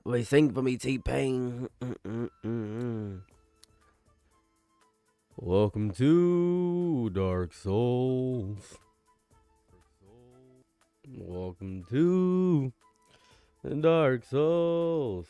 Wait, sing for me, T-Pain. Welcome to Dark Souls. Welcome to Dark Souls.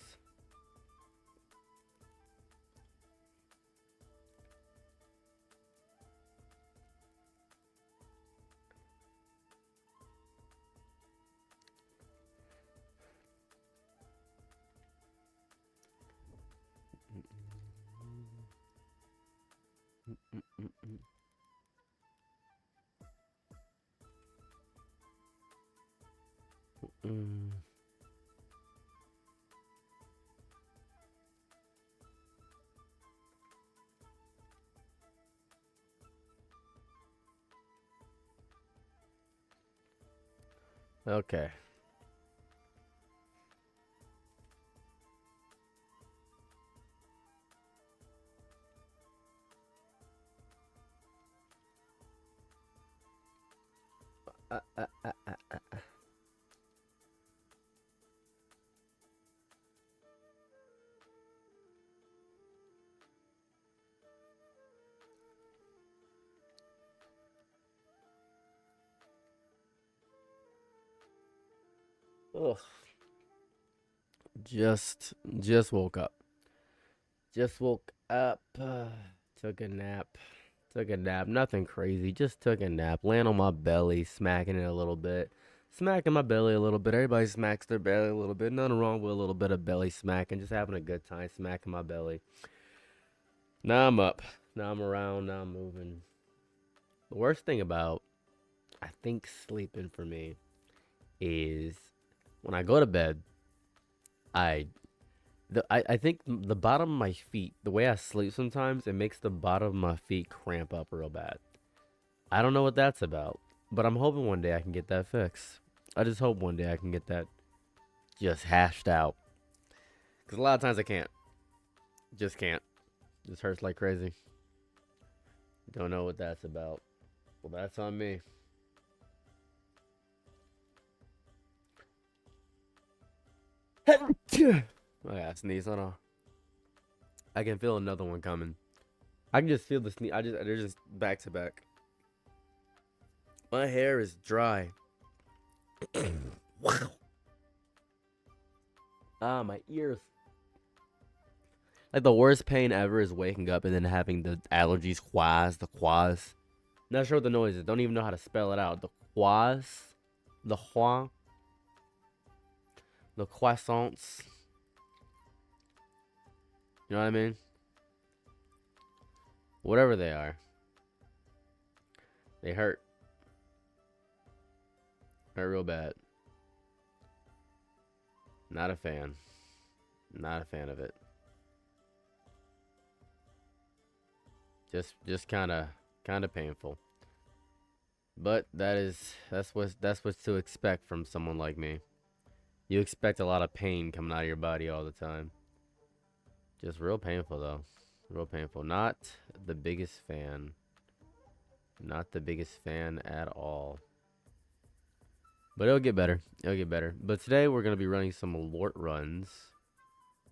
Okay. Uh, uh, uh, uh, uh. Ugh. Just woke up. Just woke up. Took a nap. Took a nap. Nothing crazy. Just took a nap. Laying on my belly, smacking it a little bit. Smacking my belly a little bit. Everybody smacks their belly a little bit. Nothing wrong with a little bit of belly smacking. Just having a good time smacking my belly. Now I'm up. Now I'm around. Now I'm moving. The worst thing about, I think, sleeping for me is when I go to bed, I I think the bottom of my feet, the way I sleep sometimes, it makes the bottom of my feet cramp up real bad. I don't know what that's about, but I'm hoping one day I can get that fixed. I just hope one day I can get that just hashed out. Because a lot of times I can't. Just can't. Just hurts like crazy. Don't know what that's about. Well, that's on me. I gotta sneeze. Hold on. I can feel another one coming. I can just feel the sneeze. They're just back to back. My hair is dry. Wow. Ah, my ears. Like the worst pain ever is waking up and then having the allergies the quaz. Not sure what the noise is. Don't even know how to spell it out. The quaz, the hua, the croissants. You know what I mean? Whatever they are. They hurt. Hurt real bad. Not a fan. Not a fan of it. Just kind of painful. But that's what's to expect from someone like me. You expect a lot of pain coming out of your body all the time. Just real painful though. Real painful. Not the biggest fan. Not the biggest fan at all. But it'll get better. It'll get better. But today we're going to be running some LORT runs.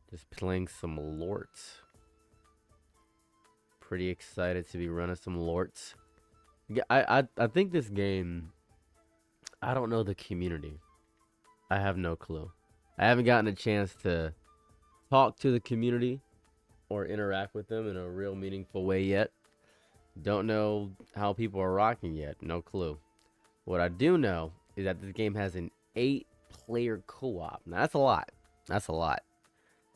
Just playing some LORT. Pretty excited to be running some LORTs. Yeah, I think this game, I don't know the community. I have no clue. I haven't gotten a chance to talk to the community or interact with them in a real meaningful way yet. Don't know how people are rocking yet. No clue. What I do know is that this game has an 8-player co-op. Now that's a lot. That's a lot.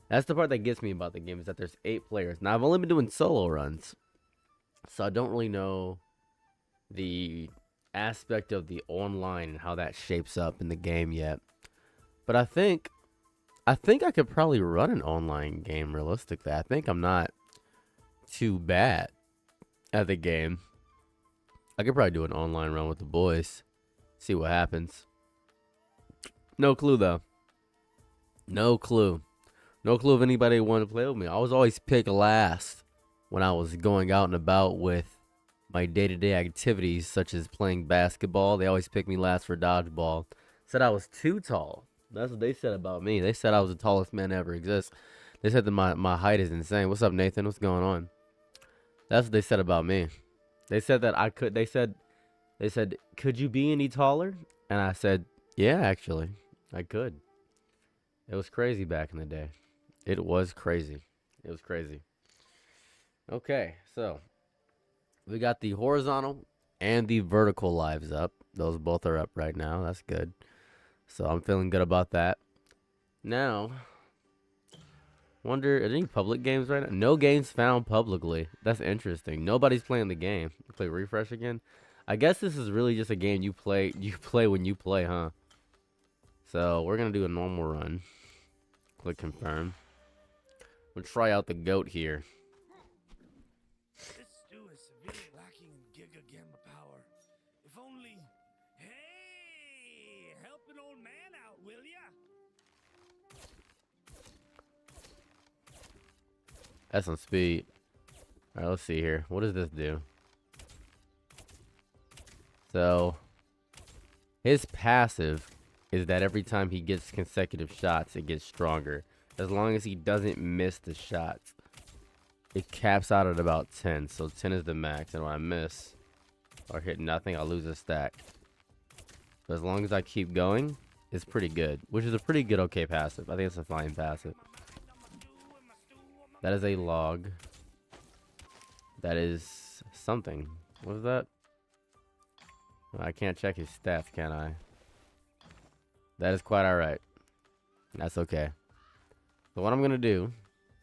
That's the part that gets me about the game, is that there's 8 players. Now I've only been doing solo runs, so I don't really know the aspect of the online and how that shapes up in the game yet. But I think I could probably run an online game realistically. I think I'm not too bad at the game. I could probably do an online run with the boys. See what happens. No clue though. No clue. No clue if anybody wanted to play with me. I was always picked last when I was going out and about with my day-to-day activities, such as playing basketball. They always pick me last for dodgeball. Said I was too tall. That's what they said about me. They said I was the tallest man to ever exist. They said that my height is insane. What's up, Nathan? What's going on? That's what they said about me. They said that I could. They said, could you be any taller? And I said, yeah, actually, I could. It was crazy back in the day. It was crazy. It was crazy. Okay, so we got the horizontal and the vertical lives up. Those both are up right now. That's good. So I'm feeling good about that. Now, wonder, are there any public games right now? No games found publicly. That's interesting. Nobody's playing the game. Play refresh again. I guess this is really just a game you play when you play, huh? So we're gonna do a normal run. Click confirm. We'll try out the goat here. This stew is severely lacking in Giga Gamma power. If only... Hey! Help an old man out, will ya? That's some speed. Alright, let's see here. What does this do? So, his passive is that every time he gets consecutive shots, it gets stronger. As long as he doesn't miss the shots. It caps out at about 10. So 10 is the max. And when I miss or hit nothing, I'll lose a stack. But as long as I keep going, it's pretty good. Which is a pretty good okay passive. I think it's a fine passive. That is a log. That is something. What is that? I can't check his stats, can I? That is quite alright. That's okay. So what I'm going to do,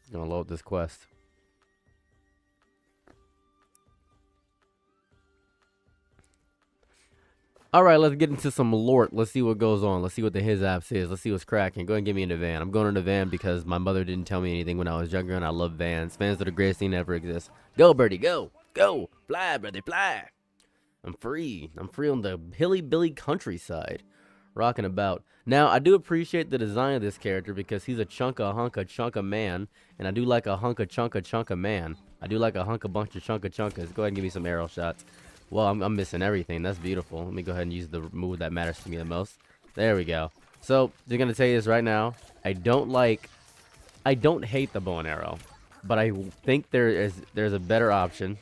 I'm going to load this quest. Alright, let's get into some LORT. Let's see what goes on. Let's see what the his apps is. Let's see what's cracking. Go ahead and get me in a van. I'm going in a van because my mother didn't tell me anything when I was younger, and I love vans. Vans are the greatest thing that ever exists. Go, birdie, go. Go. Fly, brother, fly. I'm free. I'm free on the hilly billy countryside. Rocking about. Now, I do appreciate the design of this character because he's a chunka man. And I do like a chunka man. I do like a bunch of chunkas. Go ahead and give me some arrow shots. Well, I'm missing everything. That's beautiful. Let me go ahead and use the move that matters to me the most. There we go. So, just going to tell you this right now. I don't hate the bow and arrow. But I think there's a better option.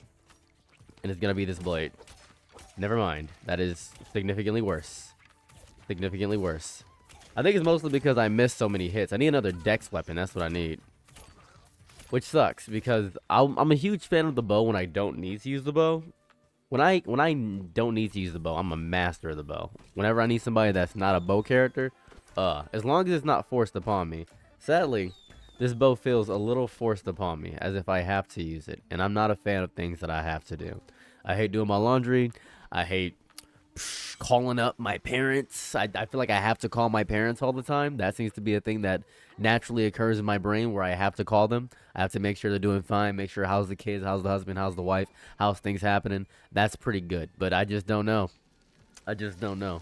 And it's going to be this blade. Never mind. That is significantly worse. Significantly worse. I think it's mostly because I missed so many hits. I need another dex weapon. That's what I need. Which sucks because I'm a huge fan of the bow when I don't need to use the bow. When I don't need to use the bow, I'm a master of the bow. Whenever I need somebody that's not a bow character, as long as it's not forced upon me. Sadly, this bow feels a little forced upon me, as if I have to use it. And I'm not a fan of things that I have to do. I hate doing my laundry. I hate calling up my parents. I feel like I have to call my parents all the time. That seems to be a thing that naturally occurs in my brain where I have to call them. I have to make sure they're doing fine, make sure how's the kids, how's the husband, how's the wife, how's things happening. That's pretty good, but I just don't know. I just don't know.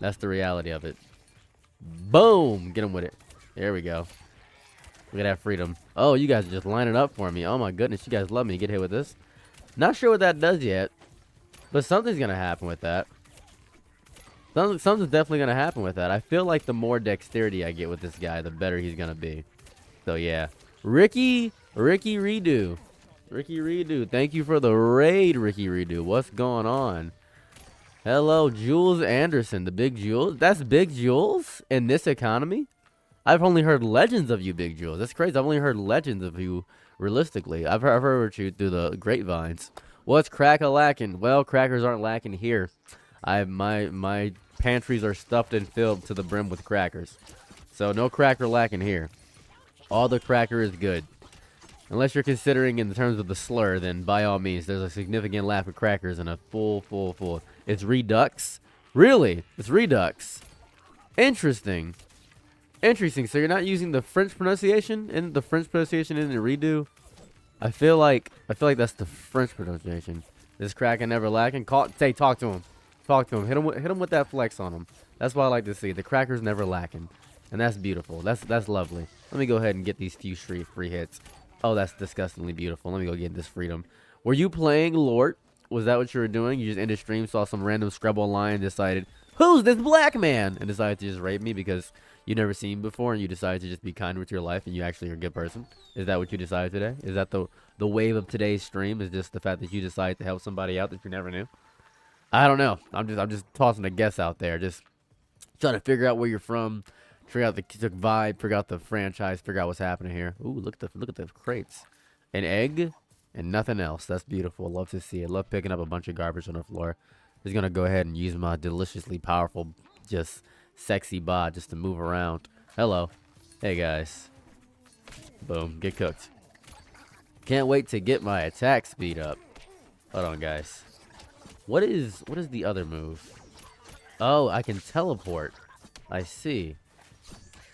That's the reality of it. Boom! Get him with it. There we go. Look at that freedom. Oh, you guys are just lining up for me. Oh my goodness, you guys love me. Get hit with this. Not sure what that does yet, but something's going to happen with that. Something's definitely going to happen with that. I feel like the more dexterity I get with this guy, the better he's going to be. So, yeah. Ricky Redo. Ricky Redo. Thank you for the raid, Ricky Redo. What's going on? Hello, Jules Anderson. The Big Jules? That's Big Jules in this economy? I've only heard legends of you, Big Jules. That's crazy. I've only heard legends of you realistically. I've heard you through the grapevines. What's crack-a-lacking? Well, crackers aren't lacking here. My pantries are stuffed and filled to the brim with crackers. So no cracker lacking here. All the cracker is good. Unless you're considering in terms of the slur, then by all means, there's a significant lack of crackers and a full. It's redux? Really? It's redux. Interesting. Interesting. So you're not using the French pronunciation? And the French pronunciation in the redo? I feel like that's the French pronunciation. This cracking never lacking. Talk to him. Talk to him. Hit him with that flex on him. That's what I like to see. The cracker's never lacking. And that's beautiful. That's lovely. Let me go ahead and get these few free hits. Oh, that's disgustingly beautiful. Let me go get this freedom. Were you playing LORT Was that what you were doing? You just ended stream, saw some random scrub online, and decided, who's this black man? And decided to just rape me because you never seen me before, and you decided to just be kind with your life, and you actually are a good person. Is that what you decided today? Is that the wave of today's stream? Is just the fact that you decided to help somebody out that you never knew? I don't know. I'm just tossing a guess out there. Just trying to figure out where you're from, figure out the vibe, figure out the franchise, figure out what's happening here. Ooh, look at the crates. An egg and nothing else. That's beautiful. Love to see it. Love picking up a bunch of garbage on the floor. Just gonna go ahead and use my deliciously powerful, just sexy bot just to move around. Hello. Hey guys. Boom. Get cooked. Can't wait to get my attack speed up. Hold on, guys. What is the other move? Oh, I can teleport. I see.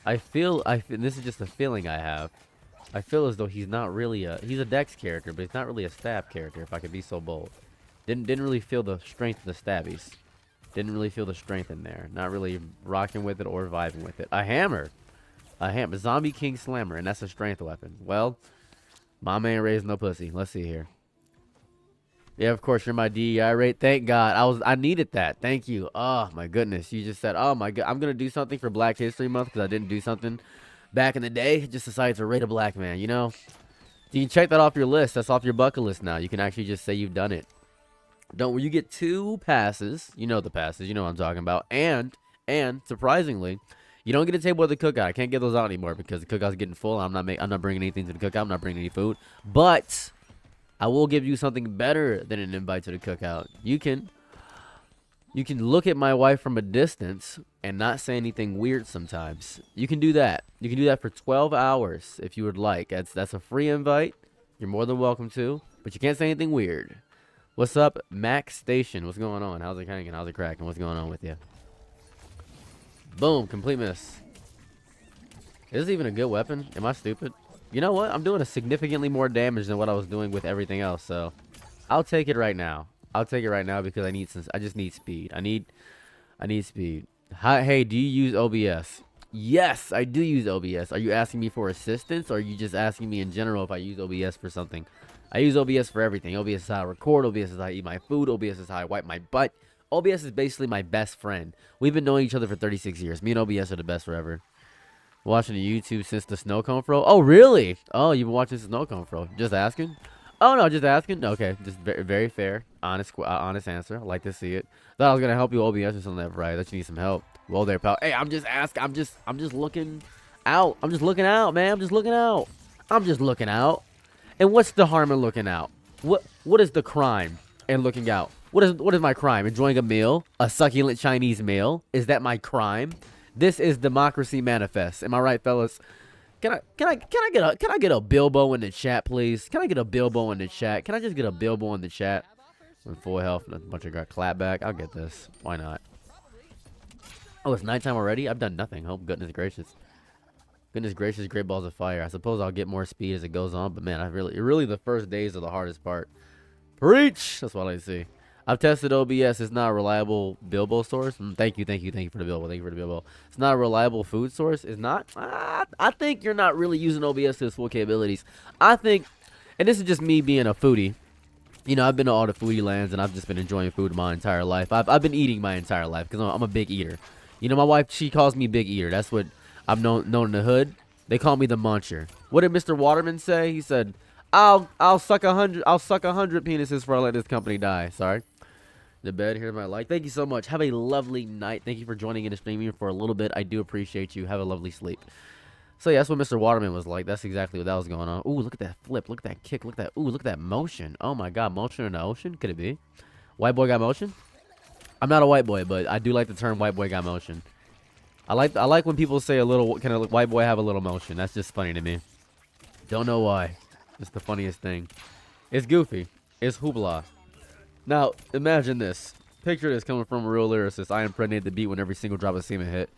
I feel this is just a feeling I have. I feel as though he's not really he's a dex character, but he's not really a stab character, if I could be so bold. Didn't really feel the strength of the stabbies. Didn't really feel the strength in there. Not really rocking with it or vibing with it. A hammer. A hammer. Zombie King Slammer, and that's a strength weapon. Well, my man raised no pussy. Let's see here. Yeah, of course, you're my DEI rate. Thank God. I needed that. Thank you. Oh, my goodness. You just said, oh, my God. I'm going to do something for Black History Month because I didn't do something back in the day. Just decided to rate a black man, you know? You can check that off your list. That's off your bucket list now. You can actually just say you've done it. You get 2 passes. You know the passes. You know what I'm talking about. And surprisingly, you don't get a table at the cookout. I can't get those out anymore because the cookout's getting full. I'm not bringing anything to the cookout. I'm not bringing any food. But I will give you something better than an invite to the cookout. You can look at my wife from a distance and not say anything weird sometimes. You can do that. You can do that for 12 hours if you would like. That's a free invite. You're more than welcome to, but you can't say anything weird. What's up, Max Station? What's going on? How's it hanging? How's it cracking? What's going on with you? Boom, complete miss. Is this even a good weapon? Am I stupid? You know what? I'm doing a significantly more damage than what I was doing with everything else, so I'll take it right now. I'll take it right now because I just need speed. I need speed. Hi, hey, do you use OBS? Yes, I do use OBS. Are you asking me for assistance, or are you just asking me in general if I use OBS for something? I use OBS for everything. OBS is how I record. OBS is how I eat my food. OBS is how I wipe my butt. OBS is basically my best friend. We've been knowing each other for 36 years. Me and OBS are the best forever. Watching the YouTube since the snow cone fro. Oh, really? Oh, you've been watching the snow cone fro. Just asking? Oh, no, just asking? Okay, just very fair. Honest answer. I like to see it. Thought I was going to help you OBS or something like that, right? That you need some help. Well there, pal. Hey, I'm just asking. I'm just looking out. I'm just looking out, man. I'm just looking out. I'm just looking out. And what's the harm in looking out? What is the crime in looking out? What is my crime? Enjoying a meal? A succulent Chinese meal? Is that my crime? This is democracy manifest. Am I right, fellas? Can I get a Bilbo in the chat, please? Can I get a Bilbo in the chat? Can I just get a Bilbo in the chat? With full health and a bunch of clapback. I'll get this. Why not? Oh, it's nighttime already? I've done nothing. Oh, goodness gracious. Goodness gracious, great balls of fire. I suppose I'll get more speed as it goes on, but man, really the first days are the hardest part. Preach! That's what I see. I've tested OBS. It's not a reliable Bilbo source. Thank you for the Bilbo. Thank you for the Bilbo. It's not a reliable food source. It's not. I think you're not really using OBS to its full capabilities. I think, and this is just me being a foodie. You know, I've been to all the foodie lands, and I've just been enjoying food my entire life. I've been eating my entire life because I'm a big eater. You know, my wife, she calls me Big Eater. That's what I'm known in the hood. They call me the Muncher. What did Mr. Waterman say? He said, I'll suck 100 penises before I let this company die. Sorry. The bed, here's my like. Thank you so much. Have a lovely night. Thank you for joining in the stream for a little bit. I do appreciate you. Have a lovely sleep. So yeah, that's what Mr. Waterman was like. That's exactly what that was going on. Ooh, look at that flip. Look at that kick. Look at that. Ooh, look at that motion. Oh my God, motion in the ocean? Could it be? White boy got motion? I'm not a white boy, but I do like the term white boy got motion. I like when people say a little, kind of white boy have a little motion. That's just funny to me. Don't know why. It's the funniest thing. It's goofy. It's hoopla. Now, imagine this. Picture this coming from a real lyricist. I impregnate the beat when every single drop of semen hit.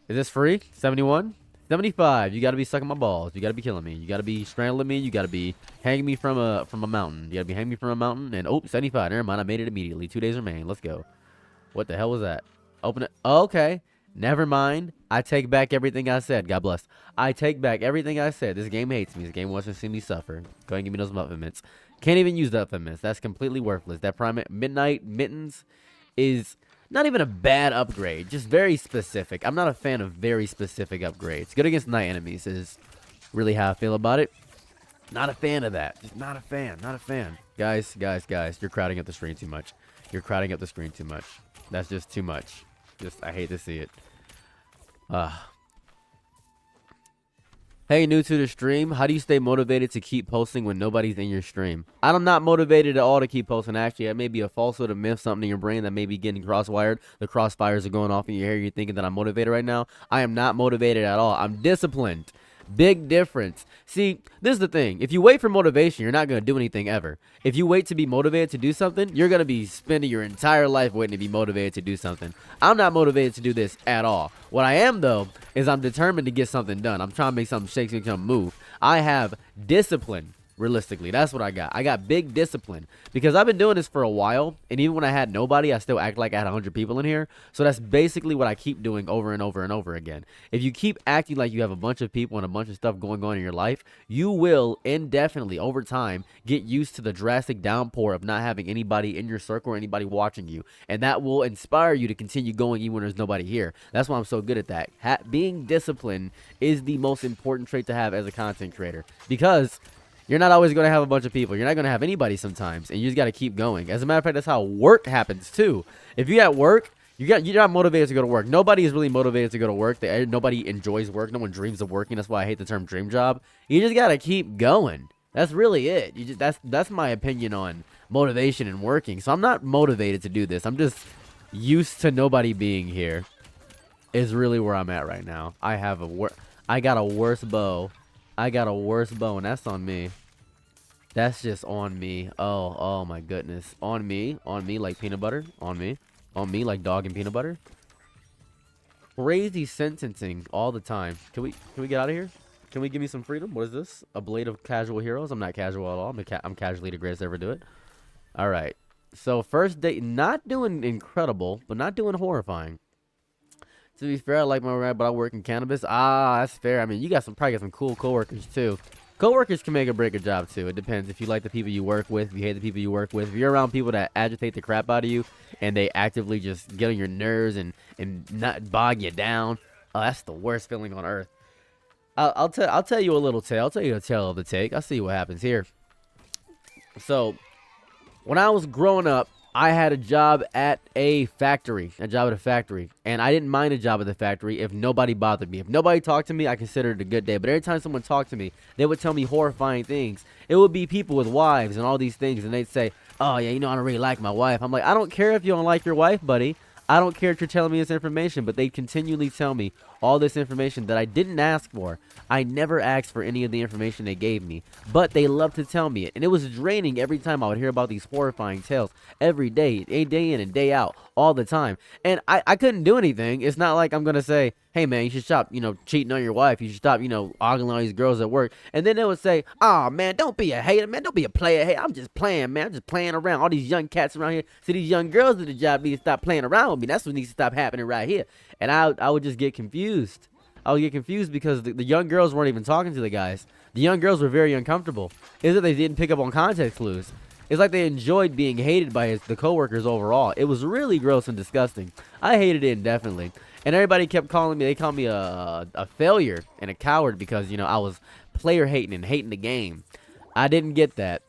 Is this free? 71? 75. You gotta be sucking my balls. You gotta be killing me. You gotta be strangling me. You gotta be hanging me from a mountain. You gotta be hanging me from a mountain. And, oh, 75. Never mind. I made it immediately. 2 days remain. Let's go. What the hell was that? Open it. Oh, okay. Never mind. I take back everything I said. God bless. I take back everything I said. This game hates me. This game wants to see me suffer. Go ahead and give me those muffin mints. Can't even use the FMS. That's completely worthless. That Midnight Mittens is not even a bad upgrade. Just very specific. I'm not a fan of very specific upgrades. Good against night enemies is really how I feel about it. Not a fan of that. Just not a fan. Not a fan. Guys. You're crowding up the screen too much. You're crowding up the screen too much. That's just too much. I hate to see it. Hey, new to the stream. How do you stay motivated to keep posting when nobody's in your stream? I'm not motivated at all to keep posting. Actually, it may be a falsehood, a myth, something in your brain that may be getting crosswired. The crossfires are going off in your hair. You're thinking that I'm motivated right now. I am not motivated at all. I'm disciplined. Big difference. See, this is the thing. If you wait for motivation, you're not going to do anything ever. If you wait to be motivated to do something, you're going to be spending your entire life waiting to be motivated to do something. I'm not motivated to do this at all. What I am, though, is I'm determined to get something done. I'm trying to make something shake, make something move. I have discipline. Realistically, that's what I got. I got big discipline because I've been doing this for a while, and even when I had nobody, I still act like I had 100 people in here. So that's basically what I keep doing over and over and over again. If you keep acting like you have a bunch of people and a bunch of stuff going on in your life, you will indefinitely over time get used to the drastic downpour of not having anybody in your circle or anybody watching you, and that will inspire you to continue going even when there's nobody here. That's why I'm so good at that. Being disciplined is the most important trait to have as a content creator, because you're not always going to have a bunch of people. You're not going to have anybody sometimes, and you just got to keep going. As a matter of fact, that's how work happens too. If you at work, you're not motivated to go to work. Nobody is really motivated to go to work. Nobody enjoys work. No one dreams of working. That's why I hate the term dream job. You just got to keep going. That's really it. That's my opinion on motivation and working. So I'm not motivated to do this. I'm just used to nobody being here. Is really where I'm at right now. I got a worse bow. And that's on me. That's just on me. Oh my goodness. On me like peanut butter. On me like dog and peanut butter. Crazy sentencing all the time. Can we get out of here? Can we give me some freedom? What is this? A blade of casual heroes? I'm not casual at all. I'm casually the greatest to ever do it. All right. So first date, not doing incredible, but not doing horrifying. To be fair, I like my rap, but I work in cannabis. That's fair. I mean, you probably got some cool coworkers too. Coworkers can make or break a job too. It depends if you like the people you work with, if you hate the people you work with. If you're around people that agitate the crap out of you and they actively just get on your nerves and not bog you down, that's the worst feeling on earth. I'll tell you a little tale. I'll tell you a tale of the take. I'll see what happens here. So, when I was growing up, I had a job at a factory, and I didn't mind a job at the factory if nobody bothered me. If nobody talked to me, I considered it a good day. But every time someone talked to me, they would tell me horrifying things. It would be people with wives and all these things, and they'd say, oh, yeah, I don't really like my wife. I'm like, I don't care if you don't like your wife, buddy. I don't care if you're telling me this information, but they continually tell me all this information that I didn't ask for. I never asked for any of the information they gave me, but they love to tell me it. And it was draining every time I would hear about these horrifying tales every day, day in and day out, all the time. And I couldn't do anything. It's not like I'm going to say, hey, man, you should stop, cheating on your wife. You should stop, ogling all these girls at work. And then they would say, oh, man, don't be a hater, man. Don't be a player. Hey, I'm just playing, man. I'm just playing around. All these young cats around here. See, these young girls at the job need to stop playing around with me. That's what needs to stop happening right here. And I would just get confused. I would get confused because the young girls weren't even talking to the guys. The young girls were very uncomfortable. It's that they didn't pick up on context clues. It's like they enjoyed being hated by the coworkers overall. It was really gross and disgusting. I hated it indefinitely. And everybody kept calling me, they called me a failure and a coward because, I was player hating and hating the game. I didn't get that.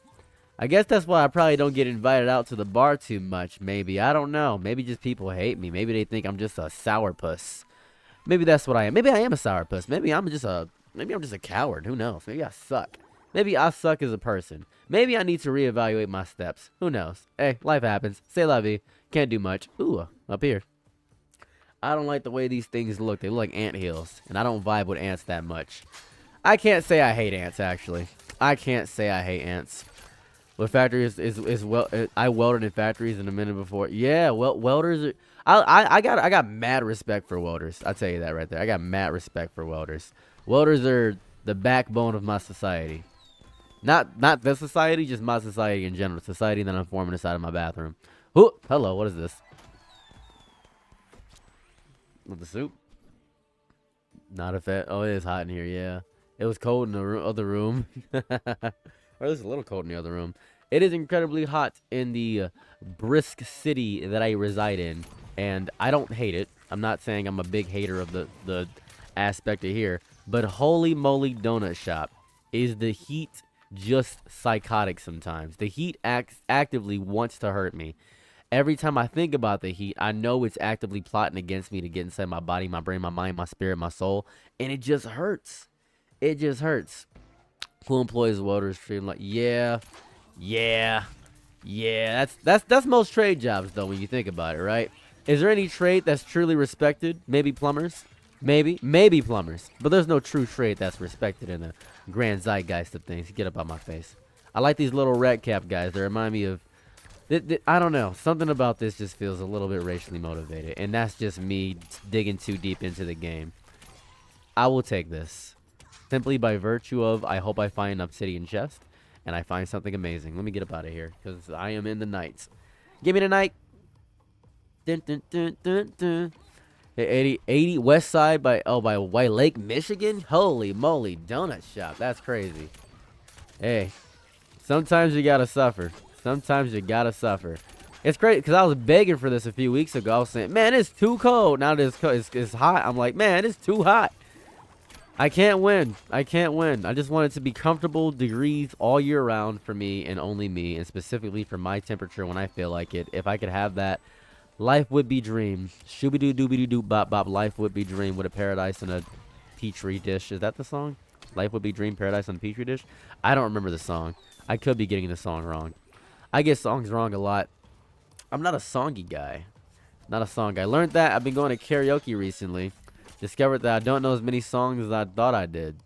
I guess that's why I probably don't get invited out to the bar too much, maybe. I don't know. Maybe just people hate me. Maybe they think I'm just a sourpuss. Maybe that's what I am. Maybe I am a sourpuss. Maybe I'm just a coward. Who knows? Maybe I suck. Maybe I suck as a person. Maybe I need to reevaluate my steps. Who knows? Hey, life happens. C'est la vie. Can't do much. Ooh, up here. I don't like the way these things look. They look like ant hills, and I don't vibe with ants that much. I can't say I hate ants, actually. I can't say I hate ants. What factories I welded in factories in a minute before. Yeah, welders are... I got mad respect for welders. I'll tell you that right there. I got mad respect for welders. Welders are the backbone of my society. Not this society, just my society in general. Society that I'm forming inside of my bathroom. Ooh, hello, what is this? With the soup? Not a fan. Oh, it is hot in here, yeah. It was cold in the other room. Or it was a little cold in the other room. It is incredibly hot in the brisk city that I reside in, and I don't hate it. I'm not saying I'm a big hater of the aspect of here, but holy moly donut shop, is the heat just psychotic sometimes. The heat actively wants to hurt me. Every time I think about the heat, I know it's actively plotting against me to get inside my body, my brain, my mind, my spirit, my soul, and it just hurts. It just hurts. Who employs welders? Stream like, yeah. That's most trade jobs though when you think about it, right? Is there any trade that's truly respected? Maybe plumbers. Maybe plumbers. But there's no true trade that's respected in the grand zeitgeist of things. Get up on my face. I like these little rat cap guys. They remind me of... I don't know. Something about this just feels a little bit racially motivated. And that's just me digging too deep into the game. I will take this. Simply by virtue of, I hope I find an obsidian chest. And I find something amazing. Let me get up out of here. Because I am in the nights. Give me the night. Dun, dun, dun, dun, dun. 80 West Side by White Lake, Michigan. Holy moly, donut shop. That's crazy. Hey, sometimes you gotta suffer. Sometimes you gotta suffer. It's great because I was begging for this a few weeks ago. I was saying, man, it's too cold. Now it's hot. I'm like, man, it's too hot. I can't win. I just want it to be comfortable degrees all year round for me and only me, and specifically for my temperature when I feel like it. If I could have that, life would be dream. Shooby-doo, doobie-doo, bop, bop. Life would be dream with a paradise and a petri dish. Is that the song? Life would be dream, paradise on a petri dish? I don't remember the song. I could be getting the song wrong. I get songs wrong a lot. I'm not a songy guy. Not a song guy. Learned that. I've been going to karaoke recently. Discovered that I don't know as many songs as I thought I did.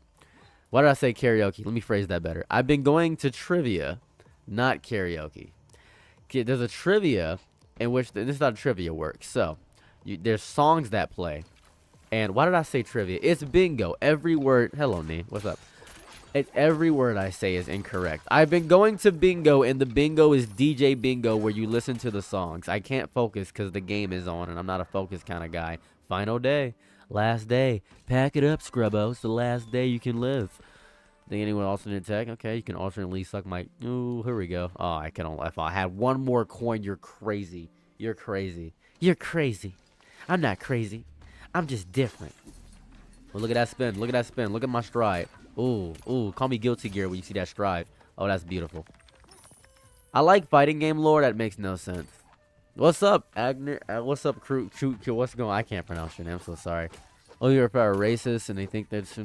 Why did I say karaoke? Let me phrase that better. I've been going to trivia, not karaoke. There's a trivia in which this is how trivia works. So, there's songs that play. And why did I say trivia? It's bingo. Every word. Hello, Nee. What's up? It's every word I say is incorrect. I've been going to bingo, and the bingo is DJ bingo, where you listen to the songs. I can't focus because the game is on, and I'm not a focused kind of guy. Final day. Last day. Pack it up, scrubbo. It's the last day you can live. Think anyone alternate tech? Okay, you can alternately suck my... Ooh, here we go. Oh, I can only... If I had one more coin, you're crazy. You're crazy. You're crazy. I'm not crazy. I'm just different. Well, look at that spin. Look at that spin. Look at my stride. Ooh, ooh. Call me Guilty Gear when you see that stride. Oh, that's beautiful. I like fighting game lore. That makes no sense. What's up, Agner? What's up, crew? What's going on? I can't pronounce your name. I'm so sorry. Oh, you're racist, and they think that's...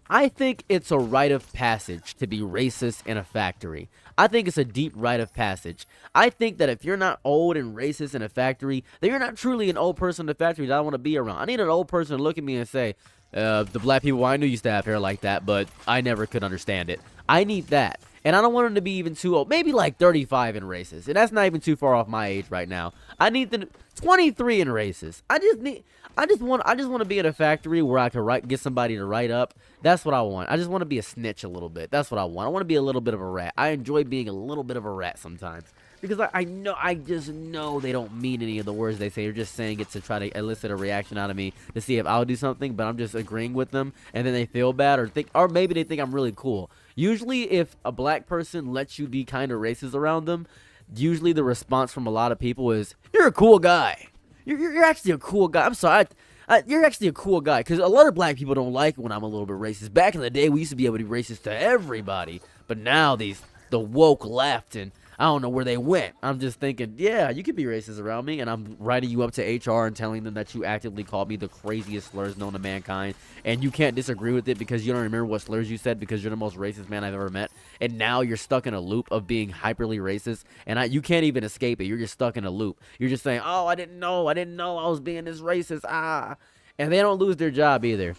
I think it's a rite of passage to be racist in a factory. I think it's a deep rite of passage. I think that if you're not old and racist in a factory, then you're not truly an old person in the factory that I want to be around. I need an old person to look at me and say, the black people I knew used to have hair like that, but I never could understand it. I need that. And I don't want them to be even too old. Maybe like 35 and racist. And that's not even too far off my age right now. I need the 23 and racist. I just want to be in a factory where I can get somebody to write up. That's what I want. I just want to be a snitch a little bit. That's what I want. I want to be a little bit of a rat. I enjoy being a little bit of a rat sometimes. Because I just know they don't mean any of the words they say. They're just saying it to try to elicit a reaction out of me to see if I'll do something, but I'm just agreeing with them, and then they feel bad or maybe they think I'm really cool. Usually if a black person lets you be kind of racist around them, usually the response from a lot of people is, you're a cool guy. You're actually a cool guy. I'm sorry. You're actually a cool guy, because a lot of black people don't like it when I'm a little bit racist. Back in the day, we used to be able to be racist to everybody, but now the woke left, and I don't know where they went. I'm just thinking, yeah, you could be racist around me, and I'm writing you up to HR and telling them that you actively called me the craziest slurs known to mankind, and you can't disagree with it because you don't remember what slurs you said because you're the most racist man I've ever met, and now you're stuck in a loop of being hyperly racist, and you can't even escape it. You're just stuck in a loop. You're just saying, oh, I didn't know I was being this racist, and they don't lose their job either.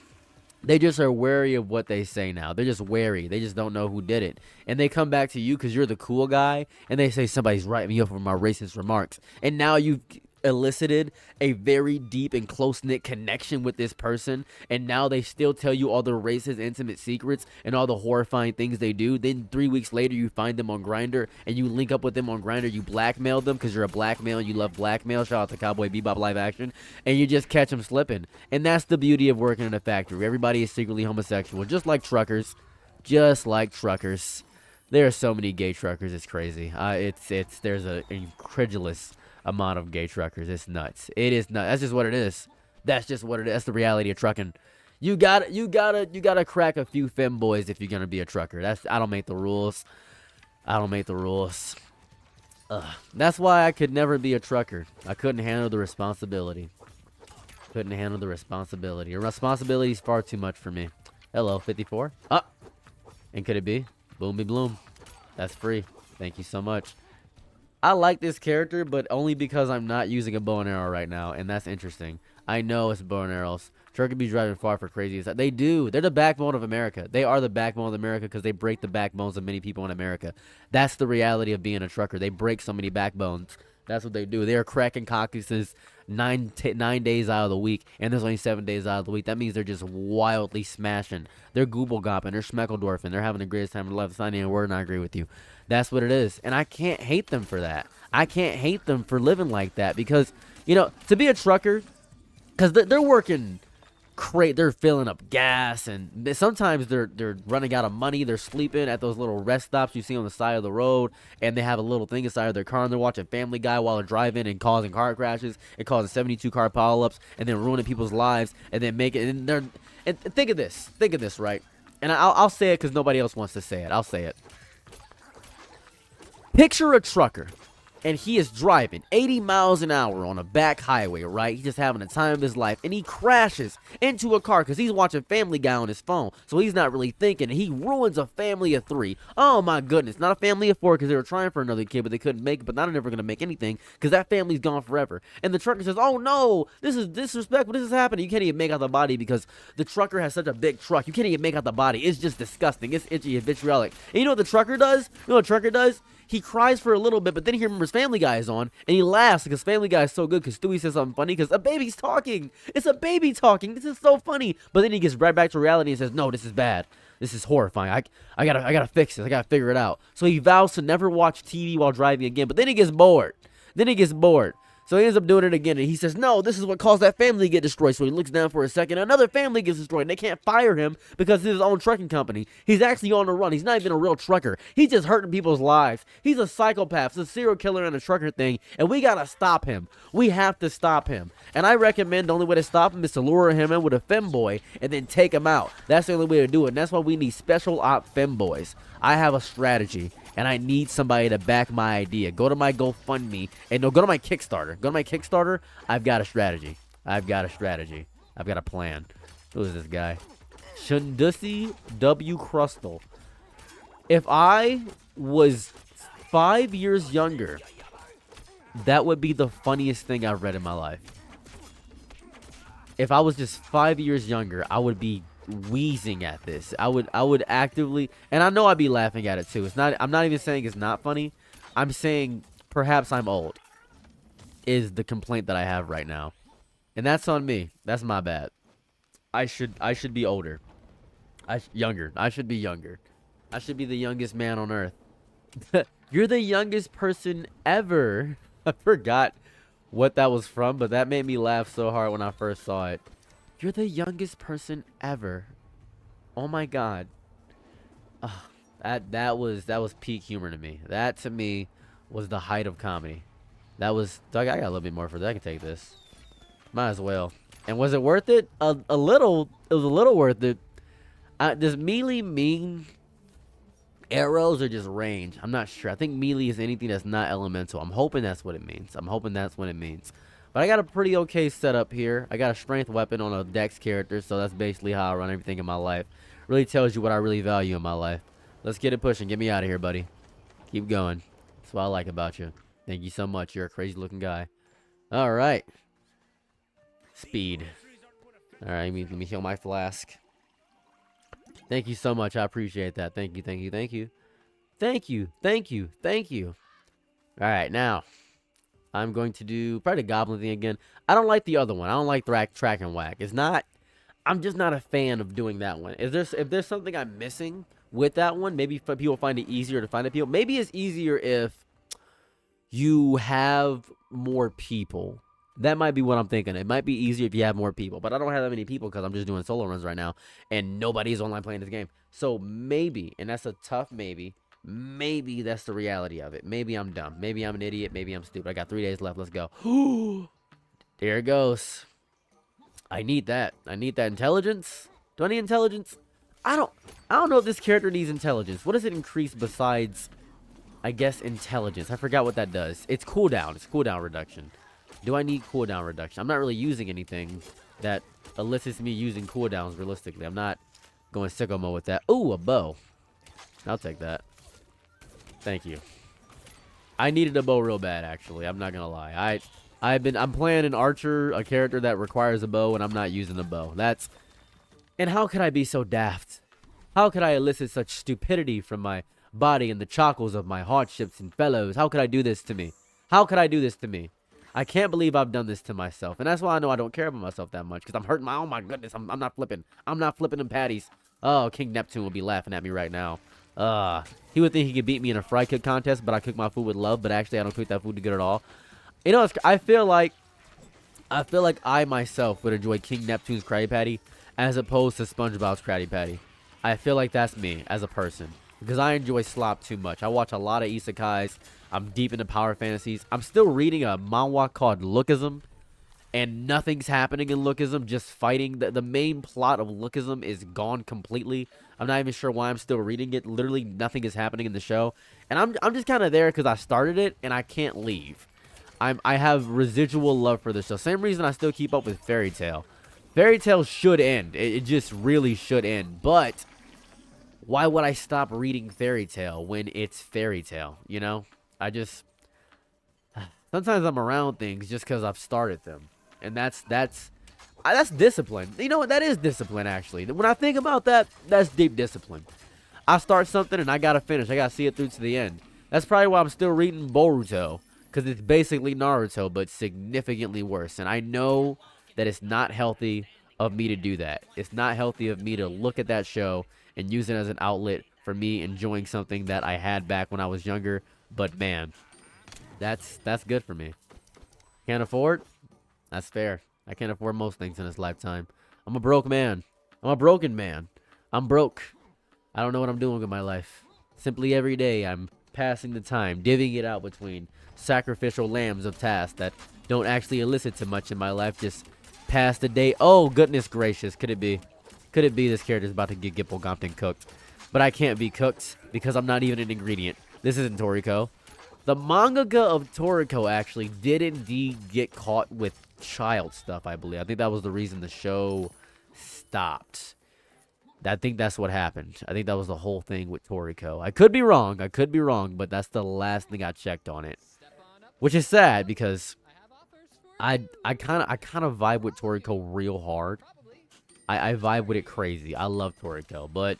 They just are wary of what they say now. They're just wary. They just don't know who did it. And they come back to you because you're the cool guy, and they say somebody's writing me up for my racist remarks. And now you've elicited a very deep and close-knit connection with this person, and now they still tell you all the racist intimate secrets and all the horrifying things they do. Then 3 weeks later, you find them on Grindr, and you link up with them on Grindr. You blackmail them because you're a black male and you love blackmail. Shout out to Cowboy Bebop live action. And you just catch them slipping. And that's the beauty of working in a factory. Everybody is secretly homosexual, just like truckers. Just like truckers. There are so many gay truckers. It's crazy. There's an incredulous amount of gay truckers. It's nuts. It is nuts. That's just what it is. That's just what it is. That's the reality of trucking. You gotta crack a few femboys if you're gonna be a trucker. I don't make the rules. I don't make the rules. That's why I could never be a trucker. I couldn't handle the responsibility. Couldn't handle the responsibility. Your responsibility is far too much for me. Hello, 54. And could it be? Boomy bloom. That's free. Thank you so much. I like this character, but only because I'm not using a bow and arrow right now, and that's interesting. I know it's bow and arrows. Trucker be driving far for crazy. They do. They're the backbone of America. They are the backbone of America because they break the backbones of many people in America. That's the reality of being a trucker. They break so many backbones. That's what they do. They are cracking caucuses 9 days out of the week, and there's only 7 days out of the week. That means they're just wildly smashing. They're Gooblegopping. They're Schmeckledorfing. They're having the greatest time of their life. It's not even a word, and I agree with you. That's what it is, and I can't hate them for that. I can't hate them for living like that because, you know, to be a trucker, because they're working they're filling up gas, and sometimes they're running out of money. They're sleeping at those little rest stops you see on the side of the road, and they have a little thing inside of their car, and they're watching Family Guy while they're driving and causing car crashes and causing 72 car pileups, and then ruining people's lives, and then and think of this, right? And I'll say it because nobody else wants to say it. I'll say it. Picture a trucker, and he is driving 80 miles an hour on a back highway, right? He's just having the time of his life, and he crashes into a car because he's watching Family Guy on his phone, so he's not really thinking, and he ruins a family of 3. Oh, my goodness. Not a family of 4 because they were trying for another kid, but they couldn't make it, but now they're never going to make anything because that family's gone forever. And the trucker says, oh, no, this is disrespectful. This is happening. You can't even make out the body because the trucker has such a big truck. You can't even make out the body. It's just disgusting. It's itchy and vitriolic. And you know what the trucker does? You know what the trucker does? He cries for a little bit, but then he remembers Family Guy is on, and he laughs because Family Guy is so good because Stewie says something funny because a baby's talking. It's a baby talking. This is so funny. But then he gets right back to reality and says, no, this is bad. This is horrifying. I gotta fix this. I gotta figure it out. So he vows to never watch TV while driving again, but then he gets bored. So he ends up doing it again, and he says, no, this is what caused that family to get destroyed. So he looks down for a second, another family gets destroyed, and they can't fire him because it's his own trucking company. He's actually on the run. He's not even a real trucker. He's just hurting people's lives. He's a psychopath. He's a serial killer and a trucker thing, and we gotta stop him. We have to stop him. And I recommend the only way to stop him is to lure him in with a femboy and then take him out. That's the only way to do it, and that's why we need special op femboys. I have a strategy, and I need somebody to back my idea. Go to my GoFundMe, and no, go to my Kickstarter. Go to my Kickstarter. I've got a strategy. I've got a plan. Who is this guy? Shundusi W. Crustle. If I was 5 years younger, that would be the funniest thing I've read in my life. If I was just 5 years younger, I would be wheezing at this. I would actively, and I know I'd be laughing at it too. I'm not even saying it's not funny. I'm saying perhaps I'm old is the complaint that I have right now. And that's on me. That's my bad. I should be older. Younger. I should be younger. I should be the youngest man on earth. You're the youngest person ever. I forgot what that was from, but that made me laugh so hard when I first saw it. You're the youngest person ever. Oh my god. That was peak humor to me. That to me was the height of comedy. That was, I got a little bit more for that. I can take this. Might as well. And was it worth it? A little. It was a little worth it. Does melee mean arrows or just range? I'm not sure. I think melee is anything that's not elemental. I'm hoping that's what it means. But I got a pretty okay setup here. I got a strength weapon on a dex character, so that's basically how I run everything in my life. Really tells you what I really value in my life. Let's get it pushing. Get me out of here, buddy. Keep going. That's what I like about you. Thank you so much. You're a crazy looking guy. All right. Speed. All right, let me heal my flask. Thank you so much. I appreciate that. Thank you. All right, now I'm going to do probably the goblin thing again. I don't like the other one. I don't like track and whack. It's not. I'm just not a fan of doing that one. If there's something I'm missing with that one, maybe people find it easier to find it. Maybe it's easier if you have more people. That might be what I'm thinking. It might be easier if you have more people, but I don't have that many people because I'm just doing solo runs right now, and nobody's online playing this game. So maybe, and that's a tough maybe, Maybe that's the reality of it. Maybe I'm dumb. Maybe I'm an idiot. Maybe I'm stupid. I got 3 days left. Let's go. There it goes. I need that. I need that intelligence. Do I need intelligence? I don't know if this character needs intelligence. What does it increase besides, I guess, intelligence? I forgot what that does. It's cooldown. It's cooldown reduction. Do I need cooldown reduction? I'm not really using anything that elicits me using cooldowns realistically. I'm not going sicko mode with that. Ooh, a bow. I'll take that. Thank you. I needed a bow real bad, actually. I'm not gonna lie. I'm playing an archer, a character that requires a bow, and I'm not using the bow. And how could I be so daft? How could I elicit such stupidity from my body and the chakras of my hardships and fellows? How could I do this to me? How could I do this to me? I can't believe I've done this to myself. And that's why I know I don't care about myself that much. Because I'm hurting oh my goodness, I'm not flipping. I'm not flipping them patties. Oh, King Neptune will be laughing at me right now. He would think he could beat me in a fry cook contest, but I cook my food with love. But actually, I don't cook that food good at all. You know, I feel like I myself would enjoy King Neptune's Krabby Patty as opposed to SpongeBob's Krabby Patty. I feel like that's me as a person because I enjoy slop too much. I watch a lot of isekais. I'm deep into power fantasies. I'm still reading a manhwa called Lookism, and nothing's happening in Lookism. Just fighting. The main plot of Lookism is gone completely. I'm not even sure why I'm still reading it. Literally nothing is happening in the show, and I'm just kind of there because I started it and I can't leave. I have residual love for the show. Same reason I still keep up with Fairy Tail. Fairy Tail should end. It just really should end. But why would I stop reading Fairy Tail when it's Fairy Tail? You know, sometimes I'm around things just because I've started them, and that's discipline. You know what? That is discipline, actually. When I think about that, that's deep discipline. I start something and I gotta finish. I gotta see it through to the end. That's probably why I'm still reading Boruto, because it's basically Naruto, but significantly worse. And I know that it's not healthy of me to do that. It's not healthy of me to look at that show and use it as an outlet for me enjoying something that I had back when I was younger. But man, that's good for me. Can't afford? That's fair. I can't afford most things in this lifetime. I'm a broke man. I'm a broken man. I'm broke. I don't know what I'm doing with my life. Simply every day I'm passing the time, divvying it out between sacrificial lambs of tasks that don't actually elicit too much in my life. Just pass the day. Oh, goodness gracious. Could it be? Could it be this character's about to get Gippelgompton cooked? But I can't be cooked because I'm not even an ingredient. This isn't Toriko. The mangaka of Toriko actually did indeed get caught with child stuff, I believe. I think that was the reason the show stopped. I think that's what happened. I think that was the whole thing with Toriko. I could be wrong. I could be wrong, but that's the last thing I checked on it. Which is sad because I kind of vibe with Toriko real hard. I vibe with it crazy. I love Toriko, but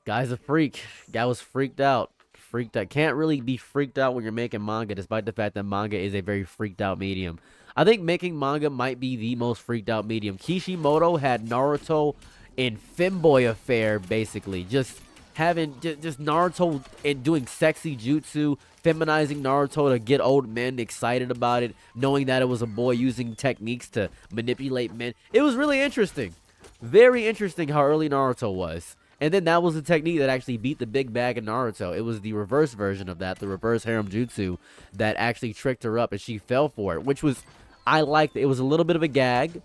guy's a freak. Guy was freaked out. Freaked out. Can't really be freaked out when you're making manga, despite the fact that manga is a very freaked out medium. I think making manga might be the most freaked out medium. Kishimoto had Naruto in femboy affair, basically. Just having just Naruto and doing sexy jutsu, feminizing Naruto to get old men excited about it, knowing that it was a boy using techniques to manipulate men. It was really interesting. Very interesting how early Naruto was. And then that was the technique that actually beat the big bag in Naruto. It was the reverse version of that, the reverse harem jutsu, that actually tricked her up and she fell for it, which was, I liked it. It was a little bit of a gag,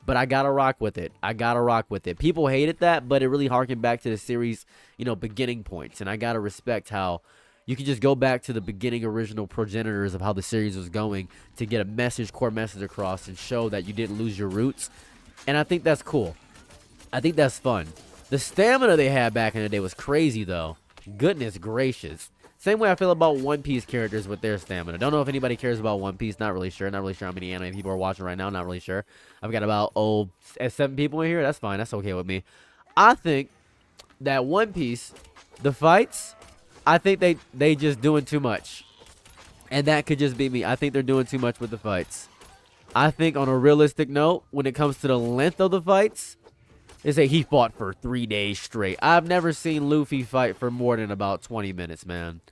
but I gotta rock with it. I gotta rock with it. People hated that, but it really harkened back to the series, you know, beginning points. And I gotta respect how you can just go back to the beginning original progenitors of how the series was going to get a message, core message across and show that you didn't lose your roots. And I think that's cool. I think that's fun. The stamina they had back in the day was crazy, though. Goodness gracious. Same way I feel about One Piece characters with their stamina. Don't know if anybody cares about One Piece. Not really sure. Not really sure how many anime people are watching right now. Not really sure. I've got about, 7 people in here. That's fine. That's okay with me. I think that One Piece, the fights, I think they just doing too much. And that could just be me. I think they're doing too much with the fights. I think on a realistic note, when it comes to the length of the fights, they say he fought for 3 days straight. I've never seen Luffy fight for more than about 20 minutes, man.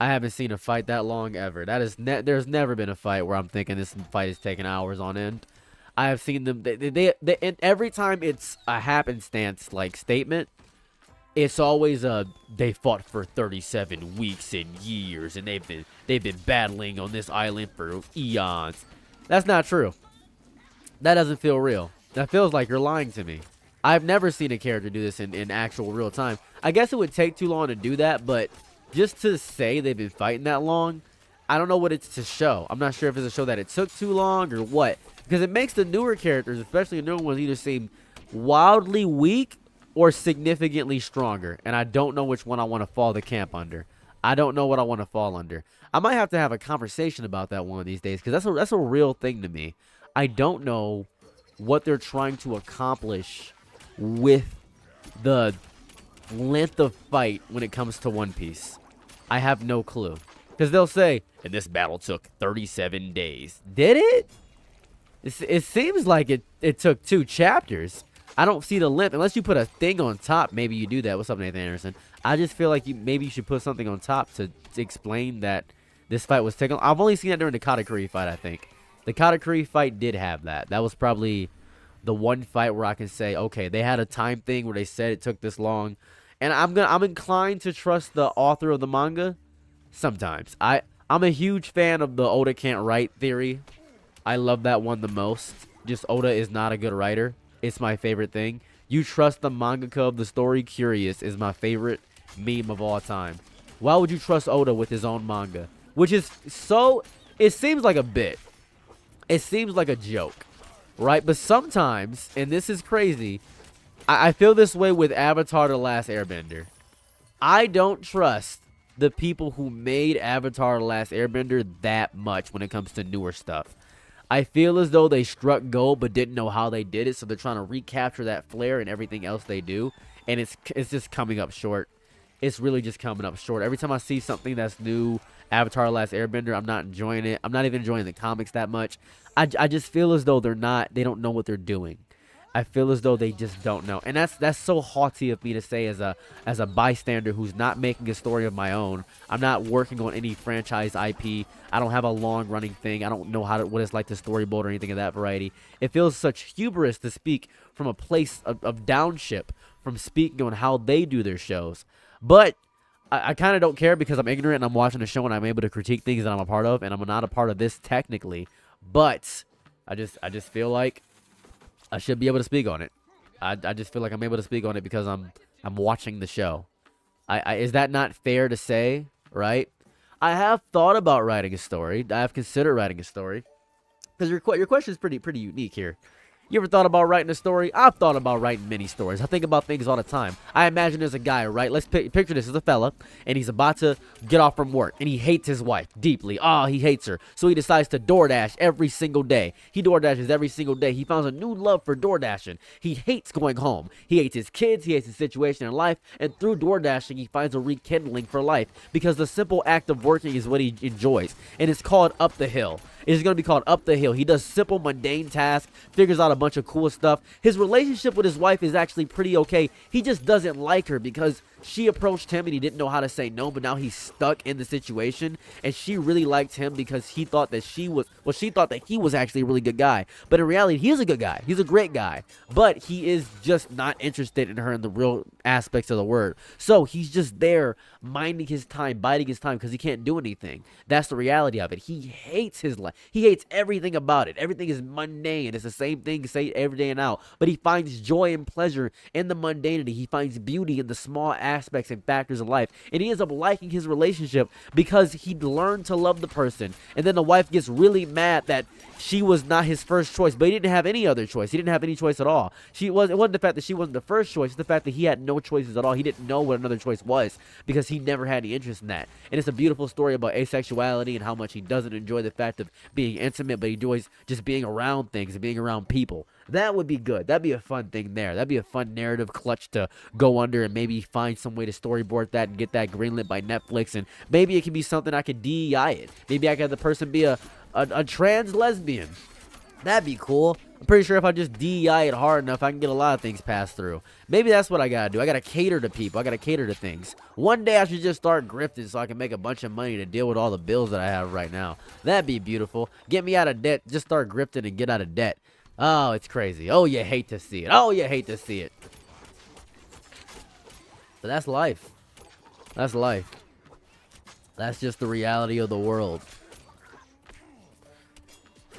I haven't seen a fight that long ever. There's never been a fight where I'm thinking this fight is taking hours on end. I have seen them. And every time it's a happenstance like statement, it's always they fought for 37 weeks and years, and they've been battling on this island for eons. That's not true. That doesn't feel real. That feels like you're lying to me. I've never seen a character do this in actual real time. I guess it would take too long to do that, but just to say they've been fighting that long, I don't know what it's to show. I'm not sure if it's a show that it took too long or what. Because it makes the newer characters, especially the newer ones, either seem wildly weak or significantly stronger. And I don't know which one I want to fall the camp under. I don't know what I want to fall under. I might have to have a conversation about that one of these days, because that's a real thing to me. I don't know what they're trying to accomplish with the length of fight when it comes to One Piece. I have no clue. Because they'll say, and this battle took 37 days. Did it? It seems like it took 2 chapters. I don't see the length. Unless you put a thing on top, maybe you do that. What's up, Nathan Anderson? I just feel like maybe you should put something on top to explain that this fight was taken. I've only seen that during the Katakuri fight, I think. The Katakuri fight did have that. That was probably the one fight where I can say, okay, they had a time thing where they said it took this long. And I'm inclined to trust the author of the manga sometimes. I'm a huge fan of the Oda can't write theory. I love that one the most. Just Oda is not a good writer. It's my favorite thing. You trust the mangaka of the story. Curious is my favorite meme of all time. Why would you trust Oda with his own manga? Which is so, it seems like a bit. It seems like a joke, right? But sometimes, and this is crazy, I feel this way with Avatar: The Last Airbender. I don't trust the people who made Avatar: The Last Airbender that much when it comes to newer stuff. I feel as though they struck gold but didn't know how they did it, so they're trying to recapture that flair and everything else they do, and it's just coming up short. It's really just coming up short. Every time I see something that's new, Avatar: The Last Airbender, I'm not enjoying it. I'm not even enjoying the comics that much. I just feel as though they don't know what they're doing. I feel as though they just don't know. And that's so haughty of me to say as a bystander who's not making a story of my own. I'm not working on any franchise IP. I don't have a long-running thing. I don't know what it's like to storyboard or anything of that variety. It feels such hubris to speak from a place of downship, from speaking on how they do their shows. But I kind of don't care because I'm ignorant and I'm watching a show and I'm able to critique things that I'm a part of, and I'm not a part of this technically. But I just feel like I should be able to speak on it. I just feel like I'm able to speak on it because I'm watching the show. Is that not fair to say, right? I have thought about writing a story. I have considered writing a story. Because your question is pretty unique here. You ever thought about writing a story? I've thought about writing many stories. I think about things all the time. I imagine there's a guy, right? Let's picture this as a fella, and he's about to get off from work, and he hates his wife deeply. He hates her. So he decides to DoorDash every single day. He DoorDashes every single day. He finds a new love for DoorDashing. He hates going home. He hates his kids. He hates his situation in life. And through DoorDashing, he finds a rekindling for life because the simple act of working is what he enjoys. And it's called Up the Hill. It's going to be called Up the Hill. He does simple, mundane tasks, figures out a bunch of cool stuff. His relationship with his wife is actually pretty okay. He just doesn't like her because she approached him and he didn't know how to say no, but now he's stuck in the situation. And she really liked him because he thought that she thought that he was actually a really good guy. But in reality, he is a good guy. He's a great guy. But he is just not interested in her in the real aspects of the word. So he's just there minding his time, biding his time because he can't do anything. That's the reality of it. He hates his life. He hates everything about it. Everything is mundane. It's the same thing, say every day and out. But he finds joy and pleasure in the mundanity. He finds beauty in the small aspects and factors of life. And he ends up liking his relationship because he learned to love the person. And then the wife gets really mad that she was not his first choice, but he didn't have any other choice. He didn't have any choice at all. It wasn't the fact that she wasn't the first choice. It's the fact that he had no choices at all. He didn't know what another choice was because he never had any interest in that. And it's a beautiful story about asexuality and how much he doesn't enjoy the fact of being intimate, but he enjoys just being around things and being around people. That would be good. That'd be a fun thing there. That'd be a fun narrative clutch to go under and maybe find some way to storyboard that and get that greenlit by Netflix. And maybe it could be something I could DEI it. Maybe I could have the person be a trans lesbian. That'd be cool. I'm pretty sure if I just DEI it hard enough, I can get a lot of things passed through. Maybe that's what I gotta do. I gotta cater to people. I gotta cater to things. One day I should just start grifting so I can make a bunch of money to deal with all the bills that I have right now. That'd be beautiful. Get me out of debt. Just start grifting and get out of debt. Oh, it's crazy. Oh, you hate to see it. Oh, you hate to see it. But that's life. That's life. That's just the reality of the world.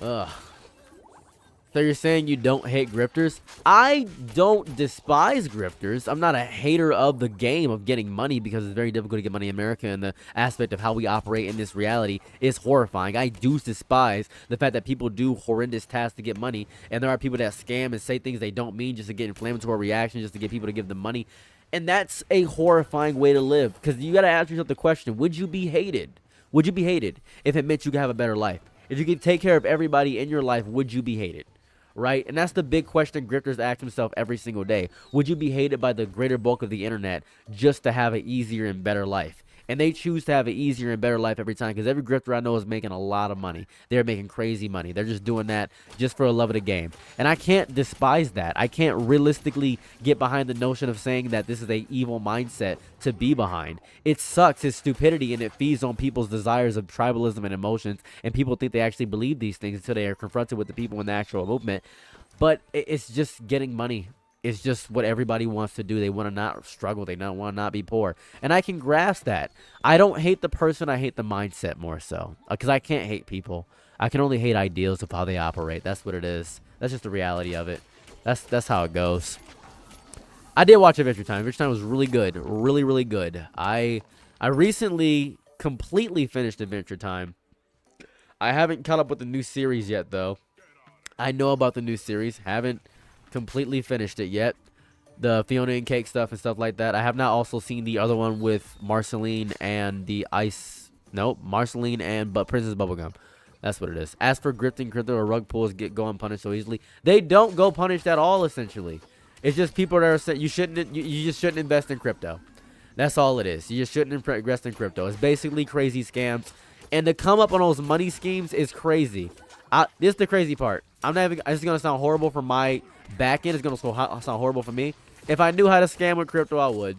Ugh. So you're saying you don't hate grifters? I don't despise grifters. I'm not a hater of the game of getting money because it's very difficult to get money in America, and the aspect of how we operate in this reality is horrifying. I do despise the fact that people do horrendous tasks to get money, and there are people that scam and say things they don't mean just to get inflammatory reactions, just to get people to give them money. And that's a horrifying way to live, because you got to ask yourself the question, would you be hated? Would you be hated if it meant you could have a better life? If you could take care of everybody in your life, would you be hated? Right? And that's the big question grifters ask themselves every single day. Would you be hated by the greater bulk of the internet just to have an easier and better life? And they choose to have an easier and better life every time, because every grifter I know is making a lot of money. They're making crazy money. They're just doing that just for the love of the game. And I can't despise that. I can't realistically get behind the notion of saying that this is an evil mindset to be behind. It sucks. It's stupidity, and it feeds on people's desires of tribalism and emotions. And people think they actually believe these things until they are confronted with the people in the actual movement. But it's just getting money. It's just what everybody wants to do. They want to not struggle. They don't want to not be poor. And I can grasp that. I don't hate the person. I hate the mindset more so. Because I can't hate people. I can only hate ideals of how they operate. That's what it is. That's just the reality of it. That's how it goes. I did watch Adventure Time. Adventure Time was really good. Really, really good. I recently completely finished Adventure Time. I haven't caught up with the new series yet, though. I know about the new series. Haven't completely finished it yet. The Fiona and Cake stuff and stuff like that. I have not also seen the other one with Marceline and the Ice. Nope, Marceline and Princess Bubblegum. That's what it is. As for grifting, crypto or rug pulls go unpunished so easily. They don't go punished at all, essentially. It's just people that are saying you just shouldn't invest in crypto. That's all it is. You just shouldn't invest in crypto. It's basically crazy scams. And to come up on those money schemes is crazy. This is the crazy part. I'm not even. It's gonna sound horrible for my back end. It's gonna sound horrible for me. If I knew how to scam with crypto, I would.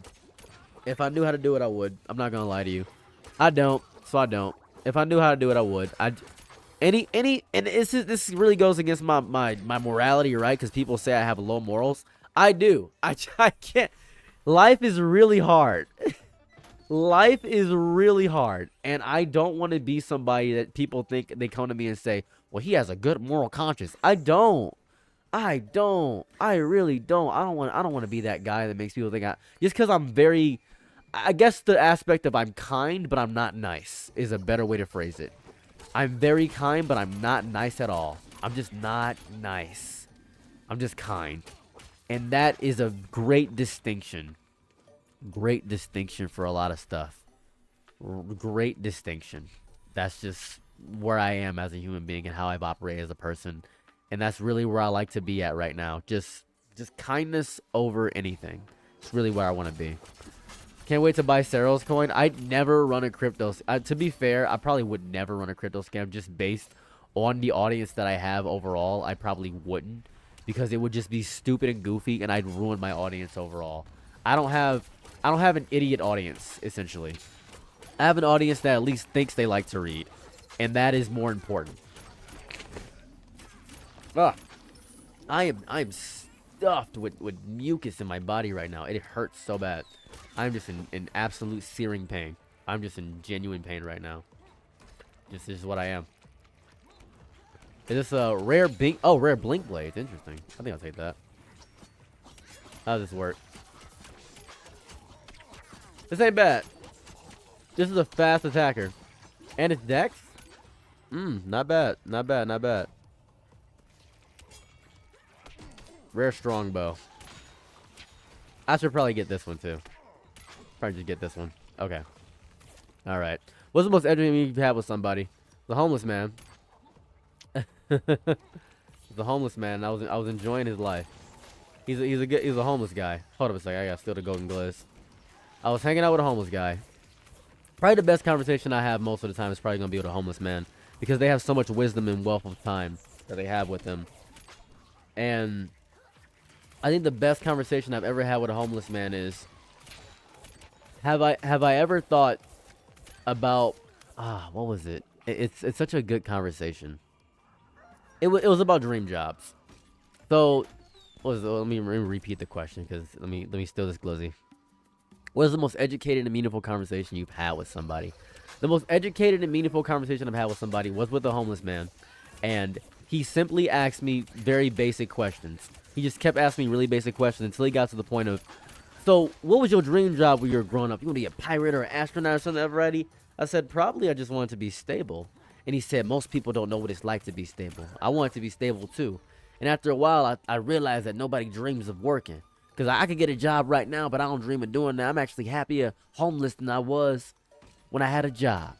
If I knew how to do it, I would. I'm not gonna lie to you. I don't, so I don't. If I knew how to do it, I would. And this really goes against my morality, right? Because people say I have low morals. I do. I can't. Life is really hard. Life is really hard, and I don't want to be somebody that people think they come to me and say, well, he has a good moral conscience. I don't. I really don't. I don't want to be that guy that makes people think just because I'm very, I guess the aspect of I'm kind, but I'm not nice is a better way to phrase it. I'm very kind, but I'm not nice at all. I'm just not nice. I'm just kind. And that is a great distinction. Great distinction for a lot of stuff. Great distinction. That's just where I am as a human being and how I've operated as a person. And that's really where I like to be at right now. Just kindness over anything. It's really where I want to be. Can't wait to buy Ceros coin. I'd never run a crypto. To be fair, I probably would never run a crypto scam just based on the audience that I have overall. I probably wouldn't, because it would just be stupid and goofy, and I'd ruin my audience overall. I don't have an idiot audience, essentially. I have an audience that at least thinks they like to read, and that is more important. Ugh. I am stuffed with mucus in my body right now. It hurts so bad. I'm just in absolute searing pain. I'm just in genuine pain right now. This is what I am. Is this a rare blink? Oh, rare blink blades. Interesting. I think I'll take that. How does this work? This ain't bad. This is a fast attacker. And it's dex? Not bad. Not bad, not bad. Rare strongbow. I should probably get this one too. Probably just get this one. Okay. Alright. What's the most edgy you've had with somebody? The homeless man. The homeless man. I was enjoying his life. He's a homeless guy. Hold up a second. I gotta steal the golden glaze. I was hanging out with a homeless guy. Probably the best conversation I have most of the time is probably gonna be with a homeless man, because they have so much wisdom and wealth of time that they have with them. And I think the best conversation I've ever had with a homeless man is, have I ever thought about what was it? It's such a good conversation. It was about dream jobs. So let me repeat the question, because let me steal this glizzy. What is the most educated and meaningful conversation you've had with somebody? The most educated and meaningful conversation I've had with somebody was with a homeless man. And he simply asked me very basic questions. He just kept asking me really basic questions until he got to the point of, so what was your dream job when you were growing up? You want to be a pirate or an astronaut or something already? I said, probably I just wanted to be stable. And he said, most people don't know what it's like to be stable. I wanted to be stable too. And after a while, I realized that nobody dreams of working. Because I could get a job right now, but I don't dream of doing that. I'm actually happier homeless than I was when I had a job.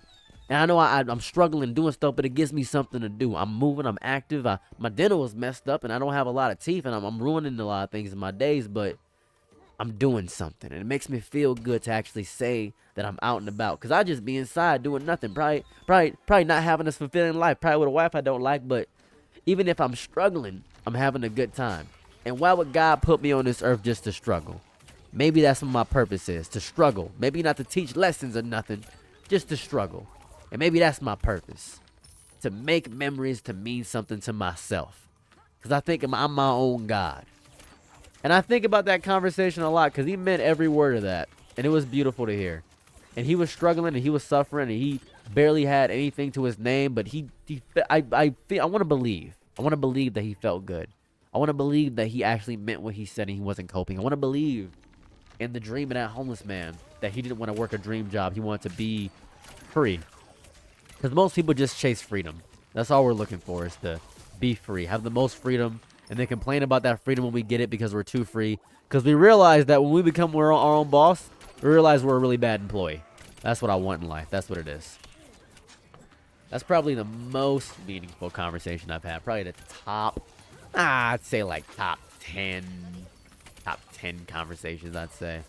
And I know I'm struggling doing stuff, but it gives me something to do. I'm moving, I'm active. My dental was messed up, and I don't have a lot of teeth, and I'm ruining a lot of things in my days, but I'm doing something. And it makes me feel good to actually say that I'm out and about. Because I just be inside doing nothing. Probably not having a fulfilling life. Probably with a wife I don't like, but even if I'm struggling, I'm having a good time. And why would God put me on this earth just to struggle? Maybe that's what my purpose is, to struggle. Maybe not to teach lessons or nothing, just to struggle. And maybe that's my purpose, to make memories, to mean something to myself. Because I think I'm my own God. And I think about that conversation a lot because he meant every word of that. And it was beautiful to hear. And he was struggling and he was suffering and he barely had anything to his name. But I want to believe. I want to believe that he felt good. I want to believe that he actually meant what he said and he wasn't coping. I want to believe in the dream of that homeless man, that he didn't want to work a dream job. He wanted to be free. Because most people just chase freedom. That's all we're looking for, is to be free. Have the most freedom. And then complain about that freedom when we get it because we're too free. Because we realize that when we become our own boss, we realize we're a really bad employee. That's what I want in life. That's what it is. That's probably the most meaningful conversation I've had. Probably the top, I'd say like top 10 conversations, I'd say.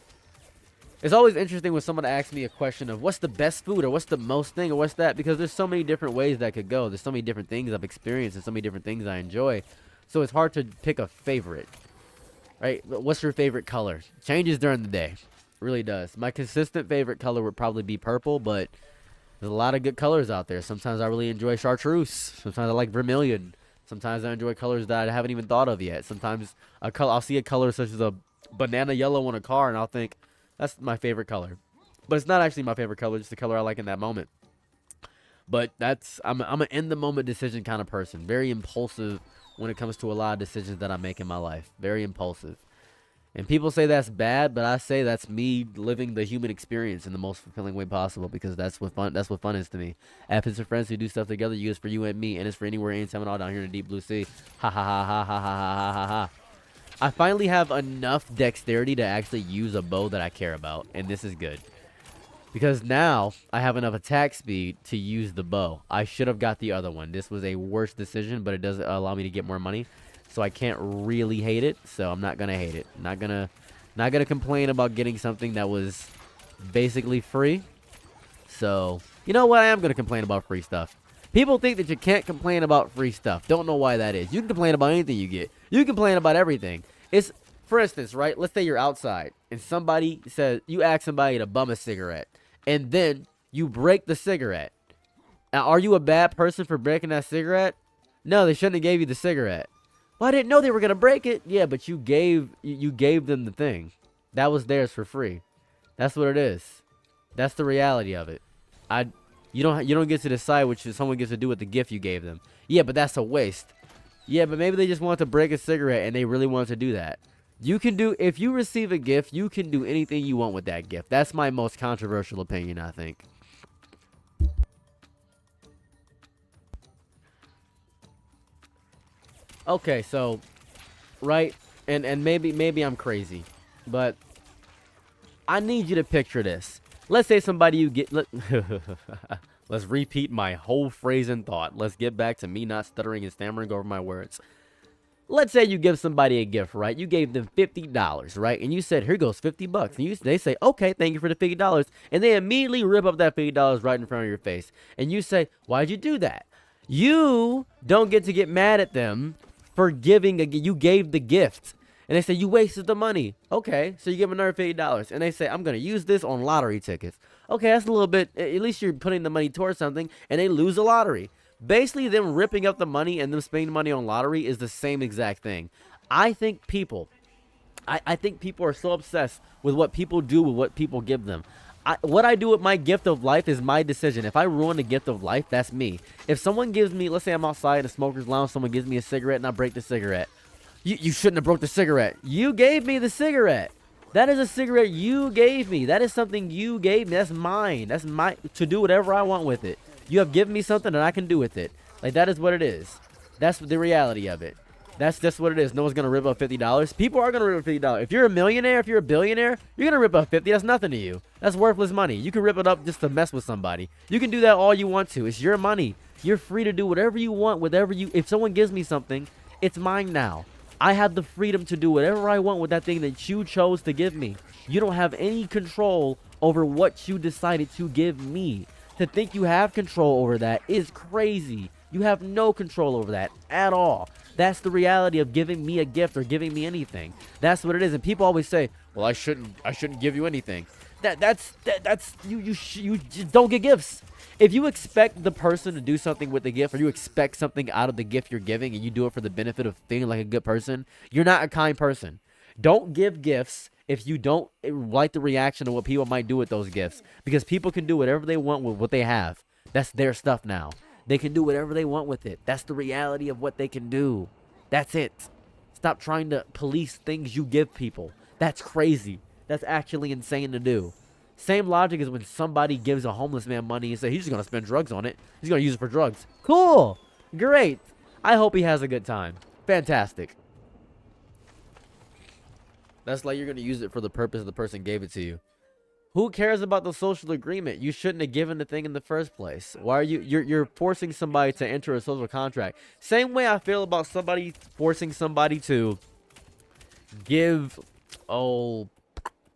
It's always interesting when someone asks me a question of what's the best food or what's the most thing or what's that, because there's so many different ways that could go. There's so many different things I've experienced and so many different things I enjoy. So it's hard to pick a favorite, right? But what's your favorite color? Changes during the day. It really does. My consistent favorite color would probably be purple, but there's a lot of good colors out there. Sometimes I really enjoy chartreuse. Sometimes I like vermilion. Sometimes I enjoy colors that I haven't even thought of yet. Sometimes I'll see a color such as a banana yellow on a car, and I'll think, that's my favorite color. But it's not actually my favorite color, just the color I like in that moment. But I'm an in-the-moment decision kind of person. Very impulsive when it comes to a lot of decisions that I make in my life. Very impulsive. And people say that's bad, but I say that's me living the human experience in the most fulfilling way possible, because that's what fun is to me. If and friends who do stuff together, you is for you and me, and it's for anywhere, anytime, and all down here in the deep blue sea. Ha ha ha ha ha ha ha ha ha. I finally have enough dexterity to actually use a bow that I care about, and this is good. Because now I have enough attack speed to use the bow. I should have got the other one. This was a worse decision, but it does allow me to get more money. So I can't really hate it, so I'm not gonna hate it. Not gonna complain about getting something that was basically free. So, you know what? I am gonna complain about free stuff. People think that you can't complain about free stuff. Don't know why that is. You can complain about anything you get. You can complain about everything. It's, for instance, right? Let's say you're outside and somebody says, you ask somebody to bum a cigarette, and then you break the cigarette. Now, are you a bad person for breaking that cigarette? No, they shouldn't have gave you the cigarette. Well, I didn't know they were gonna break it. Yeah, but you gave them the thing. That was theirs for free. That's what it is. That's the reality of it. You don't get to decide what someone gets to do with the gift you gave them. Yeah, but that's a waste. Yeah, but maybe they just want to break a cigarette and they really want to do that. If you receive a gift, you can do anything you want with that gift. That's my most controversial opinion, I think. Okay, so, right, and maybe I'm crazy, but I need you to picture this. Let's say somebody you get, let's repeat my whole phrase and thought. Let's get back to me not stuttering and stammering over my words. Let's say you give somebody a gift, right? You gave them $50, right? And you said, here goes 50 bucks. And they say, okay, thank you for the $50. And they immediately rip up that $50 right in front of your face. And you say, why'd you do that? You don't get to get mad at them for you gave the gift. And they say, you wasted the money. Okay, so you give them another $50. And they say, I'm going to use this on lottery tickets. Okay, that's a little bit, at least you're putting the money towards something, and they lose the lottery. Basically, them ripping up the money and them spending money on lottery is the same exact thing. I think people I think people are so obsessed with what people do with what people give them. What I do with my gift of life is my decision. If I ruin the gift of life, that's me. If someone gives me, let's say I'm outside in a smoker's lounge, someone gives me a cigarette and I break the cigarette. You shouldn't have broke the cigarette. You gave me the cigarette. That is a cigarette you gave me. That is something you gave me. That's mine. That's my, to do whatever I want with it. You have given me something that I can do with it. Like, that is what it is. That's the reality of it. That's just what it is. No one's going to rip up $50. People are going to rip up $50. If you're a millionaire, if you're a billionaire, you're going to rip up 50. That's nothing to you. That's worthless money. You can rip it up just to mess with somebody. You can do that all you want to. It's your money. You're free to do whatever you want, whatever you, if someone gives me something, it's mine now. I have the freedom to do whatever I want with that thing that you chose to give me. You don't have any control over what you decided to give me. To think you have control over that is crazy. You have no control over that at all. That's the reality of giving me a gift or giving me anything. That's what it is. And people always say, "Well, I shouldn't give you anything." That's you just don't get gifts. If you expect the person to do something with the gift, or you expect something out of the gift you're giving, and you do it for the benefit of feeling like a good person, you're not a kind person. Don't give gifts if you don't like the reaction of what people might do with those gifts, because people can do whatever they want with what they have. That's their stuff now. They can do whatever they want with it. That's the reality of what they can do. That's it. Stop trying to police things you give people. That's crazy. That's actually insane to do. Same logic as when somebody gives a homeless man money and say he's just going to spend drugs on it. He's going to use it for drugs. Cool. Great. I hope he has a good time. Fantastic. That's like you're going to use it for the purpose the person gave it to you. Who cares about the social agreement? You shouldn't have given the thing in the first place. Why are you're forcing somebody to enter a social contract? Same way I feel about somebody forcing somebody to give, to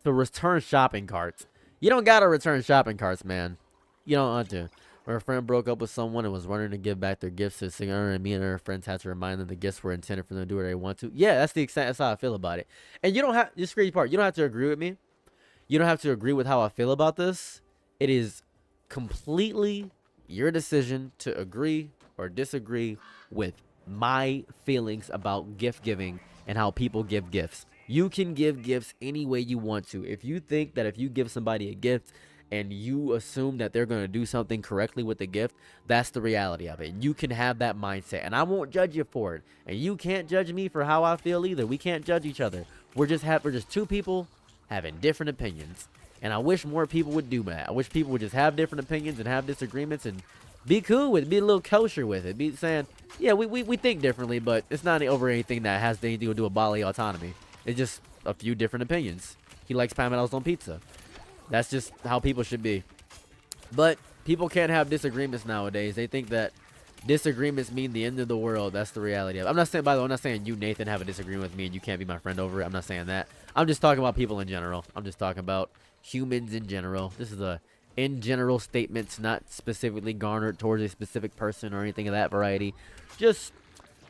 return shopping carts. You don't gotta return shopping carts, man. You don't want to. Where a friend broke up with someone and was running to give back their gifts to the singer, and me and her friends had to remind them the gifts were intended for them to do what they want to. Yeah, that's the extent. That's how I feel about it. And you don't have, this crazy part, you don't have to agree with me. You don't have to agree with how I feel about this. It is completely your decision to agree or disagree with my feelings about gift giving and how people give gifts. You can give gifts any way you want to. If you think that if you give somebody a gift and you assume that they're going to do something correctly with the gift, that's the reality of it. You can have that mindset, and I won't judge you for it. And you can't judge me for how I feel either. We can't judge each other. We're just two people having different opinions. And I wish more people would do that. I wish people would just have different opinions and have disagreements and be cool with it, be a little kosher with it. Be saying, yeah, we think differently, but it's not over anything that has anything to do with bodily autonomy. It's just a few different opinions. He likes pineapples on pizza. That's just how people should be. But people can't have disagreements nowadays. They think that disagreements mean the end of the world. That's the reality of it. I'm not saying, by the way, I'm not saying you, Nathan, have a disagreement with me and you can't be my friend over it. I'm not saying that. I'm just talking about people in general. I'm just talking about humans in general. This is a in general statements, not specifically garnered towards a specific person or anything of that variety. Just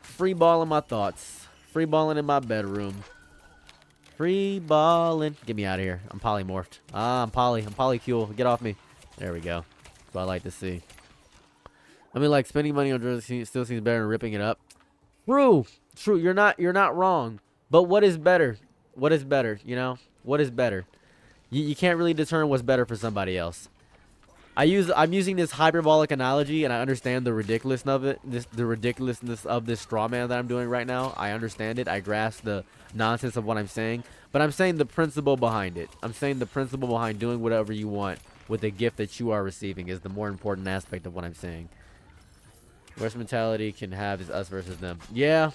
free balling my thoughts. Free balling in my bedroom. Free balling. Get me out of here. I'm polymorphed. I'm polycule. Get off me. There we go. That's what I like to see. I mean, like, spending money on drugs still seems better than ripping it up. True. You're not wrong. But what is better? What is better? You know, what is better? You can't really determine what's better for somebody else. I'm using this hyperbolic analogy, and I understand the ridiculousness of it. The ridiculousness of this straw man that I'm doing right now. I understand it. I grasp the nonsense of what I'm saying. But I'm saying the principle behind it. I'm saying the principle behind doing whatever you want with the gift that you are receiving is the more important aspect of what I'm saying. Worst mentality can have is us versus them. Yeah.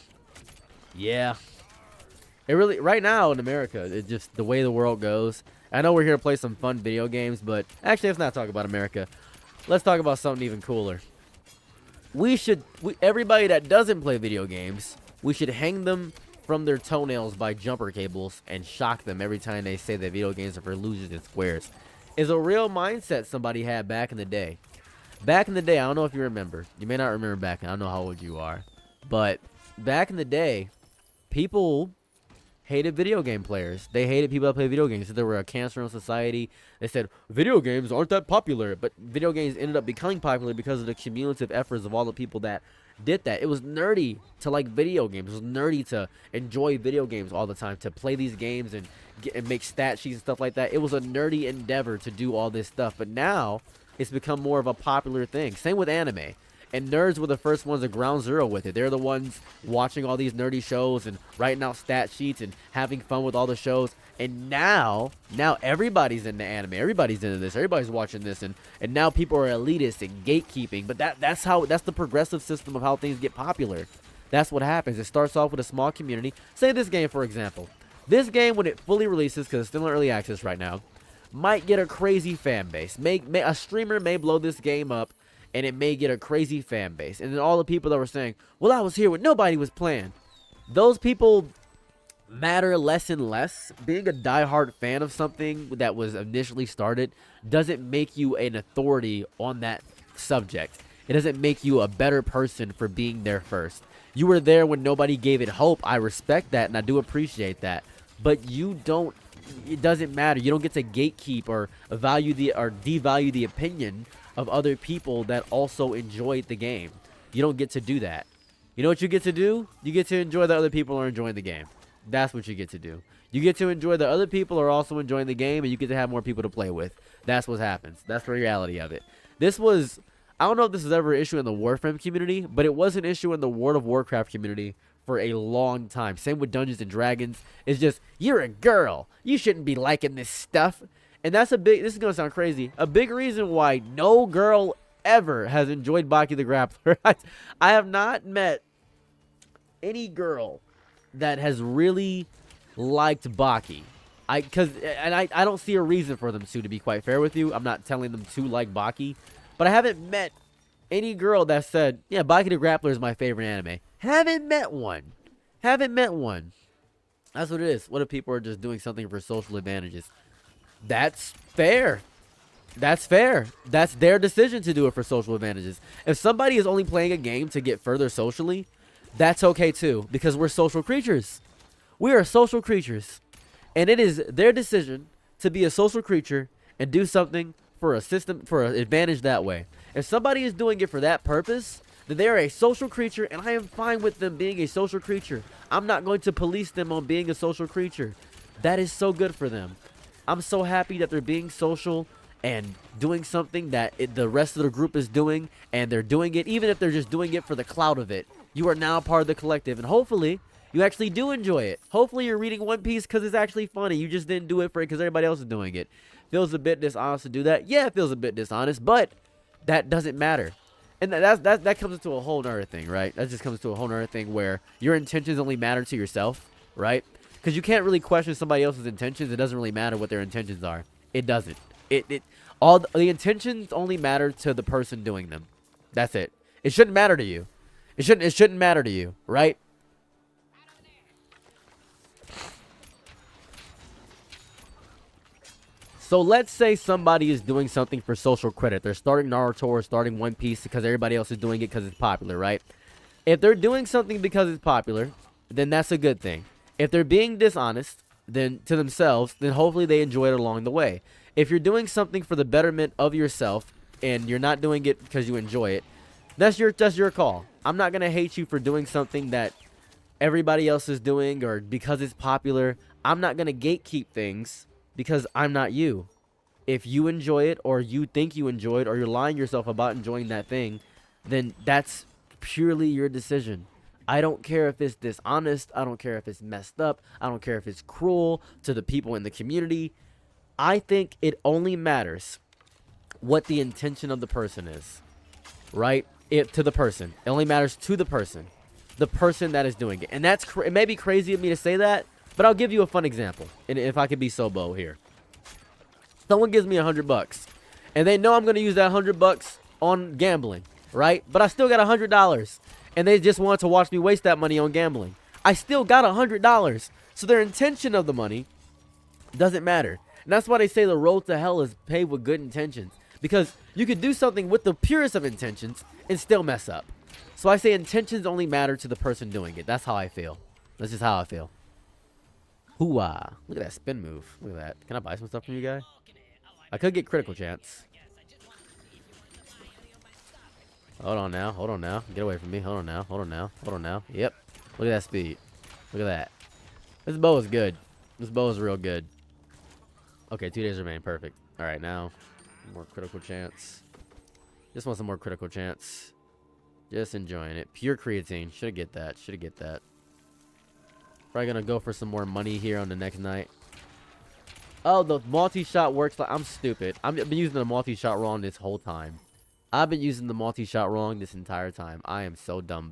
It really, right now in America, it's just the way the world goes. I know we're here to play some fun video games, but actually, let's not talk about America. Let's talk about something even cooler. Everybody that doesn't play video games, we should hang them from their toenails by jumper cables and shock them every time they say that video games are for losers and squares. It's a real mindset somebody had back in the day. Back in the day, I don't know if you remember. You may not remember back. I don't know how old you are. But back in the day, people hated video game players. They hated people that play video games. So they were a cancer in society. They said, video games aren't that popular. But video games ended up becoming popular because of the cumulative efforts of all the people that did that. It was nerdy to like video games. It was nerdy to enjoy video games all the time, to play these games and make stat sheets and stuff like that. It was a nerdy endeavor to do all this stuff. But now it's become more of a popular thing. Same with anime. And nerds were the first ones at ground zero with it. They're the ones watching all these nerdy shows and writing out stat sheets and having fun with all the shows. And now everybody's into anime. Everybody's into this. Everybody's watching this. And now people are elitist and gatekeeping. But that's the progressive system of how things get popular. That's what happens. It starts off with a small community. Say this game, for example. This game, when it fully releases, because it's still in early access right now, might get a crazy fan base. A streamer may blow this game up, and it may get a crazy fan base. And then all the people that were saying, well, I was here when nobody was playing. Those people matter less and less. Being a diehard fan of something that was initially started doesn't make you an authority on that subject. It doesn't make you a better person for being there first. You were there when nobody gave it hope. I respect that, and I do appreciate that. But it doesn't matter. You don't get to gatekeep or devalue the opinion of other people that also enjoyed the game. You don't get to do that. You know what you get to do? You get to enjoy that other people are enjoying the game. That's what you get to do. You get to enjoy that other people are also enjoying the game, and you get to have more people to play with. That's what happens. That's the reality of it. I don't know if this is ever an issue in the Warframe community, but it was an issue in the World of Warcraft community for a long time. Same with Dungeons and Dragons. It's just, you're a girl. You shouldn't be liking this stuff. And this is going to sound crazy, a big reason why no girl ever has enjoyed Baki the Grappler. I have not met any girl that has really liked Baki. I don't see a reason for them to be quite fair with you. I'm not telling them to like Baki. But I haven't met any girl that said, yeah, Baki the Grappler is my favorite anime. Haven't met one. That's what it is. What if people are just doing something for social advantages? That's fair. That's their decision to do it for social advantages. If somebody is only playing a game to get further socially, that's okay too, because we're social creatures. We are social creatures. And it is their decision to be a social creature and do something for an advantage that way. If somebody is doing it for that purpose, then they are a social creature, and I am fine with them being a social creature. I'm not going to police them on being a social creature. That is so good for them. I'm so happy that they're being social and doing something that the rest of the group is doing, and they're doing it even if they're just doing it for the clout of it. You are now part of the collective, and hopefully you actually do enjoy it. Hopefully you're reading One Piece because it's actually funny. You just didn't do it for it because everybody else is doing it. Feels a bit dishonest to do that. Yeah, it feels a bit dishonest, but that doesn't matter. And that comes into a whole nother thing, right? That just comes to a whole nother thing where your intentions only matter to yourself, right? Because you can't really question somebody else's intentions. It doesn't really matter what their intentions are. It doesn't. All the intentions only matter to the person doing them. That's it. It shouldn't matter to you. It shouldn't matter to you, right? So let's say somebody is doing something for social credit. They're starting Naruto or starting One Piece because everybody else is doing it because it's popular, right? If they're doing something because it's popular, then that's a good thing. If they're being dishonest then to themselves, then hopefully they enjoy it along the way. If you're doing something for the betterment of yourself and you're not doing it because you enjoy it, that's your call. I'm not going to hate you for doing something that everybody else is doing or because it's popular. I'm not going to gatekeep things because I'm not you. If you enjoy it or you think you enjoy it or you're lying yourself about enjoying that thing, then that's purely your decision. I don't care if it's dishonest. I don't care if it's messed up. I don't care if it's cruel to the people in the community. I think it only matters what the intention of the person is, right? To the person. It only matters to the person that is doing it. And it may be crazy of me to say that, but I'll give you a fun example. And if I could be so bold here. Someone gives me $100 and they know I'm going to use that $100 on gambling, right? But I still got $100 and they just want to watch me waste that money on gambling. I still got $100. So their intention of the money doesn't matter. And that's why they say the road to hell is paved with good intentions, because you could do something with the purest of intentions and still mess up. So I say intentions only matter to the person doing it. That's how I feel. That's just how I feel. Hooah. Look at that spin move. Look at that. Can I buy some stuff from you guy? I could get critical chance. Hold on now. Hold on now. Get away from me. Hold on now. Hold on now. Hold on now. Yep. Look at that speed. Look at that. This bow is good. This bow is real good. Okay, 2 days remain. Perfect. All right, now more critical chance. Just want some more critical chance. Just enjoying it. Pure creatine. Should get that. Should get that. Probably gonna go for some more money here on the next night. Oh, the multi-shot works. I'm stupid. I've been using the multi-shot wrong this whole time. I've been using the multi-shot wrong this entire time. I am so dumb.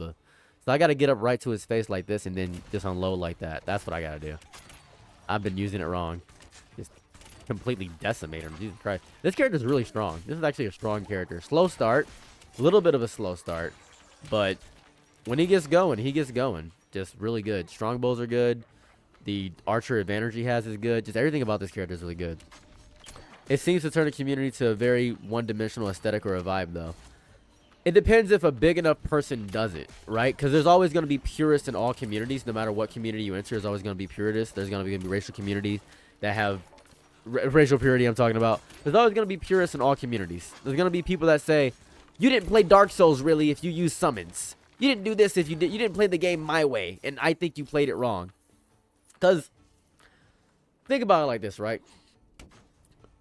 So I gotta get up right to his face like this and then just unload like that. That's what I gotta do. I've been using it wrong. Just completely decimate him. Jesus Christ. This character is really strong. This is actually a strong character. Slow start. A little bit of a slow start. But when he gets going, he gets going. Just really good. Strong bows are good. The archer advantage he has is good. Just everything about this character is really good. It seems to turn the community to a very one-dimensional aesthetic or a vibe, though. It depends if a big enough person does it, right? Because there's always going to be purists in all communities. No matter what community you enter, there's always going to be purists. There's going to be racial communities that have racial purity I'm talking about. There's always going to be purists in all communities. There's going to be people that say, you didn't play Dark Souls, really, if you use summons. You didn't do this if you did. You didn't play the game my way, and I think you played it wrong. Because, think about it like this, right?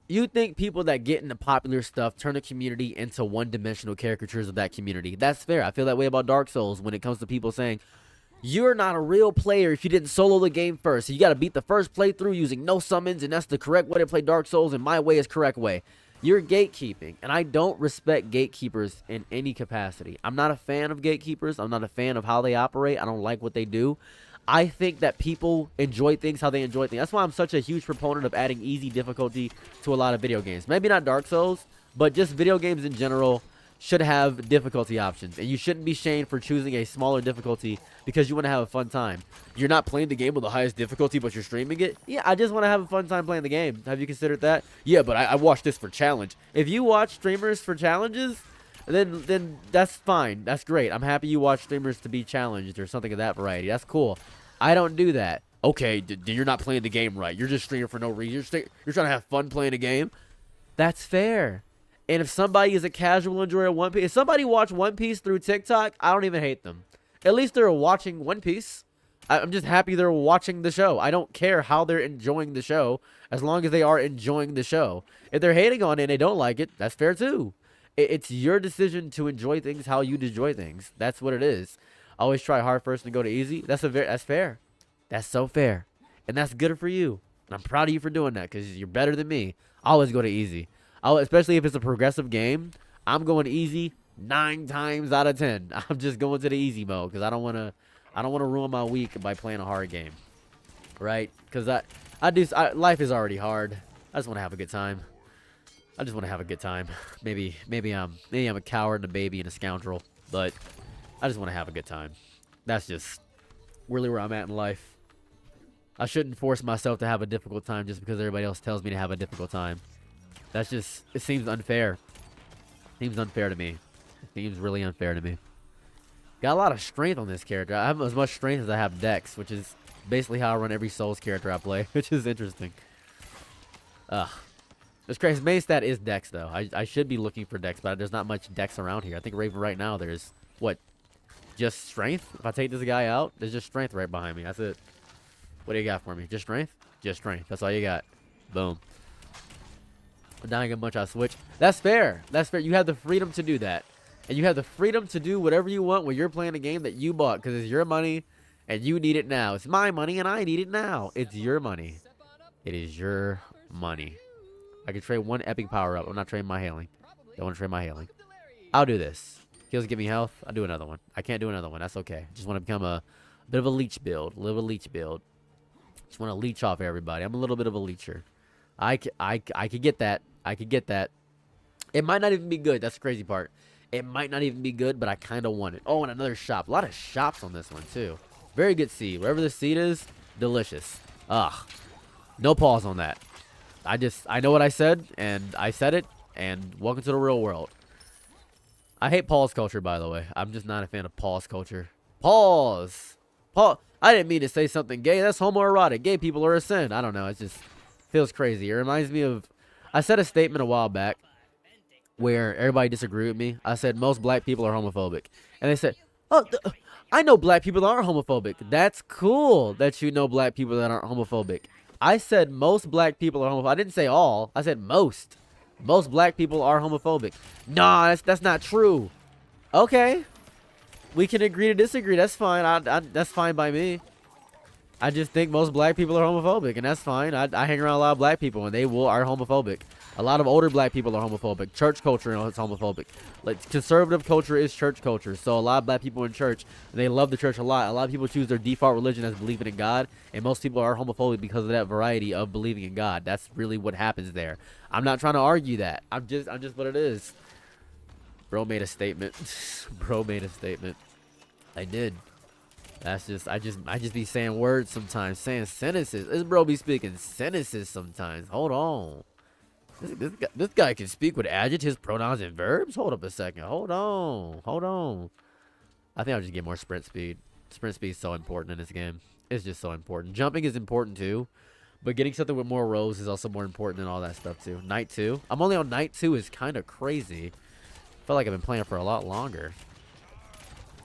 You think people that get into popular stuff turn the community into one-dimensional caricatures of that community. That's fair. I feel that way about Dark Souls when it comes to people saying, you're not a real player if you didn't solo the game first. So you got to beat the first playthrough using no summons, and that's the correct way to play Dark Souls, and my way is correct way. You're gatekeeping, and I don't respect gatekeepers in any capacity. I'm not a fan of gatekeepers. I'm not a fan of how they operate. I don't like what they do. I think that people enjoy things how they enjoy things. That's why I'm such a huge proponent of adding easy difficulty to a lot of video games. Maybe not Dark Souls, but just video games in general should have difficulty options. And you shouldn't be shamed for choosing a smaller difficulty because you want to have a fun time. You're not playing the game with the highest difficulty, but you're streaming it? Yeah, I just want to have a fun time playing the game. Have you considered that? Yeah, but I watched this for challenge. If you watch streamers for challenges, then that's fine. That's great. I'm happy you watch streamers to be challenged or something of that variety. That's cool. I don't do that. Okay, you're not playing the game right. You're just streaming for no reason. You're trying to have fun playing a game. That's fair. And if somebody is a casual enjoyer of One Piece, if somebody watched One Piece through TikTok, I don't even hate them. At least they're watching One Piece. I'm just happy they're watching the show. I don't care how they're enjoying the show, as long as they are enjoying the show. If they're hating on it and they don't like it, that's fair too. It's your decision to enjoy things how you enjoy things. That's what it is. Always try hard first and go to easy. That's fair. That's so fair. And that's good for you. And I'm proud of you for doing that because you're better than me. I always go to easy. Especially if it's a progressive game, I'm going easy 9 times out of 10. I'm just going to the easy mode because I don't want to ruin my week by playing a hard game. Right? Because life is already hard. I just want to have a good time. I just want to have a good time. Maybe I'm a coward and a baby and a scoundrel, but I just want to have a good time. That's just really where I'm at in life. I shouldn't force myself to have a difficult time just because everybody else tells me to have a difficult time. That's just, it seems unfair. It seems unfair to me. It seems really unfair to me. Got a lot of strength on this character. I have as much strength as I have dex, which is basically how I run every Souls character I play, which is interesting. It's crazy. His main stat is dex, though. I should be looking for dex, but there's not much dex around here. I think Raven right now there's, what, just strength? If I take this guy out, there's just strength right behind me. That's it. What do you got for me? Just strength? Just strength. That's all you got. Boom. Not gonna much I switch. That's fair. That's fair. You have the freedom to do that. And you have the freedom to do whatever you want when you're playing a game that you bought because it's your money and you need it now. It's my money and I need it now. It's your money. It is your money. I can trade one epic power up. I'm not trading my hailing. Don't want to trade my hailing. I'll do this. Heals give me health. I'll do another one. I can't do another one. That's okay. Just want to become a bit of a leech build. A little leech build. Just want to leech off everybody. I'm a little bit of a leecher. I could get that. I could get that. It might not even be good. That's the crazy part. It might not even be good, but I kind of want it. Oh, and another shop. A lot of shops on this one, too. Very good seed. Wherever the seed is, delicious. Ugh. No pause on that. I know what I said, and I said it, and welcome to the real world. I hate pause culture, by the way. I'm just not a fan of pause culture. Pause. I didn't mean to say something gay. That's homoerotic. Gay people are a sin. I don't know. It just feels crazy. It reminds me of... I said a statement a while back where everybody disagreed with me. I said most black people are homophobic, and they said, "Oh, I know black people that aren't homophobic." That's cool that you know black people that aren't homophobic. I said most black people are homophobic. I didn't say all. I said most. Most black people are homophobic. Nah, that's not true. Okay, we can agree to disagree. That's fine. That's fine by me. I just think most black people are homophobic, and that's fine. I hang around a lot of black people, and they are homophobic. A lot of older black people are homophobic. Church culture is homophobic. Like, conservative culture is church culture. So a lot of black people in church, they love the church a lot. A lot of people choose their default religion as believing in God, and most people are homophobic because of that variety of believing in God. That's really what happens there. I'm not trying to argue that. I'm just what it is. Bro made a statement. Bro made a statement. I did. That's just I just be saying words sometimes, saying sentences. This bro be speaking sentences sometimes. Hold on. This guy can speak with adjectives, pronouns, and verbs? Hold up a second. Hold on. I think I'll just get more sprint speed. Sprint speed is so important in this game. It's just so important. Jumping is important too, but getting something with more rows is also more important than all that stuff too. Night 2. I'm only on night 2 is kind of crazy. I feel like I've been playing for a lot longer.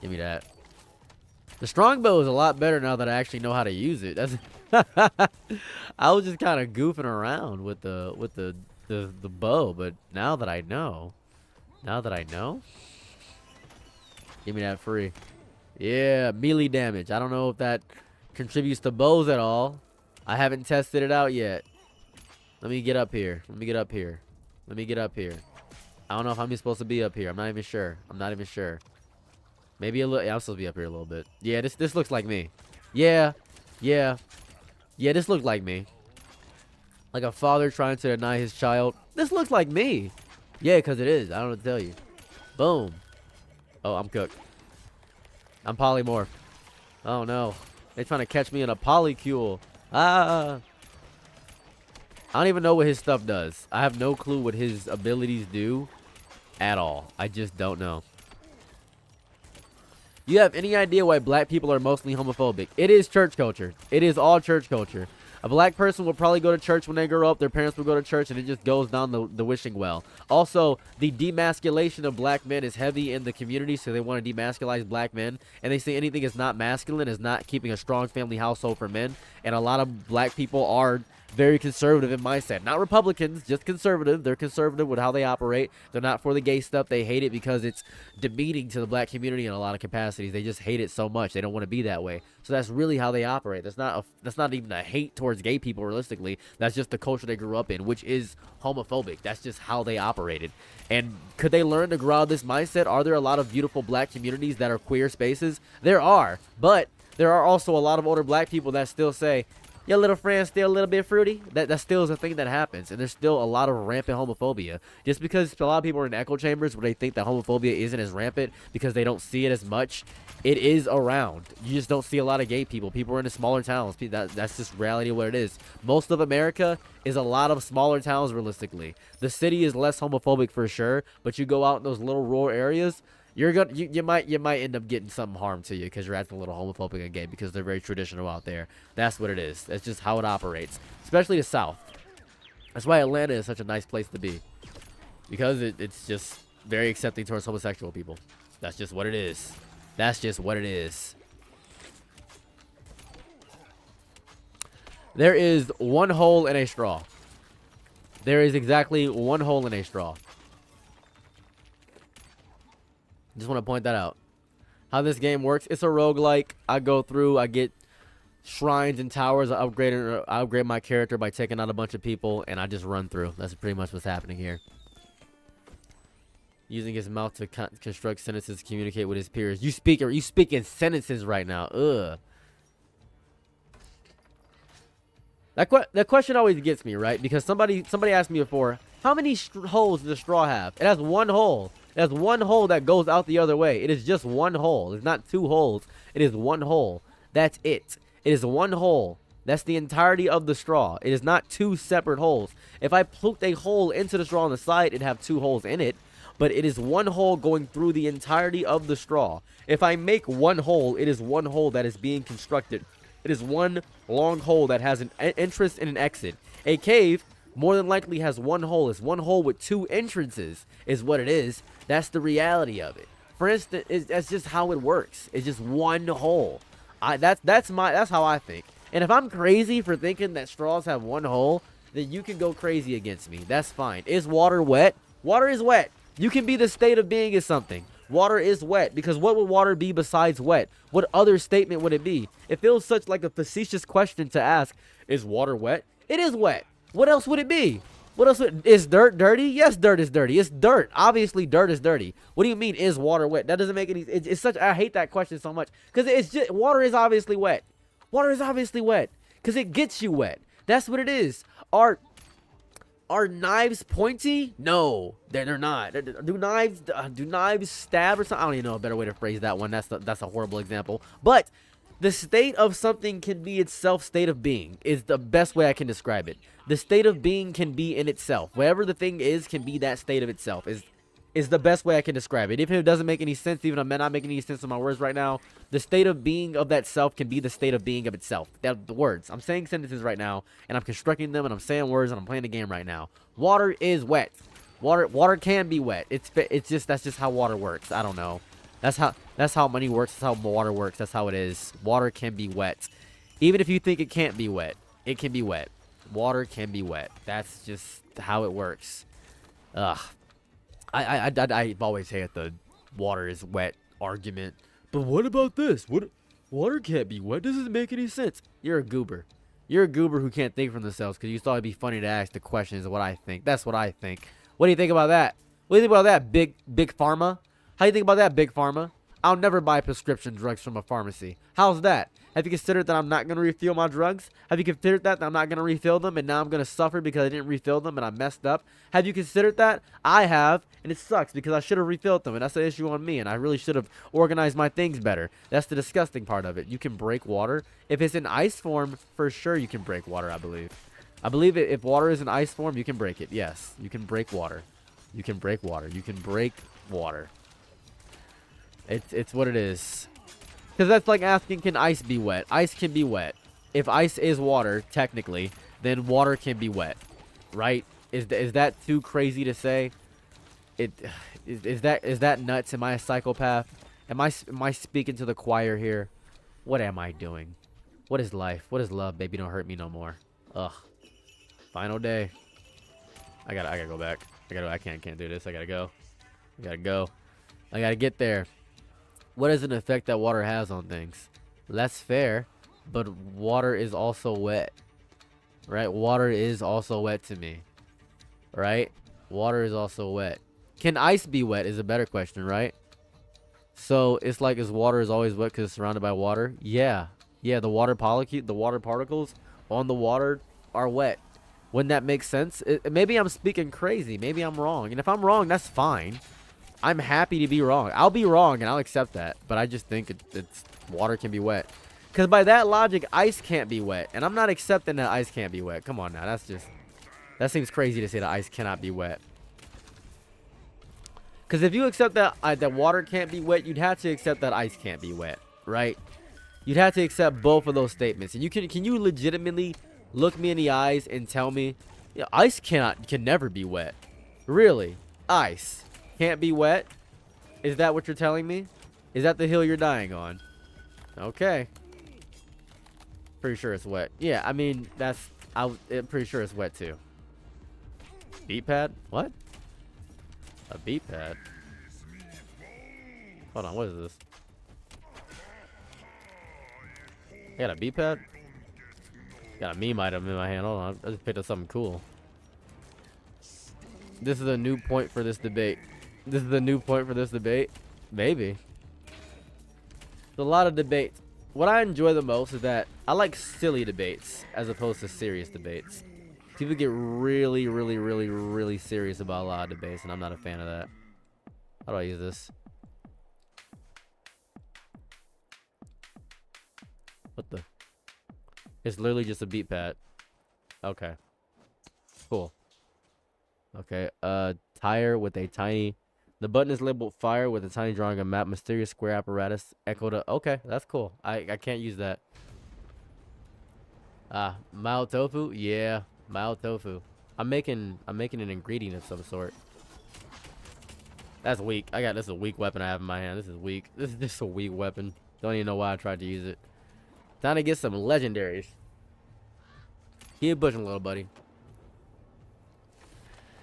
Give me that. The strongbow is a lot better now that I actually know how to use it. That's I was just kind of goofing around with the bow, but now that I know, give me that free. Yeah, melee damage. I don't know if that contributes to bows at all. I haven't tested it out yet. Let me get up here. I don't know if I'm supposed to be up here. I'm not even sure. Maybe a little. Yeah, I'm supposed to be up here a little bit. Yeah, this looks like me. Yeah, this looked like me. Like a father trying to deny his child. This looks like me. Yeah, because it is. I don't know what to tell you. Boom. Oh, I'm cooked. I'm polymorph. Oh, no. They're trying to catch me in a polycule. Ah. I don't even know what his stuff does. I have no clue what his abilities do at all. I just don't know. You have any idea why black people are mostly homophobic? It is church culture. It is all church culture. A black person will probably go to church when they grow up. Their parents will go to church, and it just goes down the wishing well. Also, the demasculation of black men is heavy in the community, so they want to demasculize black men. And they say anything is not masculine is not keeping a strong family household for men. And a lot of black people are very conservative in mindset. Not Republicans, just conservative. They're conservative with how they operate. They're not for the gay stuff. They hate it because it's demeaning to the black community in a lot of capacities. They just hate it so much. They don't want to be that way. So that's really how they operate. That's not even a hate towards gay people realistically. That's just the culture they grew up in, which is homophobic. That's just how they operated. And could they learn to grow out of this mindset? Are there a lot of beautiful black communities that are queer spaces? There are. But there are also a lot of older black people that still say, your little friend's still a little bit fruity. That still is a thing that happens. And there's still a lot of rampant homophobia. Just because a lot of people are in echo chambers where they think that homophobia isn't as rampant because they don't see it as much, it is around. You just don't see a lot of gay people. People are in the smaller towns. That's just reality of what it is. Most of America is a lot of smaller towns realistically. The city is less homophobic for sure, but you go out in those little rural areas, you might end up getting something harm to you because you're acting a little homophobic and gay because they're very traditional out there. That's what it is. That's just how it operates, especially the South. That's why Atlanta is such a nice place to be, because it's just very accepting towards homosexual people. That's just what it is. There is one hole in a straw. There is exactly one hole in a straw. Just want to point that out. How this game works, it's a roguelike. I go through, I get shrines and towers. I upgrade my character by taking out a bunch of people, and I just run through. That's pretty much what's happening here. Using his mouth to construct sentences, communicate with his peers. You speak in sentences right now. Ugh. That question always gets me, right? Because somebody asked me before, how many holes does the straw have? It has one hole. It has one hole that goes out the other way. It is just one hole. It's not two holes. It is one hole. That's it. It is one hole. That's the entirety of the straw. It is not two separate holes. If I poked a hole into the straw on the side, it'd have two holes in it. But it is one hole going through the entirety of the straw. If I make one hole, it is one hole that is being constructed. It is one long hole that has an entrance and an exit. A cave More than likely has one hole. It's one hole with two entrances is what it is. That's the reality of it. For instance, that's just how it works. It's just one hole. That's how I think. And if I'm crazy for thinking that straws have one hole, then you can go crazy against me. That's fine. Is water wet? Water is wet. You can be the state of being is something. Water is wet, because what would water be besides wet? What other statement would it be? It feels such like a facetious question to ask. Is water wet? It is wet. What else would it be? What else is dirt dirty? Yes, dirt is dirty. It's dirt. Obviously, dirt is dirty. What do you mean, is water wet? That doesn't make any... It's such... I hate that question so much. Because it's just... Water is obviously wet. Water is obviously wet. Because it gets you wet. That's what it is. Are knives pointy? No, they're not. Do knives stab or something? I don't even know a better way to phrase that one. That's a horrible example. But the state of something can be itself state of being is the best way I can describe it. The state of being can be in itself. Whatever the thing is can be that state of itself. Is the best way I can describe it. Even if it doesn't make any sense, even if I'm not making any sense of my words right now, the state of being of that self can be the state of being of itself. That the words. I'm saying sentences right now, and I'm constructing them, and I'm saying words, and I'm playing the game right now. Water is wet. Water can be wet. It's just that's just how water works. I don't know. That's how money works. That's how water works. That's how it is. Water can be wet. Even if you think it can't be wet, it can be wet. Water can be wet. That's just how it works. Ugh. I've always hated the water is wet argument. But what about this? Water can't be wet. Doesn't make any sense. You're a goober. You're a goober who can't think for themselves because you thought it'd be funny to ask the questions of what I think. That's what I think. What do you think about that? What do you think about that, big pharma? How do you think about that, big pharma? I'll never buy prescription drugs from a pharmacy. How's that? Have you considered that I'm not going to refill my drugs? Have you considered that I'm not going to refill them and now I'm going to suffer because I didn't refill them and I messed up? Have you considered that? I have, and it sucks because I should have refilled them, and that's the issue on me, and I really should have organized my things better. That's the disgusting part of it. You can break water. If it's in ice form, for sure you can break water, I believe. I believe if water is in ice form, you can break it. Yes, you can break water. You can break water. You can break water. It's what it is. Because that's like asking, can ice be wet? Ice can be wet. If ice is water, technically, then water can be wet, right? Is that too crazy to say? Is that nuts? Am I a psychopath? Am I speaking to the choir here? What am I doing? What is life? What is love? Baby, don't hurt me no more. Ugh. Final day. I gotta go back. I can't do this. I gotta go. I gotta get there. What is an effect that water has on things? That's fair, but water is also wet, right? Water is also wet to me, right? Water is also wet. Can ice be wet is a better question, right? So it's like, is water is always wet because it's surrounded by water? Yeah, the water particles on the water are wet. Wouldn't that make sense? Maybe I'm speaking crazy. Maybe I'm wrong, and if I'm wrong, that's fine. I'm happy to be wrong. I'll be wrong and I'll accept that. But I just think it's water can be wet. Because by that logic, ice can't be wet. And I'm not accepting that ice can't be wet. Come on now. That seems crazy to say that ice cannot be wet. Because if you accept that that water can't be wet, you'd have to accept that ice can't be wet, right? You'd have to accept both of those statements. And can you legitimately look me in the eyes and tell me, yeah, ice can never be wet? Really? Ice can't be wet? Is that what you're telling me? Is that the hill you're dying on? Okay. Pretty sure it's wet. Yeah, I mean, I'm pretty sure it's wet too. Beat pad? What? A beat pad? Hold on, what is this? I got a beat pad? Got a meme item in my hand. Hold on, I just picked up something cool. This is a new point for this debate. This is the new point for this debate? Maybe. There's a lot of debates. What I enjoy the most is that I like silly debates as opposed to serious debates. People get really, really, really, really serious about a lot of debates, and I'm not a fan of that. How do I use this? What the? It's literally just a beat pad. Okay. Cool. Okay, tire with a tiny... The button is labeled fire with a tiny drawing of map. Mysterious square apparatus. Echo to... Okay, that's cool. I can't use that. Mild tofu? Yeah, mild tofu. I'm making an ingredient of some sort. That's weak. This is a weak weapon I have in my hand. This is weak. This is just a weak weapon. Don't even know why I tried to use it. Time to get some legendaries. Keep pushing, little buddy.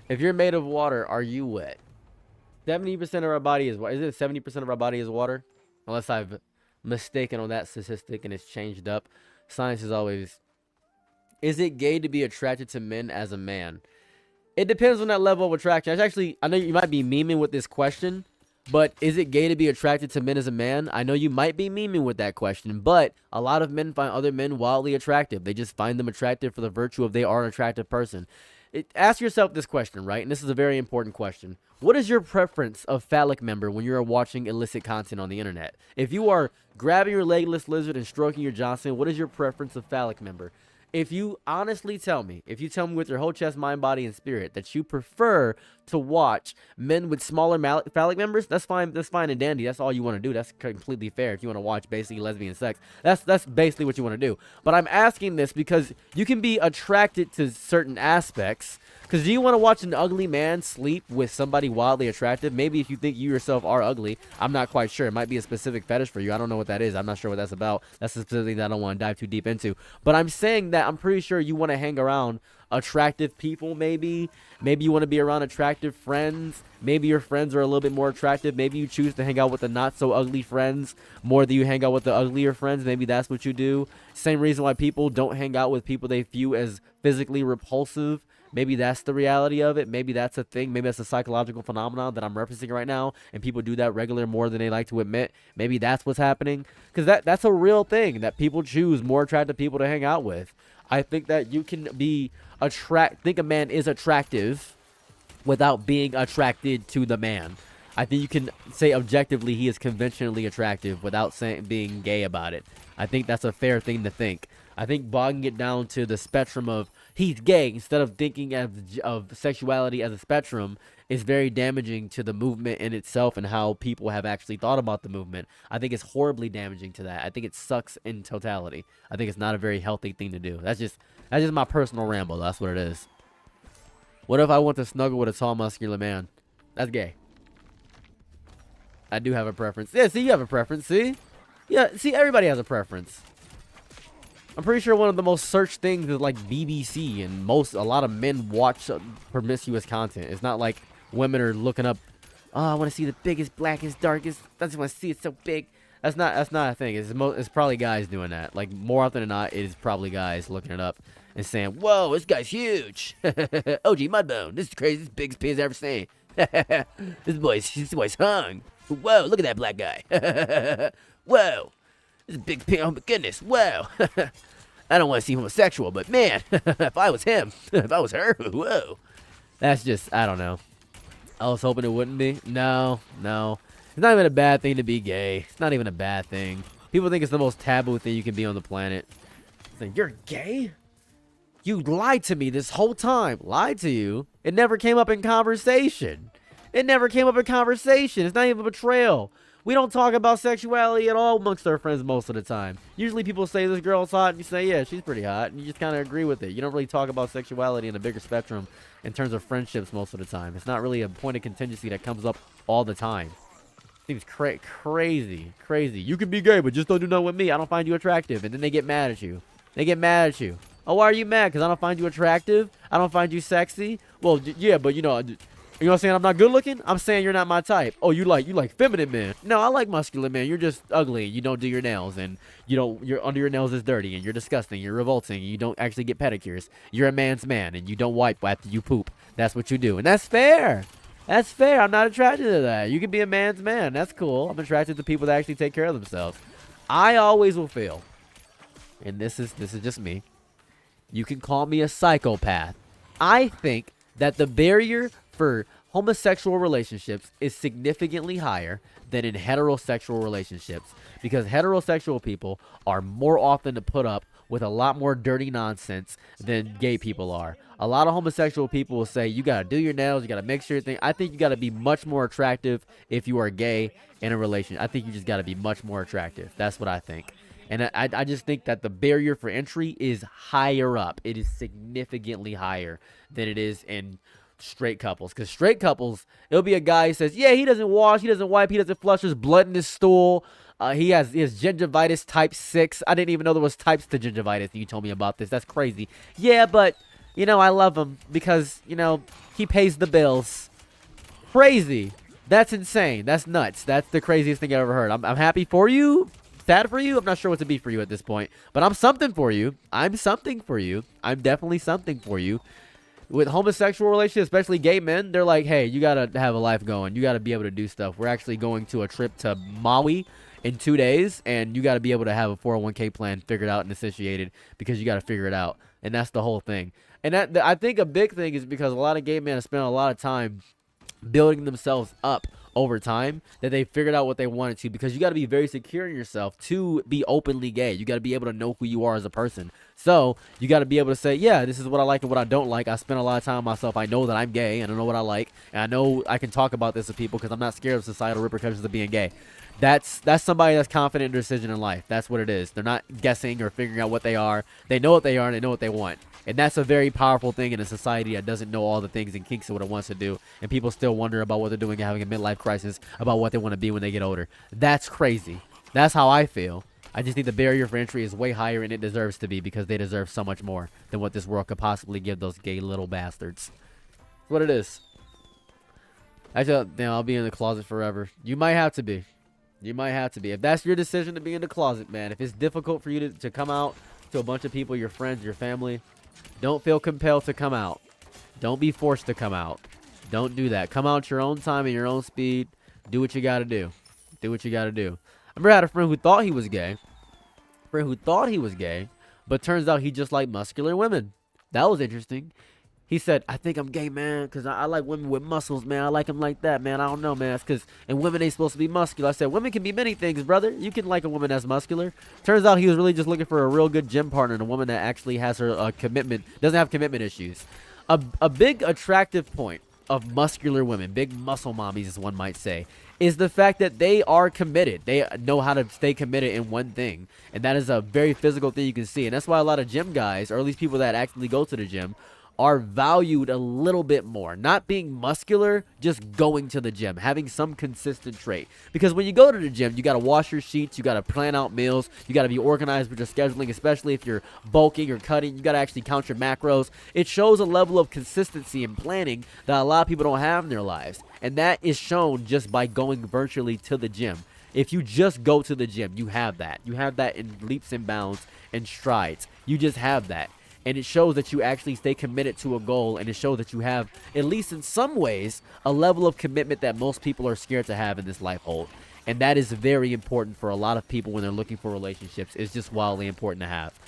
If you're made of water, are you wet? 70% of our body is water. Is it 70% of our body is water? Unless I've mistaken on that statistic and it's changed up. Science is always... Is it gay to be attracted to men as a man? It depends on that level of attraction. It's actually, I know you might be memeing with this question, but is it gay to be attracted to men as a man? I know you might be memeing with that question, but a lot of men find other men wildly attractive. They just find them attractive for the virtue of they are an attractive person. Ask yourself this question, right? And this is a very important question. What is your preference of phallic member when you're watching illicit content on the internet? If you are grabbing your legless lizard and stroking your Johnson, what is your preference of phallic member? If you honestly tell me, if you tell me with your whole chest, mind, body, and spirit that you prefer to watch men with smaller phallic members, that's fine. That's fine and dandy. That's all you want to do. That's completely fair. If you want to watch basically lesbian sex, that's basically what you want to do. But I'm asking this because you can be attracted to certain aspects. Because do you want to watch an ugly man sleep with somebody wildly attractive? Maybe if you think you yourself are ugly. I'm not quite sure. It might be a specific fetish for you. I don't know what that is. I'm not sure what that's about. That's a specific thing that I don't want to dive too deep into. But I'm saying that I'm pretty sure you want to hang around attractive people, maybe. Maybe you want to be around attractive friends. Maybe your friends are a little bit more attractive. Maybe you choose to hang out with the not so ugly friends more than you hang out with the uglier friends. Maybe that's what you do. Same reason why people don't hang out with people they view as physically repulsive. Maybe that's the reality of it. Maybe that's a thing. Maybe that's a psychological phenomenon that I'm referencing right now, and people do that regular more than they like to admit. Maybe that's what's happening, because that's a real thing that people choose more attractive people to hang out with. I think that you can be think a man is attractive without being attracted to the man. I think you can say objectively he is conventionally attractive without being gay about it. I think that's a fair thing to think. I think bogging it down to the spectrum of he's gay instead of thinking of sexuality as a spectrum is very damaging to the movement in itself and how people have actually thought about the movement. I think it's horribly damaging to that. I think it sucks in totality. I think it's not a very healthy thing to do. That's just my personal ramble. That's what it is. What if I want to snuggle with a tall, muscular man? That's gay. I do have a preference. Yeah, see, you have a preference. See? Yeah, see, everybody has a preference. I'm pretty sure one of the most searched things is like BBC, and a lot of men watch promiscuous content. It's not like women are looking up, oh, I want to see the biggest, blackest, darkest. I just want to see it so big. That's not a thing. It's probably guys doing that. Like more often than not, it is probably guys looking it up and saying, "Whoa, this guy's huge." OG Mudbone, this is crazy. This is the biggest pig I've ever seen. this boy's hung. Whoa, look at that black guy. Whoa. This is a big pig. Oh my goodness. Whoa. I don't want to see homosexual, but man, if I was him, if I was her, whoa. That's just, I don't know. I was hoping it wouldn't be. No. It's not even a bad thing to be gay. It's not even a bad thing. People think it's the most taboo thing you can be on the planet. It's like, you're gay? You lied to me this whole time. Lied to you? It never came up in conversation. It's not even a betrayal. We don't talk about sexuality at all amongst our friends most of the time. Usually people say this girl's hot, and you say, yeah, she's pretty hot, and you just kind of agree with it. You don't really talk about sexuality in a bigger spectrum in terms of friendships most of the time. It's not really a point of contingency that comes up all the time. Seems crazy. You can be gay, but just don't do nothing with me. I don't find you attractive. And then they get mad at you. Oh, why are you mad? Because I don't find you attractive? I don't find you sexy? Well, yeah, but you know what I'm saying? I'm not good looking? I'm saying you're not my type. Oh, you like feminine men. No, I like muscular men. You're just ugly. You don't do your nails, and your under your nails is dirty, and you're disgusting. You're revolting. And you don't actually get pedicures. You're a man's man, and you don't wipe after you poop. That's what you do, and that's fair. That's fair. I'm not attracted to that. You can be a man's man. That's cool. I'm attracted to people that actually take care of themselves. I always will feel, and this is just me. You can call me a psychopath. I think that the barrier for homosexual relationships is significantly higher than in heterosexual relationships, because heterosexual people are more often to put up with a lot more dirty nonsense than gay people are. A lot of homosexual people will say you gotta do your nails, you gotta make sure thing. I think you gotta be much more attractive if you are gay in a relation. I think you just gotta be much more attractive. That's what I think. And I just think that the barrier for entry is higher up. It is significantly higher than it is in straight couples. Because straight couples, it'll be a guy who says, yeah, he doesn't wash, he doesn't wipe, he doesn't flush, there's blood in his stool. He has gingivitis type 6. I didn't even know there was types to gingivitis. And you told me about this. That's crazy. Yeah, but, you know, I love him because, you know, he pays the bills. Crazy. That's insane. That's nuts. That's the craziest thing I've ever heard. I'm happy for you. Sad for you. I'm not sure what to be for you at this point. But I'm something for you. I'm something for you. I'm definitely something for you. With homosexual relationships, especially gay men, they're like, hey, you got to have a life going. You got to be able to do stuff. We're actually going to a trip to Maui in 2 days, and you got to be able to have a 401k plan figured out and initiated because you got to figure it out. And that's the whole thing. And that I think a big thing is because a lot of gay men have spent a lot of time building themselves up over time, that they figured out what they wanted to, because you got to be very secure in yourself to be openly gay. You got to be able to know who you are as a person. So you got to be able to say, yeah, this is what I like and what I don't like. I spend a lot of time on myself. I know that I'm gay and I know what I like, and I know I can talk about this with people because I'm not scared of societal repercussions of being gay. That's somebody that's confident in their decision in life. That's what it is. They're not guessing or figuring out what they are. They know what they are and they know what they want. And that's a very powerful thing in a society that doesn't know all the things and kinks of what it wants to do. And people still wonder about what they're doing and having a midlife crisis about what they want to be when they get older. That's crazy. That's how I feel. I just think the barrier for entry is way higher, and it deserves to be, because they deserve so much more than what this world could possibly give those gay little bastards. That's what it is. Actually, damn, I'll be in the closet forever. You might have to be. You might have to be. If that's your decision to be in the closet, man, if it's difficult for you to come out to a bunch of people, your friends, your family, don't feel compelled to come out. Don't be forced to come out. Don't do that. Come out at your own time and your own speed. Do what you got to do. Do what you got to do. I remember I had a friend who thought he was gay. But turns out he just liked muscular women. That was interesting. He said, I think I'm gay, man, because I like women with muscles, man. I like them like that, man. I don't know, man. It's because, and women ain't supposed to be muscular. I said, women can be many things, brother. You can like a woman that's muscular. Turns out he was really just looking for a real good gym partner and a woman that actually has her commitment, doesn't have commitment issues. A big attractive point of muscular women, big muscle mommies, as one might say, is the fact that they are committed. They know how to stay committed in one thing. And that is a very physical thing you can see. And that's why a lot of gym guys, or at least people that actually go to the gym, are valued a little bit more. Not being muscular, just going to the gym, having some consistent trait. Because when you go to the gym, you got to wash your sheets, you got to plan out meals, you got to be organized with your scheduling, especially if you're bulking or cutting. You got to actually count your macros. It shows a level of consistency and planning that a lot of people don't have in their lives. And that is shown just by going virtually to the gym. If you just go to the gym, you have that. You have that in leaps and bounds and strides. You just have that. And it shows that you actually stay committed to a goal, and it shows that you have, at least in some ways, a level of commitment that most people are scared to have in this life hold. And that is very important for a lot of people when they're looking for relationships. It's just wildly important to have.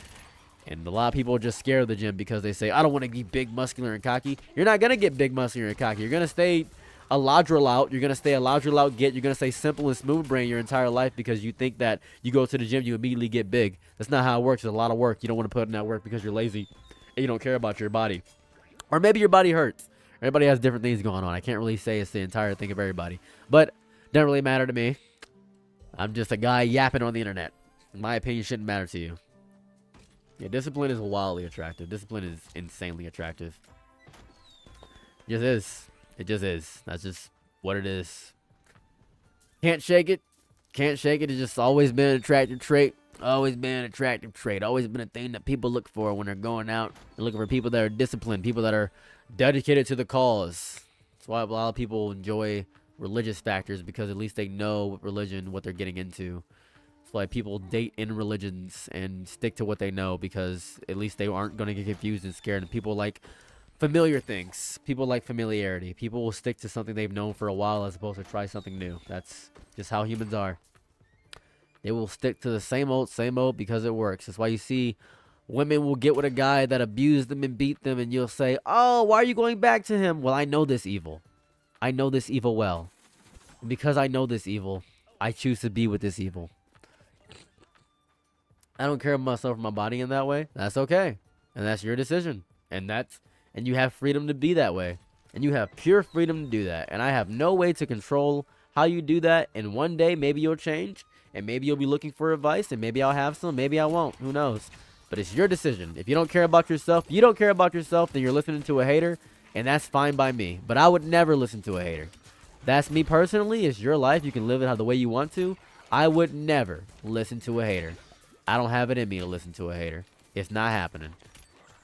And a lot of people are just scared of the gym because they say, I don't want to be big, muscular, and cocky. You're not going to get big, muscular, and cocky. You're going to stay a Ladril out. You're going to stay a Ladril out get. You're going to stay simple and smooth brain your entire life because you think that you go to the gym, you immediately get big. That's not how it works. It's a lot of work. You don't want to put in that work because you're lazy and you don't care about your body. Or maybe your body hurts. Everybody has different things going on. I can't really say it's the entire thing of everybody. But it doesn't really matter to me. I'm just a guy yapping on the internet. My opinion shouldn't matter to you. Yeah, discipline is wildly attractive. Discipline is insanely attractive. It just is. It just is. That's just what it is. Can't shake it. Can't shake it. It's just always been an attractive trait. Always been an attractive trait. Always been a thing that people look for when they're going out. They're looking for people that are disciplined. People that are dedicated to the cause. That's why a lot of people enjoy religious factors, because at least they know religion, what they're getting into. That's why people date in religions and stick to what they know, because at least they aren't going to get confused and scared. And people like familiar things. People like familiarity. People will stick to something they've known for a while as opposed to try something new. That's just how humans are. They will stick to the same old because it works. That's why you see women will get with a guy that abused them and beat them, and you'll say, oh, why are you going back to him? Well, I know this evil. I know this evil well. And because I know this evil, I choose to be with this evil. I don't care about myself or my body in that way. That's okay. And that's your decision. And you have freedom to be that way. And you have pure freedom to do that. And I have no way to control how you do that. And one day, maybe you'll change. And maybe you'll be looking for advice, and maybe I'll have some, maybe I won't. Who knows? But it's your decision. If you don't care about yourself, then you're listening to a hater, and that's fine by me. But I would never listen to a hater. That's me personally. It's your life. You can live it the way you want to. I would never listen to a hater. I don't have it in me to listen to a hater. It's not happening.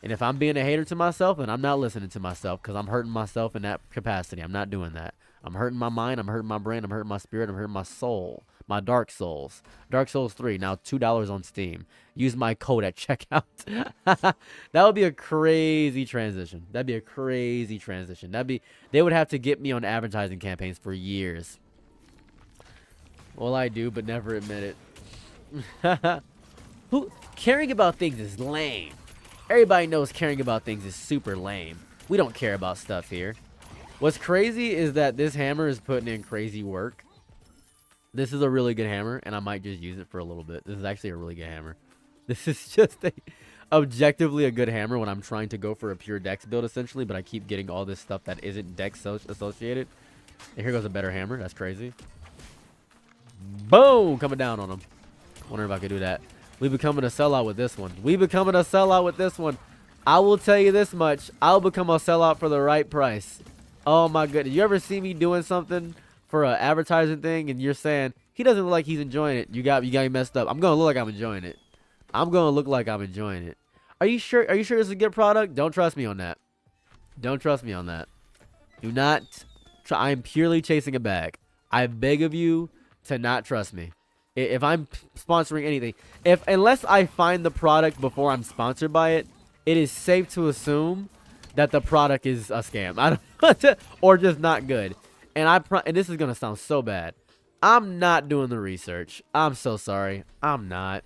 And if I'm being a hater to myself, then I'm not listening to myself because I'm hurting myself in that capacity. I'm not doing that. I'm hurting my mind. I'm hurting my brain. I'm hurting my spirit. I'm hurting my soul. My Dark Souls. Dark Souls 3, now $2 on Steam. Use my code at checkout. That would be a crazy transition. That'd be a crazy transition. They would have to get me on advertising campaigns for years. Well, I do, but never admit it. Caring about things is lame. Everybody knows caring about things is super lame. We don't care about stuff here. What's crazy is that this hammer is putting in crazy work. This is a really good hammer, and I might just use it for a little bit. This is actually a really good hammer. This is just objectively a good hammer when I'm trying to go for a pure dex build, essentially, but I keep getting all this stuff that isn't dex associated. And here goes a better hammer. That's crazy. Boom! Coming down on him. Wonder if I could do that. We becoming a sellout with this one. I will tell you this much. I'll become a sellout for the right price. Oh, my goodness. You ever see me doing something for an advertising thing and you're saying he doesn't look like he's enjoying it? You got me messed up. I'm gonna look like I'm enjoying it. Are you sure this is a good product? Don't trust me on that. Do not try. I'm purely chasing a bag. I beg of you to not trust me. If I'm sponsoring anything, unless I find the product before I'm sponsored by it, it is safe to assume that the product is a scam. Or just not good. And this is gonna sound so bad. I'm not doing the research. I'm so sorry. I'm not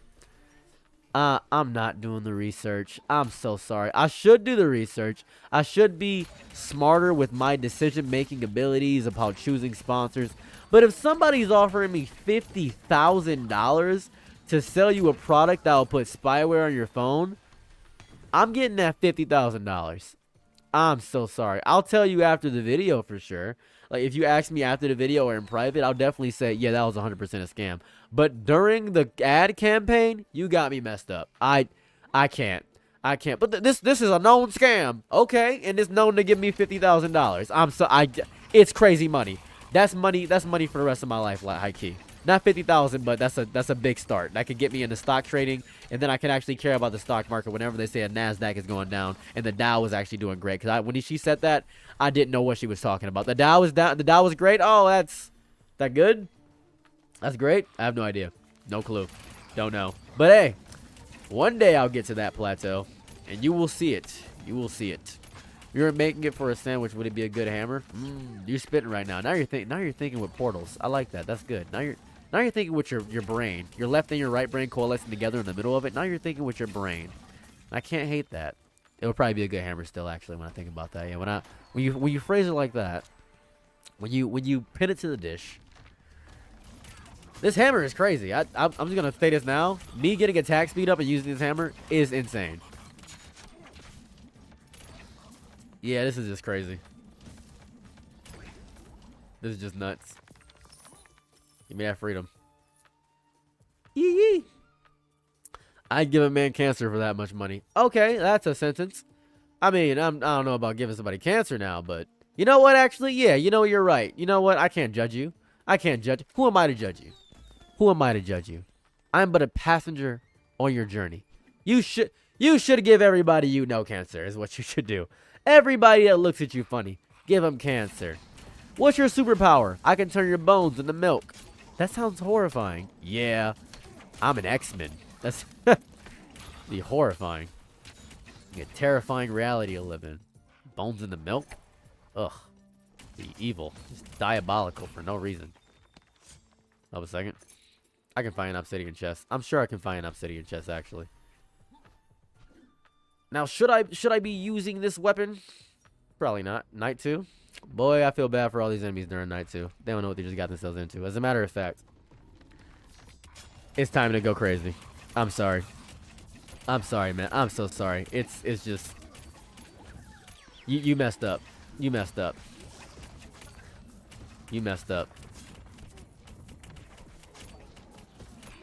doing the research. I'm so sorry. I should do the research. I should be smarter with my decision-making abilities about choosing sponsors. But if somebody's offering me $50,000 to sell you a product that will put spyware on your phone, I'm getting that $50,000. I'm so sorry. I'll tell you after the video for sure. Like, if you ask me after the video or in private, I'll definitely say, yeah, that was 100% a scam. But during the ad campaign, you got me messed up. I can't. But this is a known scam. Okay, and it's known to give me $50,000. It's crazy money. That's money for the rest of my life, like high key. Not 50,000, but that's a big start. That could get me into stock trading, and then I can actually care about the stock market whenever they say a Nasdaq is going down and the Dow is actually doing great. Because when she said that, I didn't know what she was talking about. The Dow is down. The Dow was great. Oh, that good? That's great. I have no idea. No clue. Don't know. But hey, one day I'll get to that plateau, and you will see it. You will see it. If you were making it for a sandwich, would it be a good hammer? You're spitting right now. Now you're thinking with portals. I like that. That's good. Now you're thinking with your brain. Your left and your right brain coalescing together in the middle of it. Now you're thinking with your brain. I can't hate that. It would probably be a good hammer still, actually, when I think about that. Yeah, when you phrase it like that, when you pin it to the dish. This hammer is crazy. I'm just gonna say this now. Me getting attack speed up and using this hammer is insane. Yeah, this is just crazy. This is just nuts. Give me that freedom. Yee. I'd give a man cancer for that much money. Okay, that's a sentence. I mean, I don't know about giving somebody cancer now, but you know what, actually? Yeah, you know, you're right. You know what? I can't judge you. Who am I to judge you? I'm but a passenger on your journey. You should give everybody you know cancer is what you should do. Everybody that looks at you funny, give them cancer. What's your superpower? I can turn your bones into milk. That sounds horrifying. Yeah, I'm an X-Men. That's be horrifying. A terrifying reality to live in. Bones into milk? Ugh. Be evil. Just diabolical for no reason. Hold a second. I can find an obsidian chest. I'm sure I can find an obsidian chest, actually. Now, should I be using this weapon? Probably not. Night 2? Boy, I feel bad for all these enemies during Night 2. They don't know what they just got themselves into. As a matter of fact, it's time to go crazy. I'm sorry. I'm sorry, man. I'm so sorry. It's just... You messed up. You messed up. You messed up.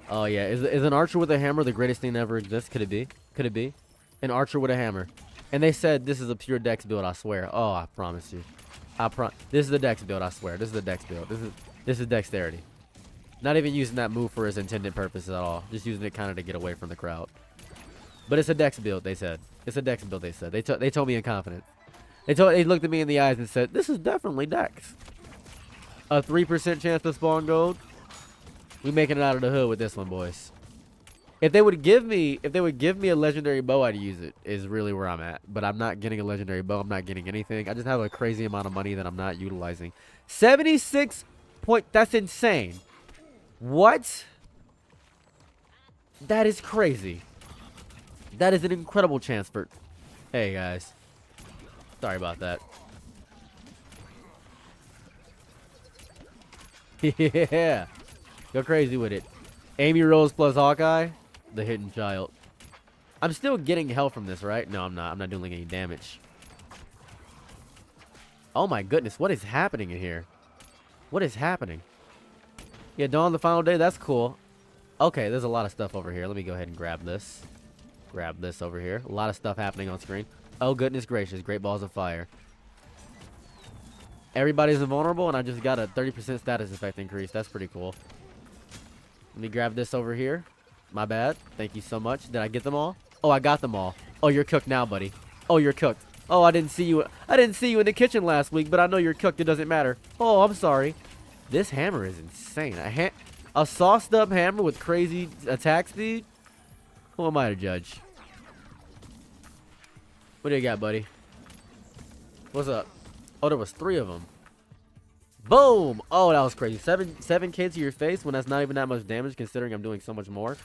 Oh yeah, is an archer with a hammer the greatest thing that ever exists? Could it be? Could it be? An archer with a hammer. And they said this is a pure dex build, I swear. Oh, I promise you. This is the dex build, I swear. This is the dex build. This is dexterity. Not even using that move for its intended purpose at all. Just using it kind of to get away from the crowd. But it's a dex build, they said. It's a dex build, they said. They told me in confidence. They looked at me in the eyes and said, this is definitely dex. A 3% chance to spawn gold. We making it out of the hood with this one, boys. If they would give me a legendary bow, I'd use it. Is really where I'm at. But I'm not getting a legendary bow. I'm not getting anything. I just have a crazy amount of money that I'm not utilizing. 76 point. That's insane. What? That is crazy. That is an incredible chance for. Hey guys. Sorry about that. Yeah. Go crazy with it. Amy Rose plus Hawkeye. The hidden child. I'm still getting health from this, right? No, I'm not. I'm not doing any damage. Oh my goodness. What is happening in here? What is happening? Yeah, dawn the final day. That's cool. Okay, there's a lot of stuff over here. Let me go ahead and grab this. Grab this over here. A lot of stuff happening on screen. Oh, goodness gracious. Great balls of fire. Everybody's invulnerable, and I just got a 30% status effect increase. That's pretty cool. Let me grab this over here. My bad. Thank you so much. Did I get them all? Oh, I got them all. Oh, you're cooked now, buddy. Oh, you're cooked. Oh, I didn't see you. I didn't see you in the kitchen last week, but I know you're cooked. It doesn't matter. Oh, I'm sorry. This hammer is insane. A sauced up hammer with crazy attack speed? Who am I to judge? What do you got, buddy? What's up? Oh, there was 3 of them. Boom! Oh, that was crazy. 7K to your face when that's not even that much damage considering I'm doing so much more.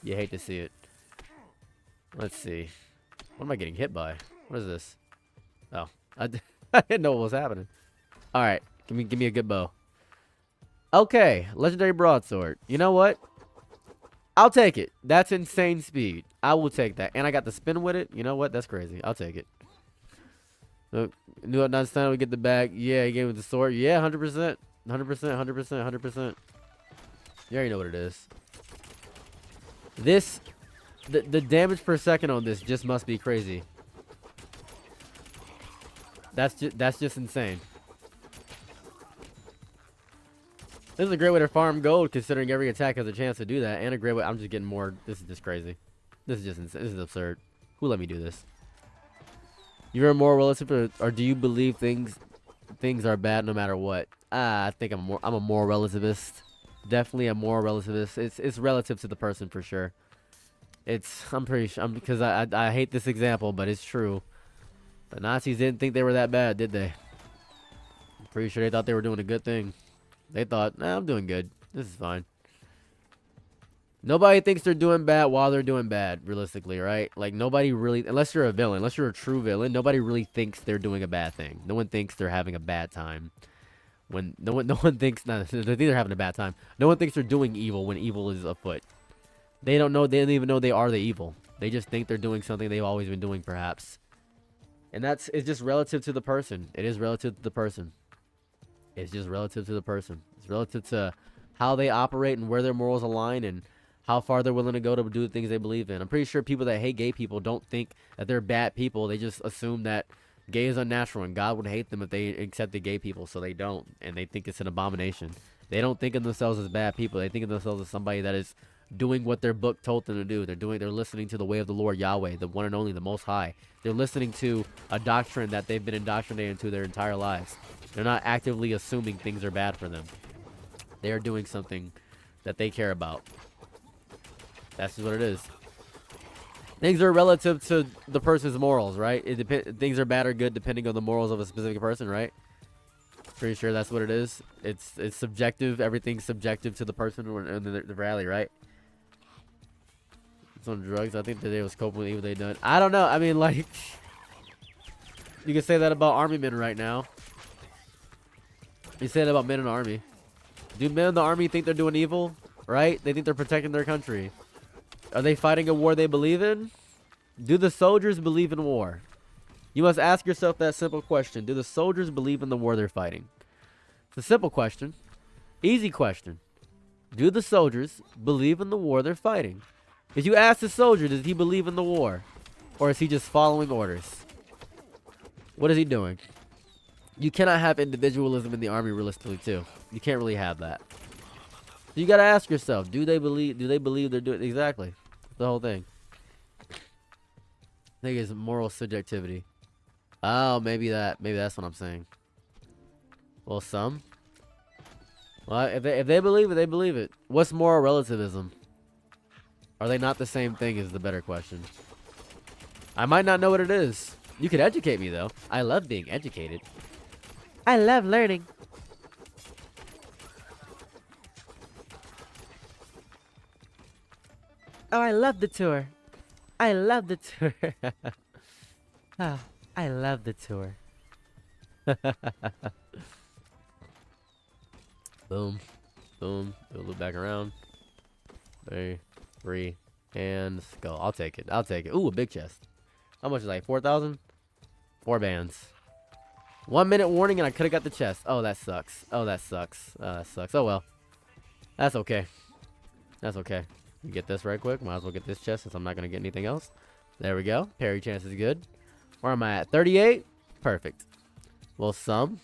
You hate to see it. Let's see. What am I getting hit by? What is this? Oh, I didn't know what was happening. All right, give me a good bow. Okay, legendary broadsword. You know what? I'll take it. That's insane speed. I will take that. And I got the spin with it. You know what? That's crazy. I'll take it. Look, knew it not time we get the bag. Yeah, he gave me the sword. Yeah, 100%. 100%, 100%, 100%. You already know what it is. This, the damage per second on this just must be crazy. That's just insane. This is a great way to farm gold, considering every attack has a chance to do that, and a great way. I'm just getting more. This is just crazy. This is just insane. This is absurd. Who let me do this? You're a moral relative, or do you believe things are bad no matter what? I think I'm a moral relativist. Definitely a moral relativist. It's relative to the person for sure. I'm pretty sure because I hate this example, but it's true. The Nazis didn't think they were that bad, did they? I'm pretty sure they thought they were doing a good thing. They thought, nah, I'm doing good. This is fine. Nobody thinks they're doing bad while they're doing bad, realistically, right? Like, nobody really, unless you're a villain, unless you're a true villain, nobody really thinks they're doing a bad thing. No one thinks they're having a bad time. When no one thinks, they think they're having a bad time. No one thinks they're doing evil when evil is afoot. They don't even know they are the evil. They just think they're doing something they've always been doing, perhaps. And it's just relative to the person. It is relative to the person. It's just relative to the person. It's relative to how they operate and where their morals align and how far they're willing to go to do the things they believe in. I'm pretty sure people that hate gay people don't think that they're bad people. They just assume that gay is unnatural and God would hate them if they accepted gay people, so they don't. And they think it's an abomination. They don't think of themselves as bad people. They think of themselves as somebody that is doing what their book told them to do. They're listening to the way of the Lord Yahweh, the one and only, the Most High. They're listening to a doctrine that they've been indoctrinated into their entire lives. They're not actively assuming things are bad for them. They are doing something that they care about. That's just what it is. Things are relative to the person's morals, right? Things are bad or good depending on the morals of a specific person, right? Pretty sure that's what it is. It's subjective. Everything's subjective to the person and the rally, right? It's on drugs. I think that they was coping with evil they done. I don't know. I mean, like, you can say that about army men right now. You say that about men in the army. Do men in the army think they're doing evil? Right? They think they're protecting their country. Are they fighting a war they believe in? Do the soldiers believe in war? You must ask yourself that simple question. Do the soldiers believe in the war they're fighting? It's a simple question. Easy question. Do the soldiers believe in the war they're fighting? If you ask the soldier, does he believe in the war? Or is he just following orders? What is he doing? You cannot have individualism in the army realistically too. You can't really have that. You gotta ask yourself, do they believe they're doing exactly? The whole thing. I think it's moral subjectivity. Oh, maybe that's what I'm saying. Well, some. Well, if they believe it, they believe it. What's moral relativism? Are they not the same thing is the better question. I might not know what it is. You could educate me though. I love being educated. I love learning. Oh, I love the tour. I love the tour. Oh, I love the tour. Boom. Boom. Do a loop back around. 3, and skull. I'll take it. I'll take it. Ooh, a big chest. How much is that? 4,000? 4 bands. 1 minute warning and I could have got the chest. Oh, that sucks. Oh, that sucks. That sucks. Oh, well. That's okay. That's okay. You get this right quick. Might as well get this chest since I'm not going to get anything else. There we go. Parry chance is good. Where am I at? 38? Perfect. Well, some.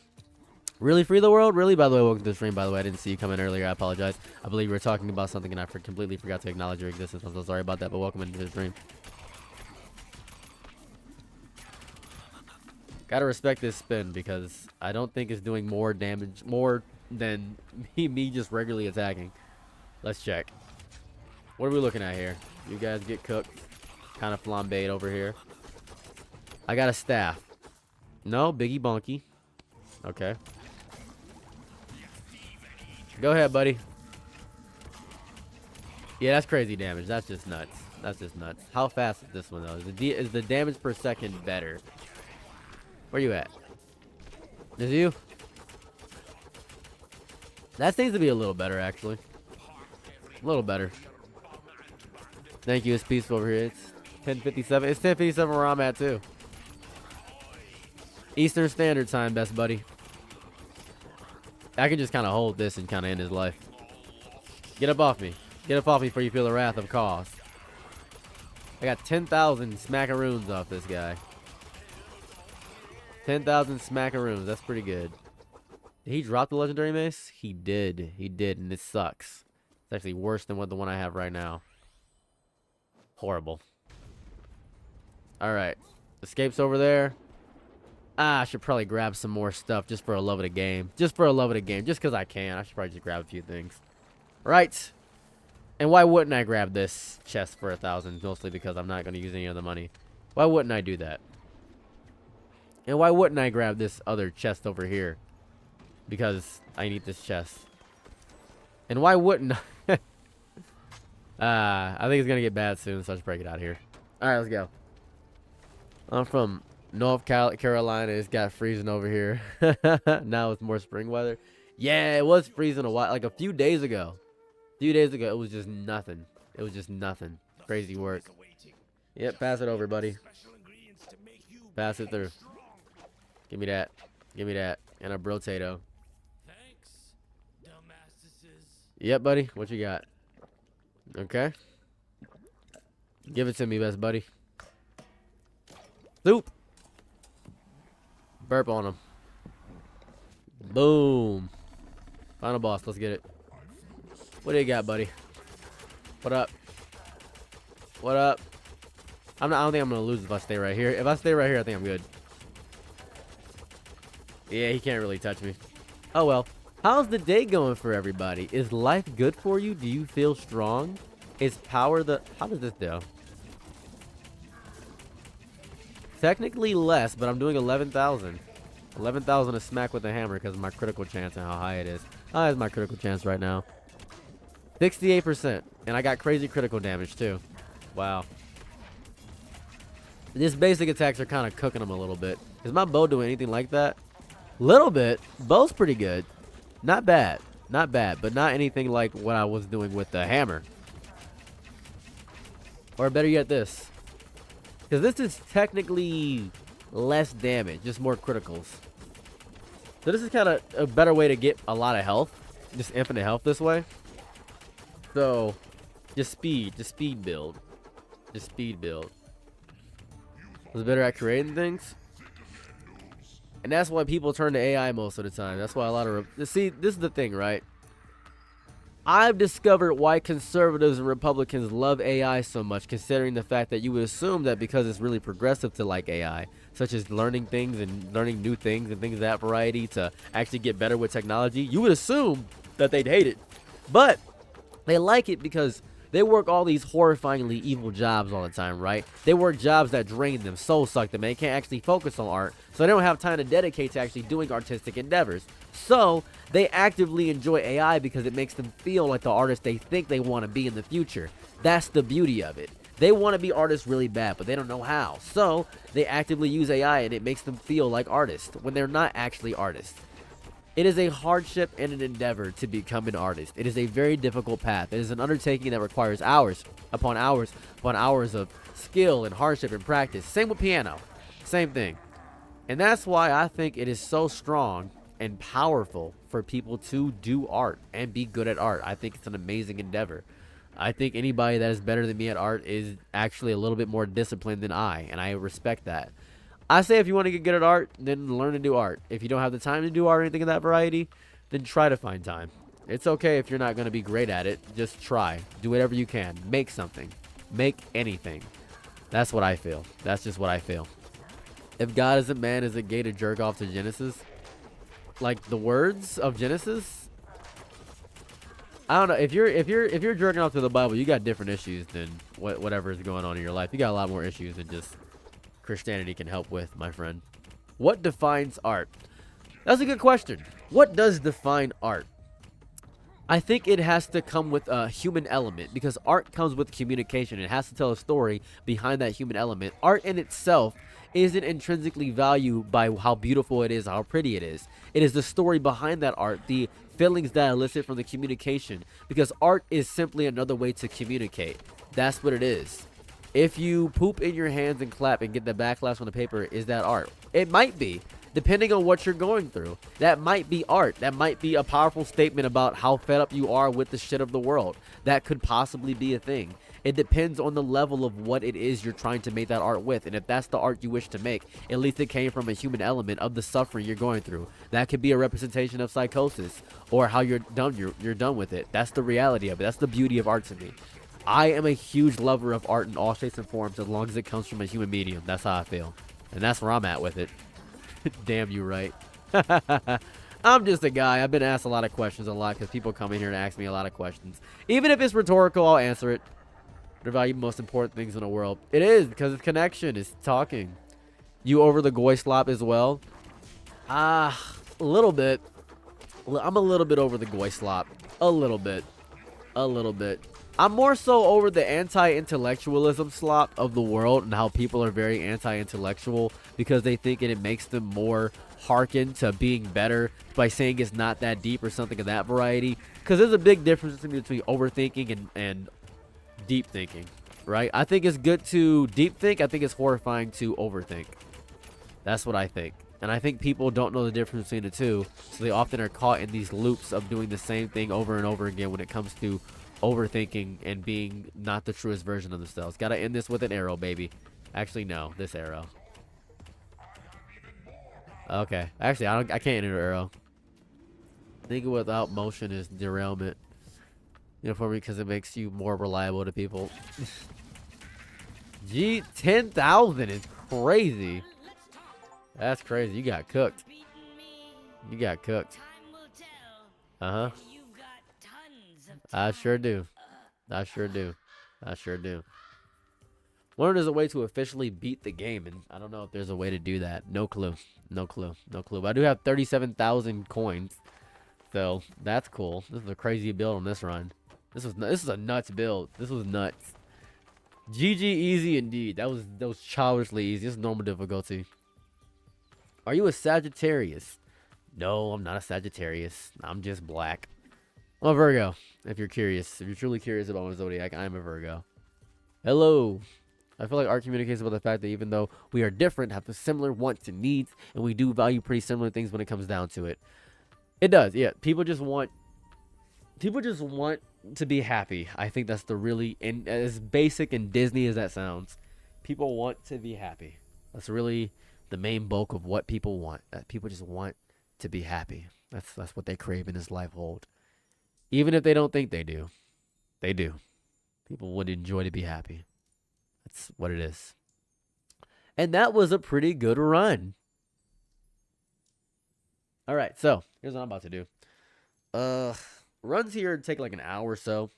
Really free the world? Really? By the way, welcome to the stream. By the way, I didn't see you come in earlier. I apologize. I believe we were talking about something and I completely forgot to acknowledge your existence. I'm so sorry about that, but welcome into the stream. Gotta respect this spin because I don't think it's doing more damage, more than me just regularly attacking. Let's check. What are we looking at here? You guys get cooked. Kind of flambéed over here. I got a staff. No, Biggie Bonky. Okay. Go ahead, buddy. Yeah, that's crazy damage. That's just nuts. That's just nuts. How fast is this one, though? Is the damage per second better? Where you at? Is you? That seems to be a little better, actually. A little better. Thank you. It's peaceful over here. It's 10:57. It's 10:57 where I'm at, too. Eastern Standard Time, best buddy. I can just kind of hold this and kind of end his life. Get up off me. Get up off me before you feel the wrath of cause. I got 10,000 smackaroons off this guy. 10,000 smackaroons. That's pretty good. Did he drop the legendary mace? He did. He did, and it sucks. It's actually worse than what the one I have right now. Horrible. Alright. Escape's over there. I should probably grab some more stuff just for a love of the game. Just for a love of the game. Just because I can. I should probably just grab a few things. Right. And why wouldn't I grab this chest for 1,000? Mostly because I'm not going to use any of the money. Why wouldn't I do that? And why wouldn't I grab this other chest over here? Because I need this chest. And why wouldn't I? I think it's going to get bad soon, so I should probably get out of here. Alright, let's go. I'm from North Carolina. It's got freezing over here. Now it's more spring weather. Yeah, it was freezing a while. Like a few days ago. It was just nothing. It was just nothing. Crazy work. Yep, pass it over, buddy. Pass it through. Give me that. Give me that. And a brotato. Thanks, dumbasses. Yep, buddy. What you got? Okay. Give it to me, best buddy. Soup. Burp on him. Boom. Final boss. Let's get it. What do you got, buddy? What up? What up? I don't think I'm gonna lose if I stay right here. If I stay right here, I think I'm good. Yeah, he can't really touch me. Oh well. How's the day going for everybody? Is life good for you? Do you feel strong? Is power the... How does this do? Technically less, but I'm doing 11,000. 11,000 to smack with a hammer because of my critical chance and how high it is. How high is my critical chance right now? 68%. And I got crazy critical damage too. Wow. These basic attacks are kind of cooking them a little bit. Is my bow doing anything like that? Little bit. Bow's pretty good. Not bad. Not bad. But not anything like what I was doing with the hammer. Or better yet this. Because this is technically less damage. Just more criticals. So this is kind of a better way to get a lot of health. Just infinite health this way. So, just speed build. Just speed build. Was better at creating things. And that's why people turn to AI most of the time. That's why a lot of... See, this is the thing, right? I've discovered why conservatives and Republicans love AI so much, considering the fact that you would assume that because it's really progressive to like AI, such as learning things and learning new things and things of that variety to actually get better with technology, you would assume that they'd hate it. But they like it because they work all these horrifyingly evil jobs all the time, right? They work jobs that drain them, soul suck them. They can't actually focus on art, so they don't have time to dedicate to actually doing artistic endeavors. So they actively enjoy AI because it makes them feel like the artist they think they want to be in the future. That's the beauty of it. They want to be artists really bad, but they don't know how. So they actively use AI and it makes them feel like artists when they're not actually artists. It is a hardship and an endeavor to become an artist. It is a very difficult path. It is an undertaking that requires hours upon hours upon hours of skill and hardship and practice. Same with piano. Same thing. And that's why I think it is so strong and powerful for people to do art and be good at art. I think it's an amazing endeavor. I think anybody that is better than me at art is actually a little bit more disciplined than I, and I respect that. I say if you want to get good at art, then learn to do art. If you don't have the time to do art or anything of that variety, then try to find time. It's okay if you're not going to be great at it. Just try. Do whatever you can. Make something. Make anything. That's what I feel. That's just what I feel. If God is a man, is it gay to jerk off to Genesis? Like the words of Genesis? I don't know. If you're jerking off to the Bible, you got different issues than whatever is going on in your life. You got a lot more issues than just Christianity can help with, my friend. What defines art? That's a good question. What does define art? I think it has to come with a human element because art comes with communication. It has to tell a story behind that human element. Art in itself isn't intrinsically valued by how beautiful it is, how pretty it is. It is the story behind that art, the feelings that elicit from the communication, because art is simply another way to communicate. That's what it is. If you poop in your hands and clap and get the backlash on the paper, is that art? It might be, depending on what you're going through. That might be art. That might be a powerful statement about how fed up you are with the shit of the world. That could possibly be a thing. It depends on the level of what it is you're trying to make that art with. And if that's the art you wish to make, at least it came from a human element of the suffering you're going through. That could be a representation of psychosis or how you're done with it. That's the reality of it. That's the beauty of art to me. I am a huge lover of art in all shapes and forms as long as it comes from a human medium. That's how I feel. And that's where I'm at with it. Damn you right. I'm just a guy. I've been asked a lot of questions a lot because people come in here and ask me a lot of questions. Even if it's rhetorical, I'll answer it. They're about the most important things in the world. It is because it's connection. It's talking. You over the goy slop as well? A little bit. I'm a little bit over the goy slop. A little bit. A little bit. I'm more so over the anti-intellectualism slop of the world and how people are very anti-intellectual because they think it makes them more hearken to being better by saying it's not that deep or something of that variety. Because there's a big difference between overthinking and deep thinking, right? I think it's good to deep think. I think it's horrifying to overthink. That's what I think. And I think people don't know the difference between the two, so they often are caught in these loops of doing the same thing over and over again when it comes to overthinking and being not the truest version of themselves. Gotta end this with an arrow, baby. Actually, no, this arrow. Okay, actually, I can't end an arrow. Thinking without motion is derailment. You know, for me, because it makes you more reliable to people. Gee, 10,000 is crazy. That's crazy. You got cooked. You got cooked. Uh-huh. I sure do. I sure do. I sure do. Wonder if there's a way to officially beat the game, and I don't know if there's a way to do that. No clue. No clue. No clue. But I do have 37,000 coins, so that's cool. This is a crazy build on this run. This is a nuts build. This was nuts. GG easy indeed. That was childishly easy. This is normal difficulty. Are you a Sagittarius? No, I'm not a Sagittarius. I'm just black. I'm a Virgo, if you're curious. If you're truly curious about my zodiac, I'm a Virgo. Hello. I feel like art communicates about the fact that even though we are different, have the similar wants and needs, and we do value pretty similar things when it comes down to it. It does, yeah. People just want to be happy. I think that's the really, and as basic and Disney as that sounds, people want to be happy. That's really the main bulk of what people want. People just want to be happy. That's what they crave in this life hold. Even if they don't think they do, they do. People would enjoy to be happy. That's what it is. And that was a pretty good run. All right, so here's what I'm about to do. Runs here take like an hour or so.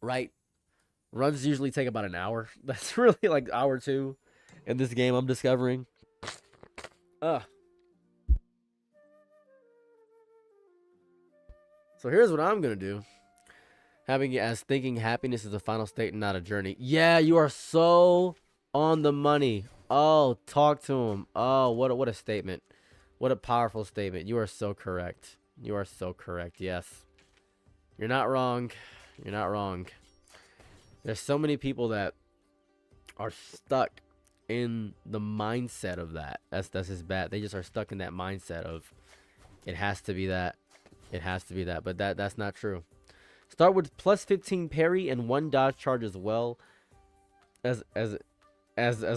Right? Runs usually take about an hour. That's really like hour 2 in this game I'm discovering. So here's what I'm going to do. Having it as thinking happiness is a final state and not a journey. Yeah, you are so on the money. Oh, talk to him. Oh, what a statement. What a powerful statement. You are so correct. You are so correct. Yes. You're not wrong. You're not wrong. There's so many people that are stuck in the mindset of that. That's just bad. They just are stuck in that mindset of it has to be that. It has to be that. But that's not true. Start with plus 15 parry and 1 dodge charge as well as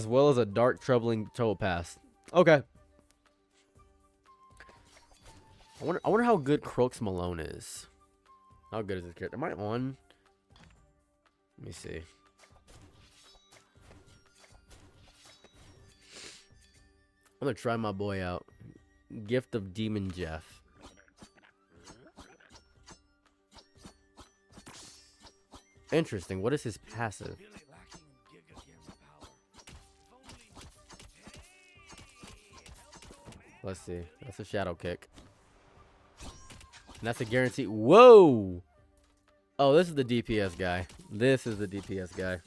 well as a dark troubling total pass. Okay. I wonder how good Crooks Malone is. How good is this character? Am I on? Let me see. I'm gonna try my boy out. Gift of Demon Jeff. Interesting. What is his passive? Let's see. That's a shadow kick. And that's a guarantee. Whoa! Oh, this is the DPS guy. This is the DPS guy.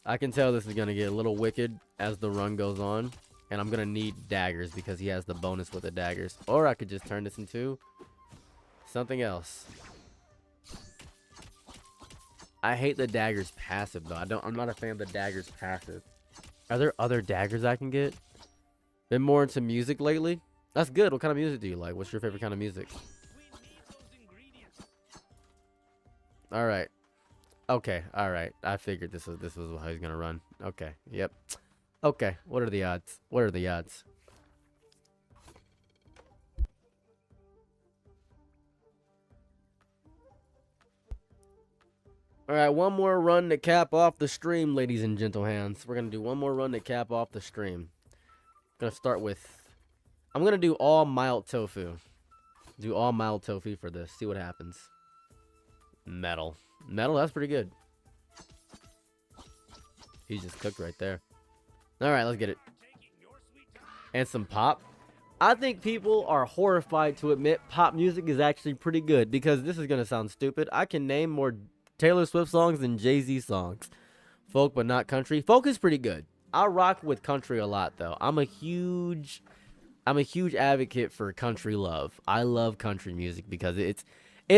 I can tell this is going to get a little wicked as the run goes on. And I'm going to need daggers because he has the bonus with the daggers. Or I could just turn this into something else. I hate the daggers passive though. I'm not a fan of the daggers passive. Are there other daggers I can get? Been more into music lately? That's good. What kind of music do you like? What's your favorite kind of music? All right. Okay. All right. I figured this was how he's gonna run. Okay. Yep. Okay. What are the odds? What are the odds? All right, one more run to cap off the stream, ladies and gentle hands. We're going to do one more run to cap off the stream. I'm going to start with... I'm going to do all mild tofu. Do all mild tofu for this. See what happens. Metal. Metal, that's pretty good. He's just cooked right there. All right, let's get it. And some pop. I think people are horrified to admit pop music is actually pretty good. Because this is going to sound stupid. I can name more Taylor Swift songs than Jay-Z songs. Folk, but not country. Folk is pretty good. I rock with country a lot, though. I'm a huge advocate for country love. I love country music because it's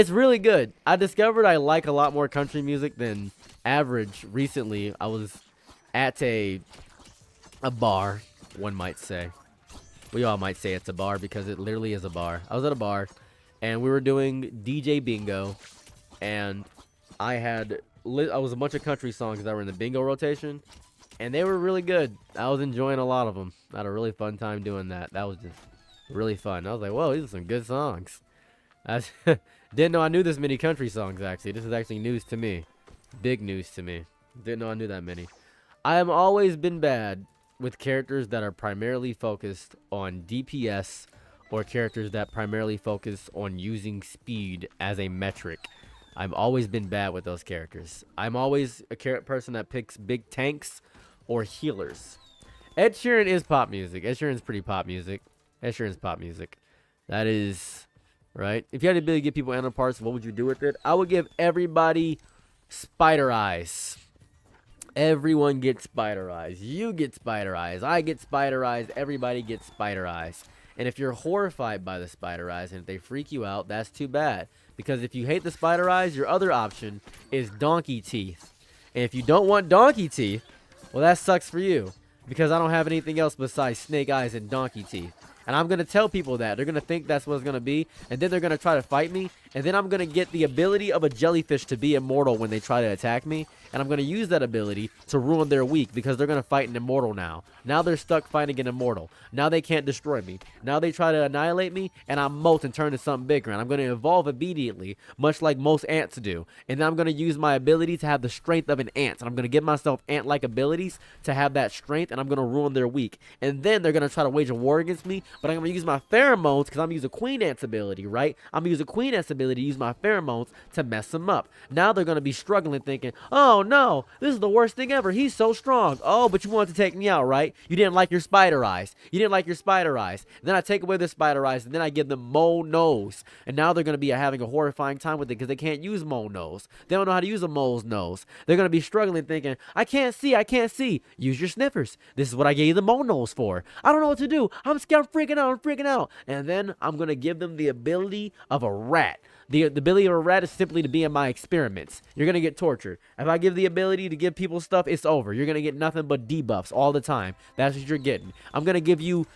really good. I discovered I like a lot more country music than average recently. I was at a bar, one might say. We all might say it's a bar because it literally is a bar. I was at a bar, and we were doing DJ bingo, and I was a bunch of country songs that were in the bingo rotation, and they were really good. I was enjoying a lot of them. I had a really fun time doing that. That was just really fun. I was like, whoa, these are some good songs. I didn't know I knew this many country songs, actually. This is actually news to me. Big news to me. Didn't know I knew that many. I have always been bad with characters that are primarily focused on DPS or characters that primarily focus on using speed as a metric. I've always been bad with those characters. I'm always a person that picks big tanks or healers. Ed Sheeran is pop music. Ed Sheeran's pretty pop music. Ed Sheeran's pop music. That is, right? If you had the ability to give people animal parts, what would you do with it? I would give everybody spider eyes. Everyone gets spider eyes. You get spider eyes. I get spider eyes. Everybody gets spider eyes. And if you're horrified by the spider eyes and if they freak you out, that's too bad. Because if you hate the spider eyes, your other option is donkey teeth. And if you don't want donkey teeth, well, that sucks for you. Because I don't have anything else besides snake eyes and donkey teeth. And I'm going to tell people that. They're going to think that's what it's going to be. And then they're going to try to fight me. And then I'm going to get the ability of a jellyfish to be immortal when they try to attack me. And I'm going to use that ability to ruin their week because they're going to fight an immortal now. Now they're stuck fighting an immortal. Now they can't destroy me. Now they try to annihilate me, and I molt and turn to something bigger. And I'm going to evolve immediately, much like most ants do. And then I'm going to use my ability to have the strength of an ant. And I'm going to give myself ant-like abilities to have that strength, and I'm going to ruin their week. And then they're going to try to wage a war against me, but I'm going to use my pheromones because I'm going to use a queen ant's ability, right? I'm going to use a queen ant's ability to use my pheromones to mess them up. Now they're going to be struggling thinking, oh no, this is the worst thing ever. He's so strong. Oh, but you wanted to take me out, right? You didn't like your spider eyes. You didn't like your spider eyes. And then I take away their spider eyes, and then I give them mole nose. And now they're going to be having a horrifying time with it because they can't use mole nose. They don't know how to use a mole's nose. They're going to be struggling thinking, I can't see, I can't see. Use your sniffers. This is what I gave you the mole nose for. I don't know what to do. I'm scared. I'm freaking out. I'm freaking out. And then I'm going to give them the ability of a rat. The ability of a rat is simply to be in my experiments. You're going to get tortured. If I give the ability to give people stuff, it's over. You're going to get nothing but debuffs all the time. That's what you're getting. I'm going to give you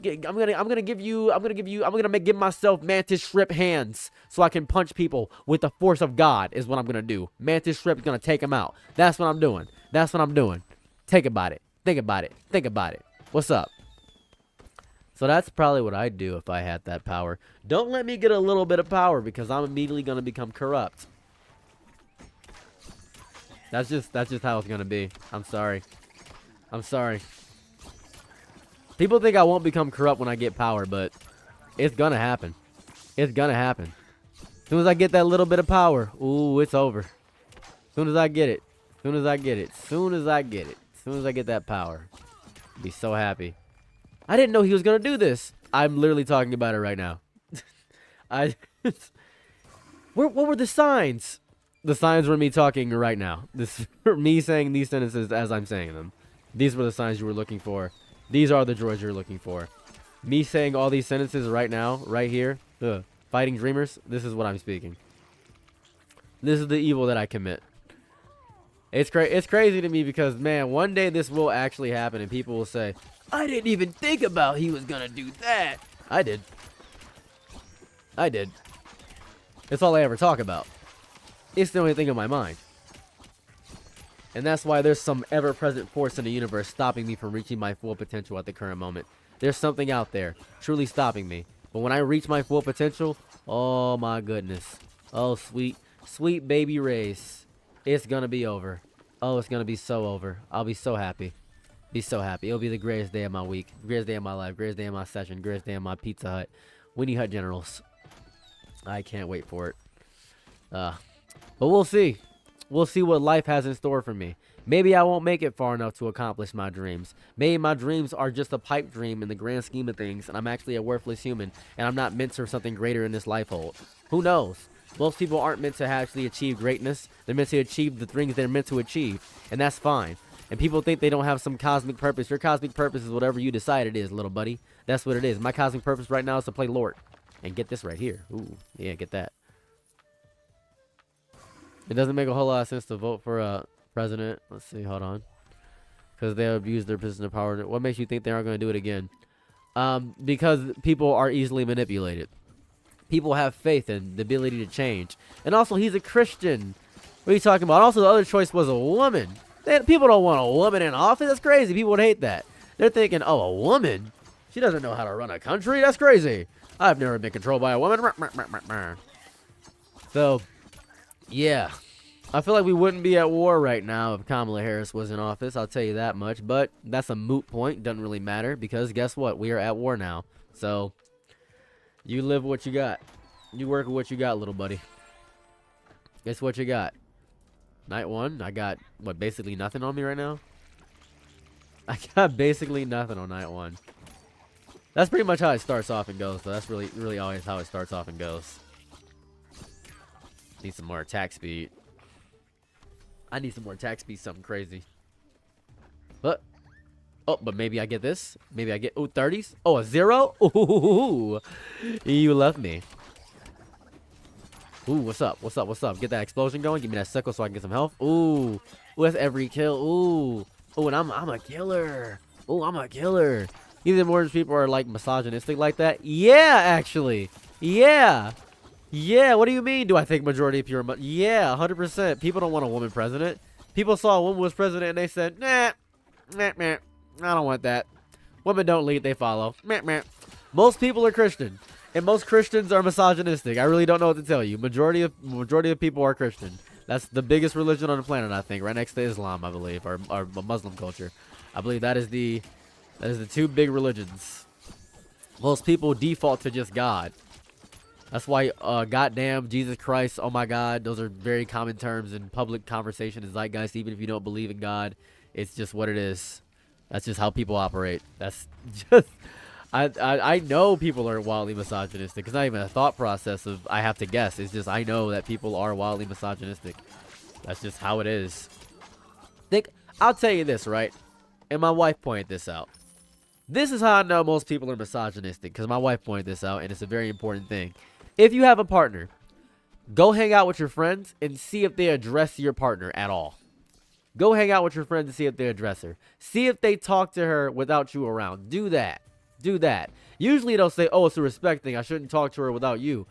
I'm gonna give myself mantis shrimp hands so I can punch people with the force of God is what I'm gonna do. Mantis shrimp is gonna take them out. That's what I'm doing. That's what I'm doing. Think about it. Think about it. Think about it. What's up? So that's probably what I'd do if I had that power. Don't let me get a little bit of power because I'm immediately gonna become corrupt. That's just how it's gonna be. I'm sorry. I'm sorry. People think I won't become corrupt when I get power, but it's gonna happen. It's gonna happen. As soon as I get that little bit of power, ooh, it's over. As soon as I get it. As soon as I get it. As soon as I get it. As soon as I get that power. I'll be so happy. I didn't know he was gonna do this. I'm literally talking about it right now. What were the signs? The signs were me talking right now. This me saying these sentences as I'm saying them. These were the signs you were looking for. These are the droids you're looking for. Me saying all these sentences right now, right here. Fighting dreamers. This is what I'm speaking. This is the evil that I commit. It's crazy to me because, man, one day this will actually happen and people will say, I didn't even think about he was gonna do that. I did. I did. That's all I ever talk about. It's the only thing in my mind. And that's why there's some ever-present force in the universe stopping me from reaching my full potential at the current moment. There's something out there truly stopping me. But when I reach my full potential, oh my goodness. Oh, sweet, sweet baby race. It's gonna be over. Oh, it's gonna be so over. I'll be so happy. Be so happy. It'll be the greatest day of my week. Greatest day of my life. Greatest day of my session. Greatest day of my Pizza Hut. Winnie Hut Generals. I can't wait for it. But we'll see. We'll see what life has in store for me. Maybe I won't make it far enough to accomplish my dreams. Maybe my dreams are just a pipe dream in the grand scheme of things, and I'm actually a worthless human, and I'm not meant for something greater in this life hold. Who knows? Most people aren't meant to actually achieve greatness. They're meant to achieve the things they're meant to achieve, and that's fine. And people think they don't have some cosmic purpose. Your cosmic purpose is whatever you decide it is, little buddy. That's what it is. My cosmic purpose right now is to play LORT. And get this right here. Ooh, yeah, get that. It doesn't make a whole lot of sense to vote for a president. Let's see, hold on. Because they abuse their position of power. What makes you think they aren't going to do it again? Because people are easily manipulated. People have faith in the ability to change. And also, he's a Christian. What are you talking about? Also, the other choice was a woman. People don't want a woman in office. That's crazy. People would hate that. They're thinking, oh, a woman? She doesn't know how to run a country? That's crazy. I've never been controlled by a woman. So, yeah. I feel like we wouldn't be at war right now if Kamala Harris was in office. I'll tell you that much. But that's a moot point. Doesn't really matter because guess what? We are at war now. So, you live what you got. You work with what you got, little buddy. It's what you got. Night one, I got, what, basically nothing on me right now? I got basically nothing on night one. That's pretty much how it starts off and goes. So that's really always how it starts off and goes. Need some more attack speed. I need some more attack speed, something crazy. But, oh, but maybe I get this. Maybe I get, ooh, 30s. Oh, a 0? Ooh, you left me. Ooh, what's up? What's up? What's up? Get that explosion going. Give me that sickle so I can get some health. Ooh, with every kill. Ooh, and I'm a killer. Ooh, I'm a killer. You think more people are like misogynistic like that? Yeah, actually. Yeah. Yeah, what do you mean? Do I think majority of people are? Yeah, 100%. People don't want a woman president. People saw a woman was president and they said, nah, meh, meh, I don't want that. Women don't lead, they follow. Meh, meh. Most people are Christian, and most Christians are misogynistic. I really don't know what to tell you. Majority of people are Christian. That's the biggest religion on the planet, I think, right next to Islam, I believe, or Muslim culture. I believe that is the two big religions. Most people default to just God. That's why, goddamn, Jesus Christ, oh my God, those are very common terms in public conversation and zeitgeist. Even if you don't believe in God, it's just what it is. That's just how people operate. That's just, I know people are wildly misogynistic. It's not even a thought process of I have to guess. It's just I know that people are wildly misogynistic. That's just how it is. I'll tell you this, right? And my wife pointed this out. This is how I know most people are misogynistic, because my wife pointed this out, and it's a very important thing. If you have a partner, go hang out with your friends and see if they address your partner at all. Go hang out with your friends and see if they address her. See if they talk to her without you around. Do that. Do that. Usually they'll say, oh, it's a respect thing. I shouldn't talk to her without you.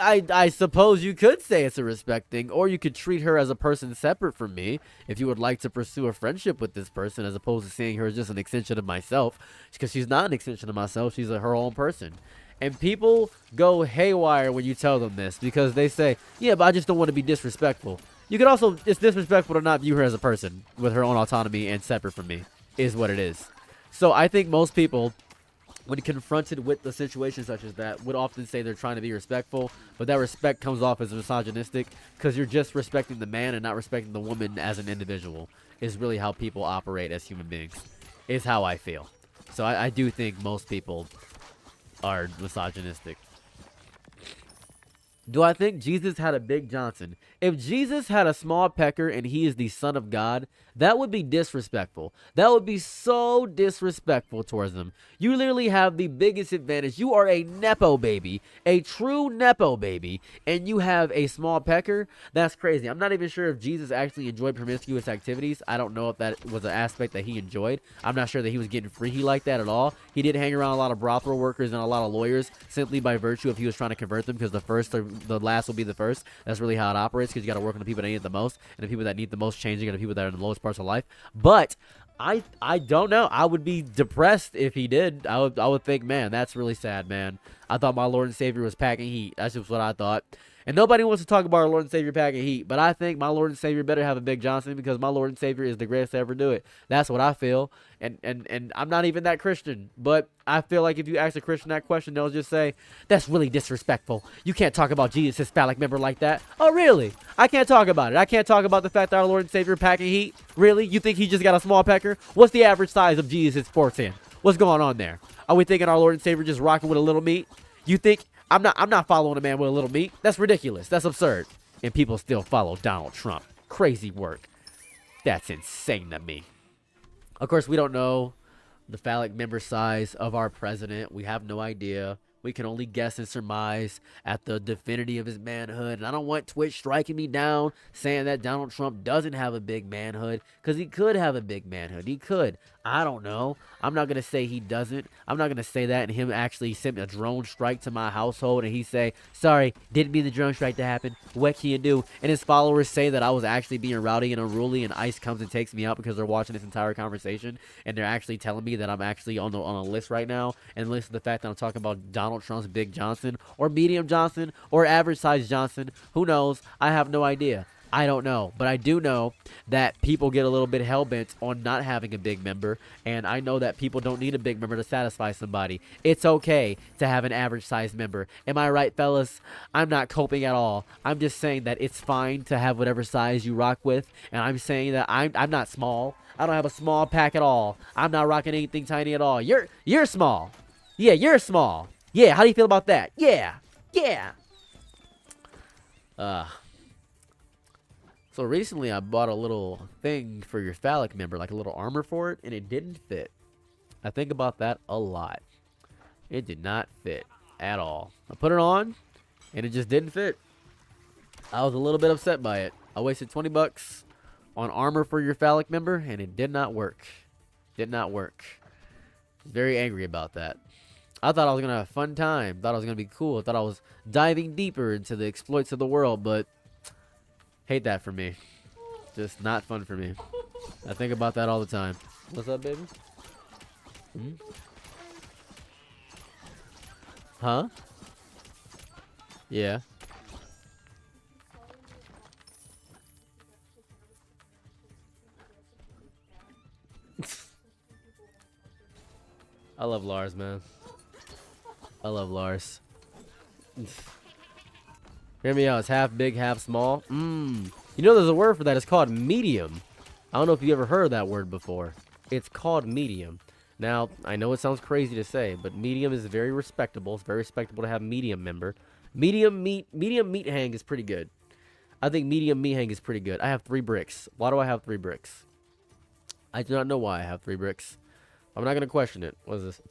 I suppose you could say it's a respect thing, or you could treat her as a person separate from me if you would like to pursue a friendship with this person, as opposed to seeing her as just an extension of myself, because she's not an extension of myself. She's her own person. And people go haywire when you tell them this, because they say, yeah, but I just don't want to be disrespectful. You could also, it's disrespectful to not view her as a person with her own autonomy and separate from me, is what it is. So I think most people, when confronted with a situation such as that, would often say they're trying to be respectful, but that respect comes off as misogynistic, because you're just respecting the man and not respecting the woman as an individual, is really how people operate as human beings, is how I feel. So I do think most people are misogynistic. Do I think Jesus had a Big Johnson? If Jesus had a small pecker and he is the Son of God, that would be disrespectful. That would be so disrespectful towards him. You literally have the biggest advantage. You are a Nepo baby, a true Nepo baby, and you have a small pecker? That's crazy. I'm not even sure if Jesus actually enjoyed promiscuous activities. I don't know if that was an aspect that he enjoyed. I'm not sure that he was getting freaky like that at all. He did hang around a lot of brothel workers and a lot of lawyers simply by virtue of he was trying to convert them, because the first or the last will be the first. That's really how it operates, because you got to work on the people that need it the most, and the people that need the most changing are the people that are in the lowest parts of life. But I don't know. I would be depressed if he did. I would think, man, that's really sad, man. I thought my Lord and Savior was packing heat. That's just what I thought. And nobody wants to talk about our Lord and Savior packing heat, but I think my Lord and Savior better have a Big Johnson, because my Lord and Savior is the greatest to ever do it. That's what I feel. And I'm not even that Christian, but I feel like if you ask a Christian that question, they'll just say, that's really disrespectful. You can't talk about Jesus' phallic member like that. Oh, really? I can't talk about it. I can't talk about the fact that our Lord and Savior packing heat? Really? You think he just got a small pecker? What's the average size of Jesus' sports hand? What's going on there? Are we thinking our Lord and Savior just rocking with a little meat? You think I'm not following a man with a little meat? That's ridiculous. That's absurd. And people still follow Donald Trump. Crazy work. That's insane to me. Of course, we don't know the phallic member size of our president. We have no idea. We can only guess and surmise at the divinity of his manhood. And I don't want Twitch striking me down saying that Donald Trump doesn't have a big manhood, because he could have a big manhood. He could. I don't know. I'm not going to say he doesn't. I'm not going to say that and him actually send a drone strike to my household and he say, sorry, didn't mean the drone strike to happen. What can you do? And his followers say that I was actually being rowdy and unruly, and ICE comes and takes me out because they're watching this entire conversation and they're actually telling me that I'm actually on a list right now, and listen to the fact that I'm talking about Donald Trump's Big Johnson or medium Johnson or average size Johnson. Who knows? I have no idea. I don't know, but I do know that people get a little bit hell-bent on not having a big member, and I know that people don't need a big member to satisfy somebody. It's okay to have an average-sized member. Am I right, fellas? I'm not coping at all. I'm just saying that it's fine to have whatever size you rock with, and I'm saying that I'm not small. I don't have a small pack at all. I'm not rocking anything tiny at all. You're small. Yeah, you're small. Yeah, how do you feel about that? Yeah. So recently I bought a little thing for your phallic member, like a little armor for it, and it didn't fit. I think about that a lot. It did not fit at all. I put it on, and it just didn't fit. I was a little bit upset by it. I wasted 20 bucks on armor for your phallic member, and it did not work. Did not work. Very angry about that. I thought I was gonna have a fun time. Thought I was gonna be cool. I thought I was diving deeper into the exploits of the world, but hate that for me. Just not fun for me. I think about that all the time. What's up, baby? Hmm? Huh? Yeah. I love Lars, man. I love Lars. Hear me out. It's half big, half small. You know there's a word for that. It's called medium. I don't know if you ever heard that word before. It's called medium. Now, I know it sounds crazy to say, but medium is very respectable. It's very respectable to have medium member. Medium meat hang is pretty good. I think medium meat hang is pretty good. I have 3 bricks. Why do I have 3 bricks? I do not know why I have 3 bricks. I'm not going to question it. What is this?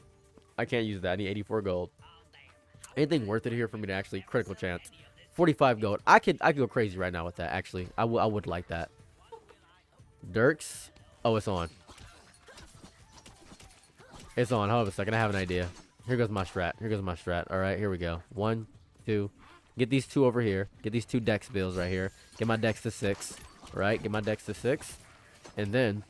I can't use that. I need 84 gold. Anything worth it here for me to actually critical chance? 45 gold. I could go crazy right now with that, actually. I would like that. Dirks. Oh, it's on. It's on. Hold on a second. I have an idea. Here goes my strat. Here goes my strat. All right, here we go. 1, 2. Get these 2 over here. Get these 2 dex bills right here. Get my dex to 6. Right? Get my dex to 6. And then...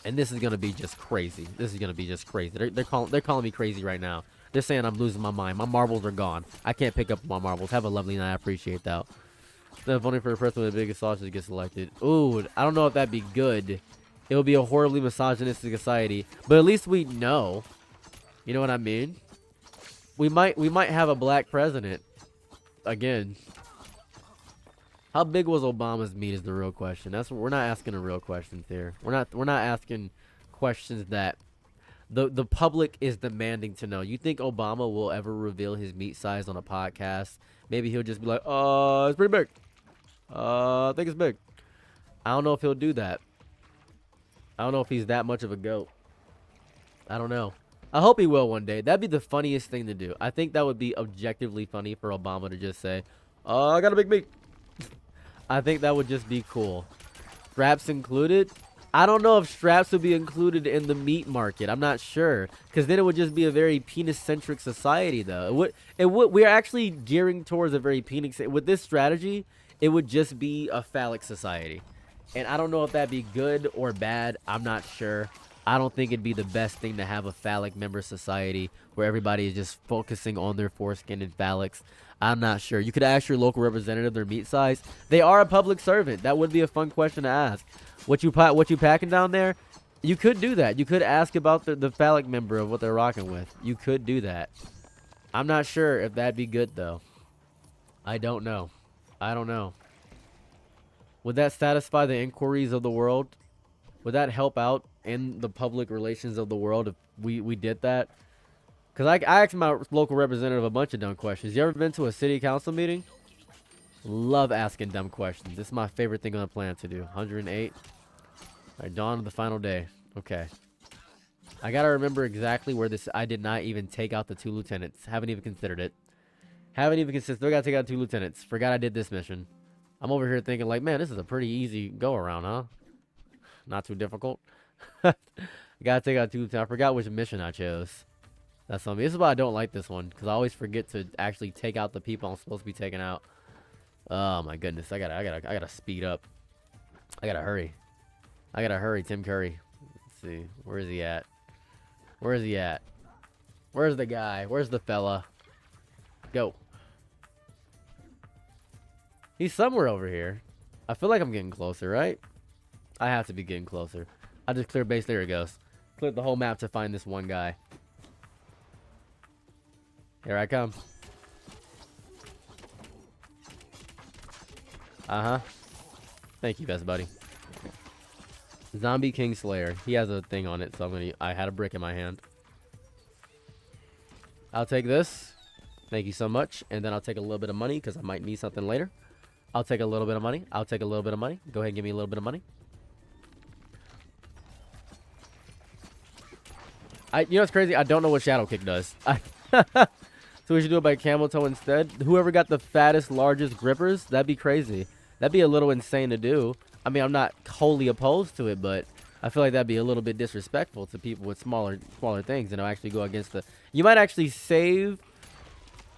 And this is gonna be just crazy. This is gonna be just crazy. They're calling me crazy right now. They're saying I'm losing my mind. My marbles are gone. I can't pick up my marbles. Have a lovely night. I appreciate that. Then voting for the person with the biggest sausage gets selected. Ooh, I don't know if that'd be good. It would be a horribly misogynistic society, but at least we know. You know what I mean? We might have a black president again. How big was Obama's meat is the real question. That's what we're not asking the real questions here. We're not asking questions that the public is demanding to know. You think Obama will ever reveal his meat size on a podcast? Maybe he'll just be like, it's pretty big. I think it's big. I don't know if he'll do that. I don't know if he's that much of a goat. I don't know. I hope he will one day. That'd be the funniest thing to do. I think that would be objectively funny for Obama to just say, I got a big meat. I think that would just be cool. Straps included? I don't know if straps would be included in the meat market. I'm not sure. Because then it would just be a very penis-centric society, though. We're actually gearing towards a very penis... With this strategy, it would just be a phallic society. And I don't know if that'd be good or bad. I'm not sure. I don't think it'd be the best thing to have a phallic member society where everybody is just focusing on their foreskin and phallics. I'm not sure. You could ask your local representative their meat size. They are a public servant. That would be a fun question to ask. What you packing down there? You could do that. You could ask about the phallic member of what they're rocking with. You could do that. I'm not sure if that'd be good, though. I don't know. I don't know. Would that satisfy the inquiries of the world? Would that help out in the public relations of the world if we did that? Because I asked my local representative a bunch of dumb questions. You ever been to a city council meeting? Love asking dumb questions. This is my favorite thing on the planet to do. 108. All right, dawn of the final day. Okay. I got to remember exactly where this... I did not even take out the 2 lieutenants. Haven't even considered it. Haven't even considered... Still got to take out 2 lieutenants. Forgot I did this mission. I'm over here thinking like, man, this is a pretty easy go-around, huh? Not too difficult. I got to take out 2 lieutenants. I forgot which mission I chose. That's something. This is why I don't like this one, because I always forget to actually take out the people I'm supposed to be taking out. Oh my goodness, I gotta speed up. I gotta hurry. I gotta hurry, Tim Curry. Let's see, where is he at? Where is he at? Where's the guy? Where's the fella? Go. He's somewhere over here. I feel like I'm getting closer, right? I have to be getting closer. I just cleared base. There he goes. Cleared the whole map to find this one guy. Here I come. Uh-huh. Thank you, best buddy. Zombie King Slayer. He has a thing on it, so I had a brick in my hand. I'll take this. Thank you so much. And then I'll take a little bit of money, because I might need something later. I'll take a little bit of money. I'll take a little bit of money. Go ahead and give me a little bit of money. You know what's crazy? I don't know what Shadow Kick does. So we should do it by camel toe instead. Whoever got the fattest, largest grippers, that'd be crazy. That'd be a little insane to do. I mean, I'm not wholly opposed to it, but I feel like that'd be a little bit disrespectful to people with smaller things, and it'll actually go against the. You might actually save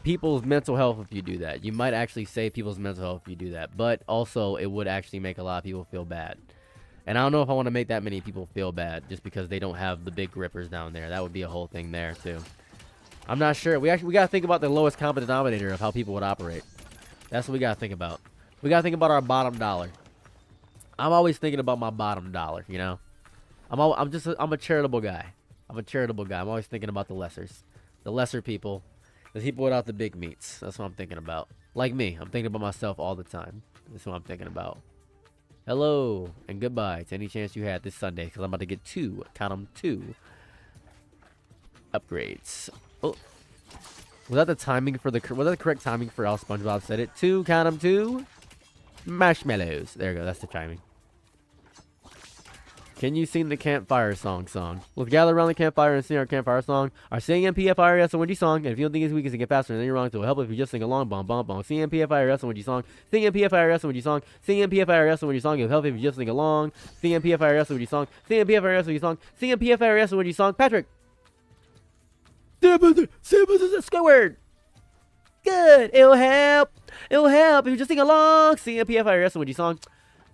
people's mental health if you do that. You might actually save people's mental health if you do that, but also it would actually make a lot of people feel bad. And I don't know if I want to make that many people feel bad just because they don't have the big grippers down there. That would be a whole thing there too. I'm not sure. We gotta think about the lowest common denominator of how people would operate. That's what we gotta think about. We gotta think about our bottom dollar. I'm always thinking about my bottom dollar, you know. I'm a charitable guy. I'm always thinking about the lesser people, the people without the big meats. That's what I'm thinking about. Like me, I'm thinking about myself all the time. That's what I'm thinking about. Hello and goodbye to any chance you had this Sunday, because I'm about to get count them, 2 upgrades. Oh, was that the correct timing for how SpongeBob said it? 2, count them, 2 marshmallows. There you go. That's the timing. Can you sing the campfire song? Let's gather around the campfire and sing our campfire song. Our CMPFIRSONG song. And if you don't think it's weak, it's get faster, then you're wrong. So it'll help if you just sing along. Bum bum bum. CMPFIRSONG song. CMPFIRSONG song. CMPFIRSONG song. It'll help if you just sing along. CMPFIRSONG song. CMPFIRSONG song. CMPFIRSONG song. Patrick. Squidward. Good. It'll help if you just sing along. CMPFIRSONG song.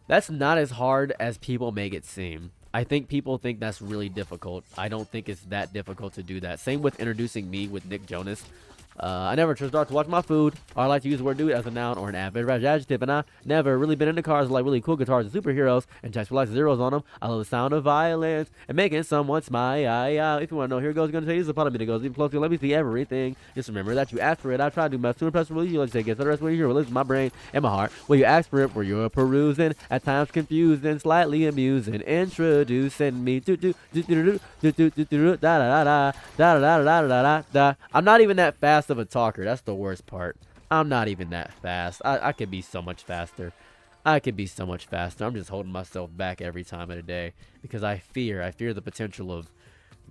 That's not as hard as people make it seem. I think people think that's really difficult. I don't think it's that difficult to do that. Same with introducing me with Nick Jonas. I never trust Dark to watch my food. I like to use the word dude as a noun or an adjective, and I never really been into cars like really cool guitars and superheroes and just for like zeros on them. I love the sound of violence and making someone smile. If you want to know, here goes. Going to tell you this is a part of me that goes even closer. Let me see everything. Just remember that you asked for it. I try to do my best to impress you. Let's say get the rest of you hear. Listen, my brain and my heart. Well, you asked for it, where you're perusing, at times confusing, slightly amusing, introducing me to I'm not even that fast of a talker. That's the worst part. I'm not even that fast. I could be so much faster. I'm just holding myself back every time of the day because I fear the potential of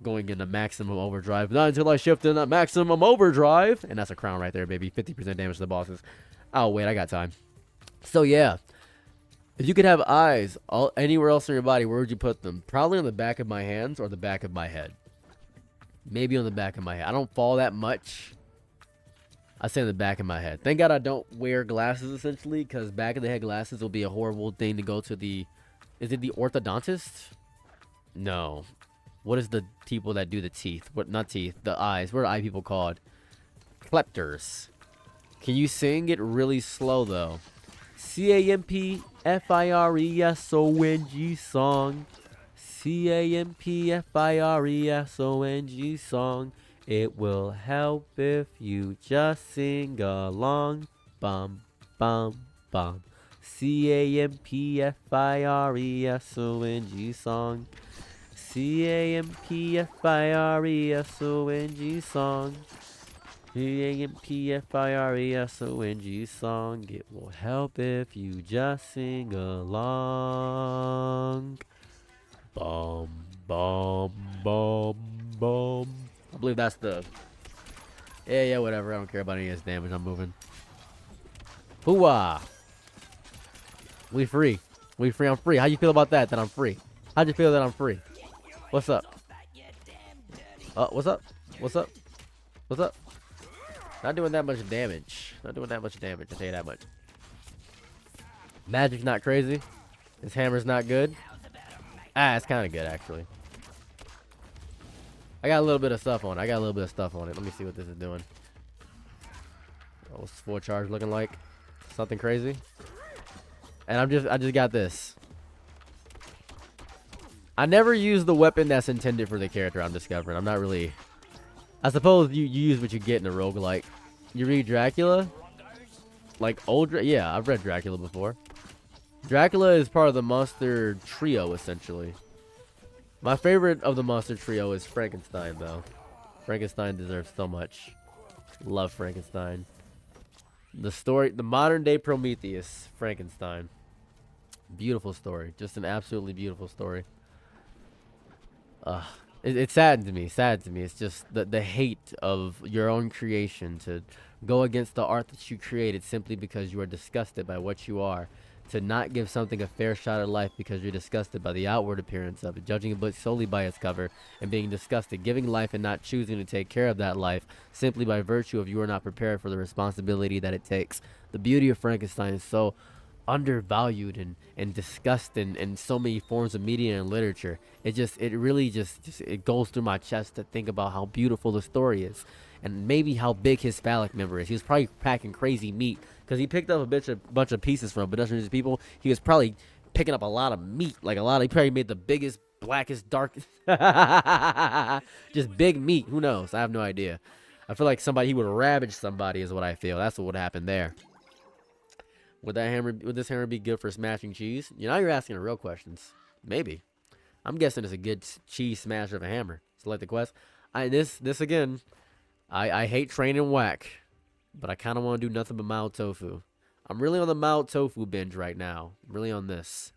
going into maximum overdrive. Not until I shift into maximum overdrive. And that's a crown right there, baby. 50% damage to the bosses. Oh, wait, I got time. So, yeah. If you could have eyes anywhere else in your body, where would you put them? Probably on the back of my hands or the back of my head. Maybe on the back of my head. I don't fall that much. I say in the back of my head. Thank God I don't wear glasses, essentially, because back of the head glasses will be a horrible thing to go to the... Is it the orthodontist? No. What is the people that do the teeth? What? Not teeth. The eyes. What are eye people called? Klepters. Can you sing it really slow, though? CAMPFIRESONG song. CAMPFIRESONG song. It will help if you just sing along. Bum, bum, bum. CAMPFIRESONG song. CAMPFIRESONG song. CAMPFIRESONG song. It will help if you just sing along. Bum, bum, bum, bum. I believe that's the... Yeah, whatever. I don't care about any of this damage. I'm moving. Hooah! We free. I'm free. How you feel about that I'm free? How'd you feel that I'm free? What's up? What's up? Not doing that much damage. I'll tell you that much. Magic's not crazy. His hammer's not good. It's kind of good, actually. I got a little bit of stuff on it. Let me see what this is doing. What's full charge looking like? Something crazy? And I just got this. I never use the weapon that's intended for the character I'm discovering. I'm not really... I suppose you use what you get in a roguelite. You read Dracula? Like old... Yeah, I've read Dracula before. Dracula is part of the monster trio, essentially. My favorite of the monster trio is Frankenstein, though. Frankenstein deserves so much. Love Frankenstein. The modern day Prometheus, Frankenstein. Beautiful story. Just an absolutely beautiful story. It saddens me. It's just the hate of your own creation to go against the art that you created simply because you are disgusted by what you are. To not give something a fair shot at life because you're disgusted by the outward appearance of it, judging a book solely by its cover, and being disgusted, giving life and not choosing to take care of that life simply by virtue of you are not prepared for the responsibility that it takes. The beauty of Frankenstein is so undervalued and discussed in so many forms of media and literature. It really just it goes through my chest to think about how beautiful the story is, and maybe how big his phallic member is. He was probably packing crazy meat because he picked up a bunch of pieces from a bunch of people. He was probably picking up a lot of meat, like a lot of. He probably made the biggest, blackest, darkest, just big meat. Who knows? I have no idea. I feel like he would ravage somebody is what I feel. That's what would happen there. Would this hammer be good for smashing cheese? You know, you're asking the real questions. Maybe. I'm guessing it's a good cheese smasher of a hammer. Select the quest. This again. I hate training whack, but I kind of want to do nothing but mild tofu. I'm really on the mild tofu binge right now. I'm really on this.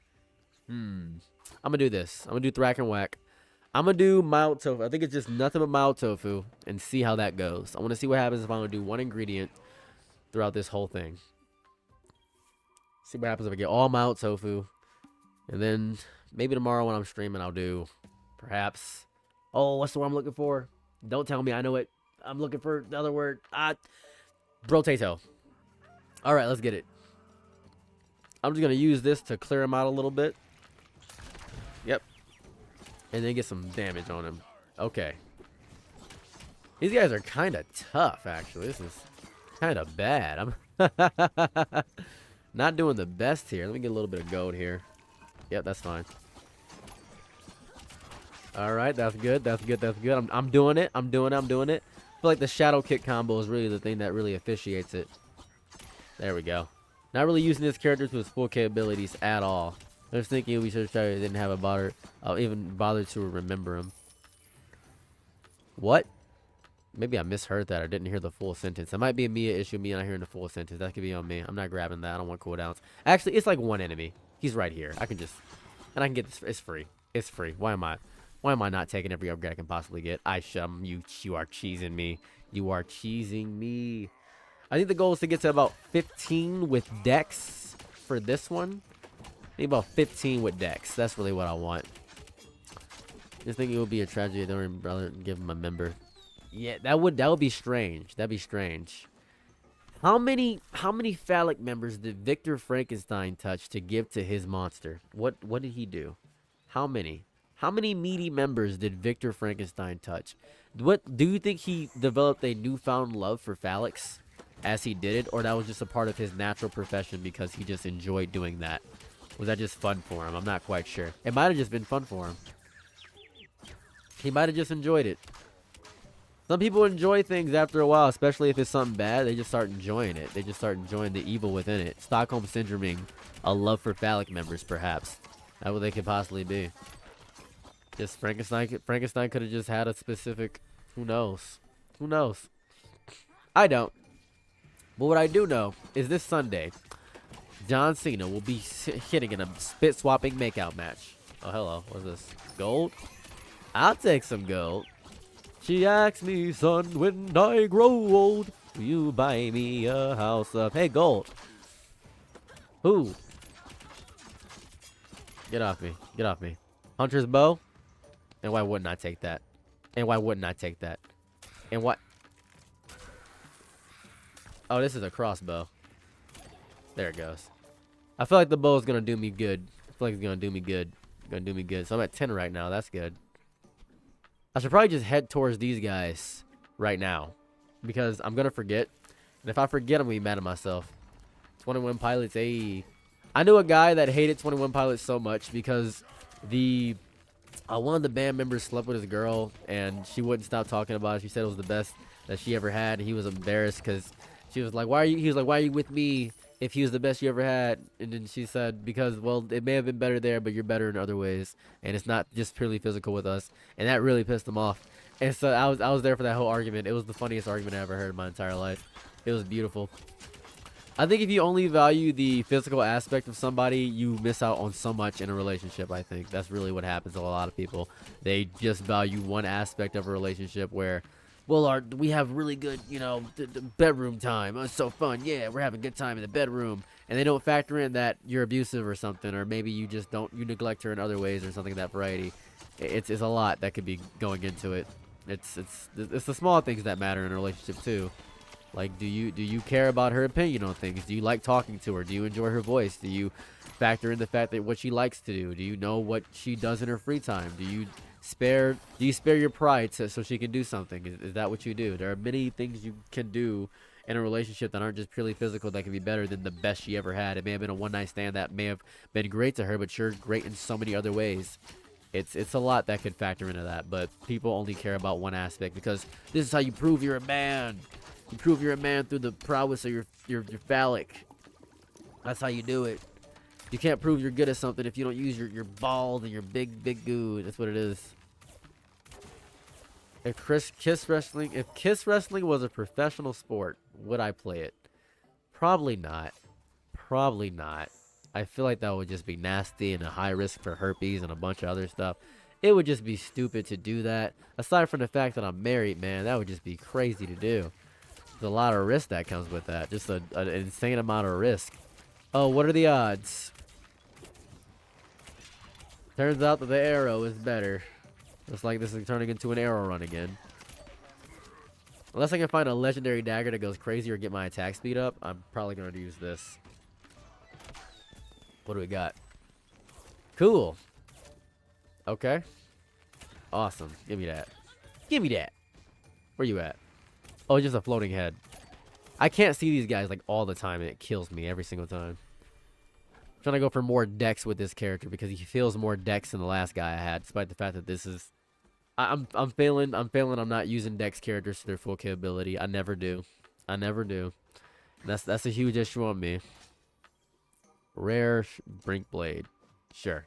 I'm gonna do this. I'm gonna do thrack and whack. I'm gonna do mild tofu. I think it's just nothing but mild tofu, and see how that goes. I want to see what happens if I want to do one ingredient throughout this whole thing. See what happens if I get all mild tofu. And then maybe tomorrow when I'm streaming, I'll do perhaps. Oh, what's the word I'm looking for? Don't tell me. I know it. I'm looking for the other word. Brotato. All right, let's get it. I'm just going to use this to clear him out a little bit. Yep. And then get some damage on him. Okay. These guys are kind of tough, actually. This is kind of bad. I'm not doing the best here. Let me get a little bit of gold here. Yep, that's fine. All right, that's good. That's good. That's good. I'm doing it. I'm doing it. I feel like the shadow kick combo is really the thing that really officiates it. There we go. Not really using this character to his full capabilities at all. I was thinking we should try. Didn't have even bother to remember him. What? Maybe I misheard that or didn't hear the full sentence. That might be a Mia issue, me not hearing the full sentence. That could be on me. I'm not grabbing that. I don't want cooldowns. Actually, it's like one enemy. He's right here. I can get this. It's free. It's free. Why am I not taking every upgrade I can possibly get? You are cheesing me. You are cheesing me. I think the goal is to get to about 15 with Dex for this one. Maybe about 15 with Dex. That's really what I want. Just think it would be a tragedy. Don't brother give him a member. Yeah, that would be strange. That'd be strange. How many phallic members did Victor Frankenstein touch to give to his monster? What did he do? How many? How many meaty members did Victor Frankenstein touch? What do you think he developed a newfound love for phallics as he did it, or that was just a part of his natural profession because he just enjoyed doing that? Was that just fun for him? I'm not quite sure. It might have just been fun for him. He might have just enjoyed it. Some people enjoy things after a while, especially if it's something bad. They just start enjoying it. They just start enjoying the evil within it. Stockholm syndroming a love for phallic members, perhaps. That's what they could possibly be. Just Frankenstein could have just had a specific. Who knows? Who knows? I don't. But what I do know is this Sunday, John Cena will be hitting in a spit-swapping makeout match. Oh, hello. What's this? Gold? I'll take some gold. She asked me, son, when I grow old, will you buy me a house of... Hey, gold. Who? Get off me. Get off me. Hunter's bow? And why wouldn't I take that? And why wouldn't I take that? And what? Oh, this is a crossbow. There it goes. I feel like the bow is going to do me good. I feel like it's going to do me good. Going to do me good. So I'm at 10 right now. That's good. I should probably just head towards these guys right now, because I'm going to forget. And if I forget, I'm going to be mad at myself. 21 Pilots, hey. I knew a guy that hated 21 Pilots so much because one of the band members slept with his girl, and she wouldn't stop talking about it. She said it was the best that she ever had, and he was embarrassed because she was like, he was like, why are you with me if he was the best you ever had? And then she said, because, well, it may have been better there, but you're better in other ways, and it's not just purely physical with us. And that really pissed him off. And so I was there for that whole argument. It was the funniest argument I ever heard in my entire life. It was beautiful. I think if you only value the physical aspect of somebody, you miss out on so much in a relationship. I think that's really what happens to a lot of people. They just value one aspect of a relationship where well, we have really good, you know, the bedroom time. Oh, it's so fun. Yeah, we're having a good time in the bedroom. And they don't factor in that you're abusive or something, or maybe you just you neglect her in other ways or something of that variety. It's a lot that could be going into it. It's the small things that matter in a relationship too. Like, do you care about her opinion on things? Do you like talking to her? Do you enjoy her voice? Do you factor in the fact that what she likes to do? Do you know what she does in her free time? Do you spare your pride so she can do something? Is that what you do? There are many things you can do in a relationship that aren't just purely physical that can be better than the best she ever had. It may have been a one-night stand that may have been great to her, but you're great in so many other ways. It's a lot that could factor into that, but people only care about one aspect because this is how you prove you're a man. You prove you're a man through the prowess of your phallic. That's how you do it. You can't prove you're good at something if you don't use your balls and your big goo. That's what it is. If kiss wrestling was a professional sport, would I play it? Probably not. Probably not. I feel like that would just be nasty and a high risk for herpes and a bunch of other stuff. It would just be stupid to do that. Aside from the fact that I'm married, man, that would just be crazy to do. There's a lot of risk that comes with that. Just an insane amount of risk. Oh, what are the odds? Turns out that the arrow is better. Looks like this is turning into an arrow run again. Unless I can find a legendary dagger that goes crazy or get my attack speed up, I'm probably going to use this. What do we got? Cool. Okay. Awesome. Give me that. Give me that. Where you at? Oh, it's just a floating head. I can't see these guys like all the time, and it kills me every single time. I'm trying to go for more dex with this character because he feels more dex than the last guy I had, despite the fact that this is... I'm failing. I'm not using dex characters to their full capability. I never do. I never do. That's a huge issue on me. Rare brink blade. Sure.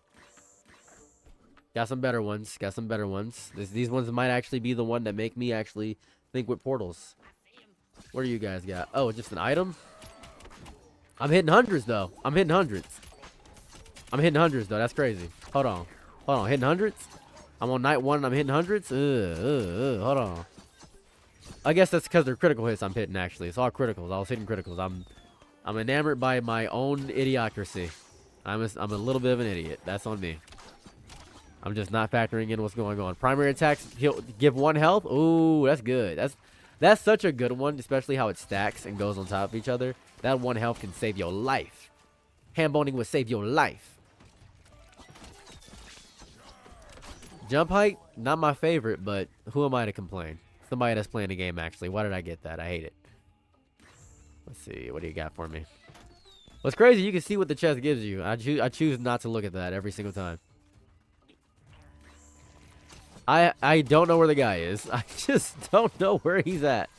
Got some better ones. Got some better ones. These ones might actually be the one that make me actually think with portals. What do you guys got? Oh, just an item? I'm hitting hundreds, though. I'm hitting hundreds. That's crazy. Hold on. Hitting hundreds? I'm on night 1 and I'm hitting hundreds? Hold on. I guess that's because they're critical hits I'm hitting, actually. It's all criticals. I was hitting criticals. I'm enamored by my own idiocracy. I'm a little bit of an idiot. That's on me. I'm just not factoring in what's going on. Primary attacks, he'll give 1 health. Ooh, that's good. That's such a good one, especially how it stacks and goes on top of each other. That 1 health can save your life. Hand boning would save your life. Jump height, not my favorite, but who am I to complain? Somebody that's playing the game, actually. Why did I get that? I hate it. Let's see. What do you got for me? What's crazy, you can see what the chest gives you. I choose not to look at that every single time. I don't know where the guy is. I just don't know where he's at.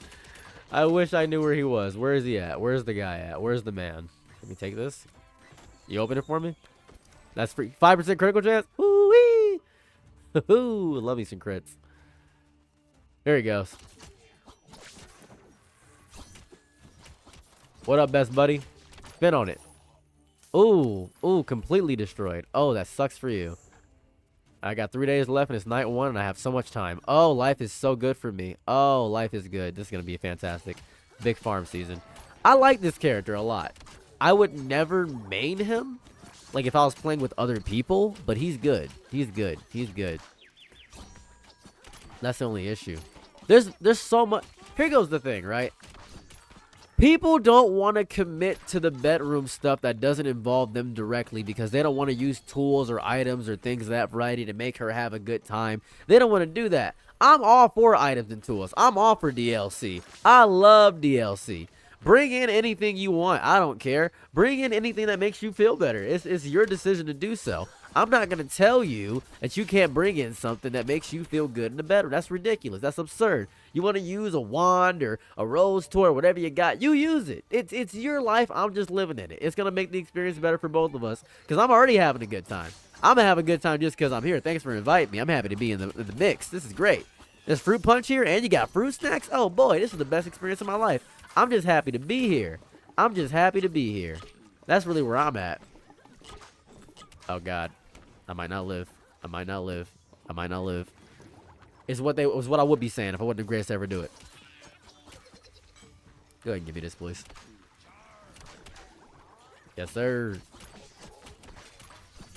I wish I knew where he was. Where is he at? Where's the guy at? Where's the man? Let me take this. You open it for me? That's free. 5% critical chance. Woo-wee! Ooh, love me some crits. There he goes. What up, best buddy? Spin on it. Ooh, completely destroyed. Oh, that sucks for you. I got 3 days left and it's night 1 and I have so much time. Oh, life is so good for me. Oh, life is good. This is going to be fantastic. Big farm season. I like this character a lot. I would never main him, like if I was playing with other people, but he's good. He's good. That's the only issue. There's so much. Here goes the thing, right? People don't want to commit to the bedroom stuff that doesn't involve them directly because they don't want to use tools or items or things of that variety to make her have a good time. They don't want to do that. I'm all for items and tools. I'm all for DLC. I love DLC. Bring in anything you want. I don't care. Bring in anything that makes you feel better. It's your decision to do so. I'm not going to tell you that you can't bring in something that makes you feel good in the bedroom. That's ridiculous. That's absurd. You want to use a wand or a rose toy or whatever you got, you use it. It's your life. I'm just living in it. It's going to make the experience better for both of us because I'm already having a good time. I'm going to have a good time just because I'm here. Thanks for inviting me. I'm happy to be in the mix. This is great. There's fruit punch here and you got fruit snacks. Oh, boy, this is the best experience of my life. I'm just happy to be here. I'm just happy to be here. That's really where I'm at. Oh, God. I might not live. I might not live. I might not live. is what I would be saying if I wasn't the greatest to ever do it. Go ahead and give me this, please. Yes, sir.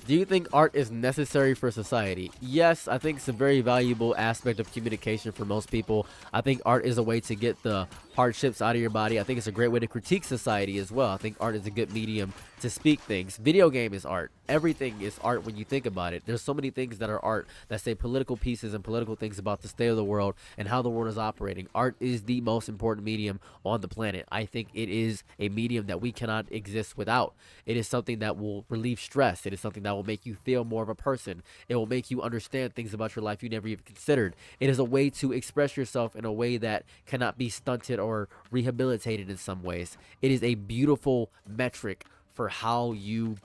Do you think art is necessary for society? Yes, I think it's a very valuable aspect of communication for most people. I think art is a way to get the hardships out of your body. I think it's a great way to critique society as well. I think art is a good medium to speak things. Video game is art. Everything is art when you think about it. There's so many things that are art that say political pieces and political things about the state of the world and how the world is operating. Art is the most important medium on the planet. I think it is a medium that we cannot exist without. It is something that will relieve stress. It is something that will make you feel more of a person. It will make you understand things about your life you never even considered. It is a way to express yourself in a way that cannot be stunted or rehabilitated in some ways. It is a beautiful metric for how you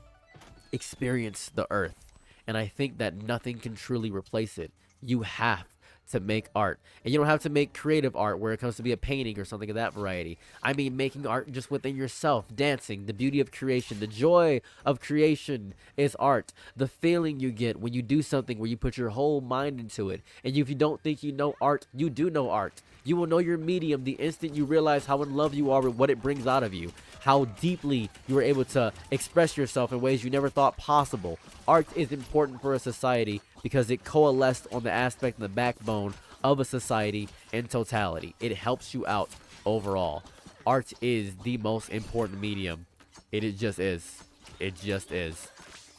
experience the earth, and I think that nothing can truly replace it. You have to make art, and you don't have to make creative art where it comes to be a painting or something of that variety. I mean making art just within yourself, dancing, the beauty of creation, the joy of creation is art. The feeling you get when you do something where you put your whole mind into it, and if you don't think you know art, you do know art. You will know your medium the instant you realize how in love you are with what it brings out of you, how deeply you are able to express yourself in ways you never thought possible. Art is important for a society because it coalesced on the aspect and the backbone of a society in totality. It helps you out overall. Art is the most important medium. It just is. It just is.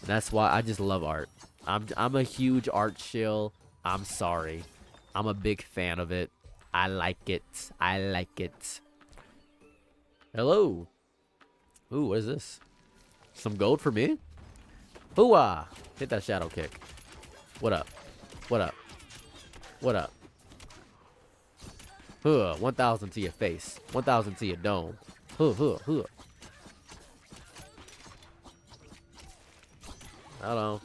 And that's why I just love art. I'm a huge art shill. I'm sorry. I'm a big fan of it. I like it. I like it. Hello. Ooh, what is this? Some gold for me? Hooah! Hit that shadow kick. What up? What up? What up? 1,000 to your face. 1,000 to your dome. I don't know.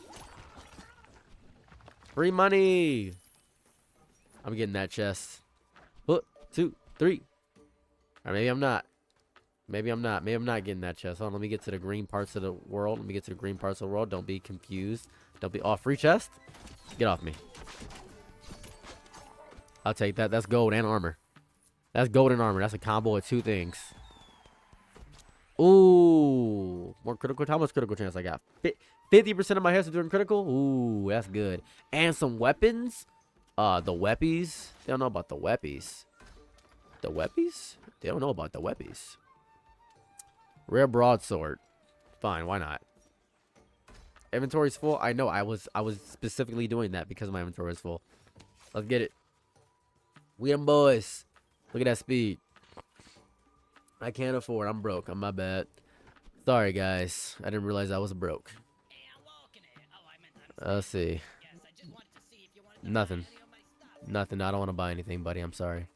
Free money! I'm getting that chest. 2, 3. Or maybe I'm not. Maybe I'm not. Maybe I'm not getting that chest. Hold on, let me get to the green parts of the world. Let me get to the green parts of the world. Don't be confused. Don't be... Oh, free chest? Get off me. I'll take that. That's gold and armor. That's gold and armor. That's a combo of 2 things. Ooh. More critical. How much critical chance I got? 50% of my heads are doing critical? Ooh, that's good. And some weapons? The weppies? They don't know about the weppies. The weppies? They don't know about the weppies. Rare broadsword. Fine, why not? Inventory's full. I know. I was specifically doing that because my inventory is full. Let's get it. We them boys. Look at that speed. I can't afford. I'm broke. I'm my bad. Sorry, guys. I didn't realize I was broke. Let's see. Nothing. Nothing. I don't want to buy anything, buddy. I'm sorry.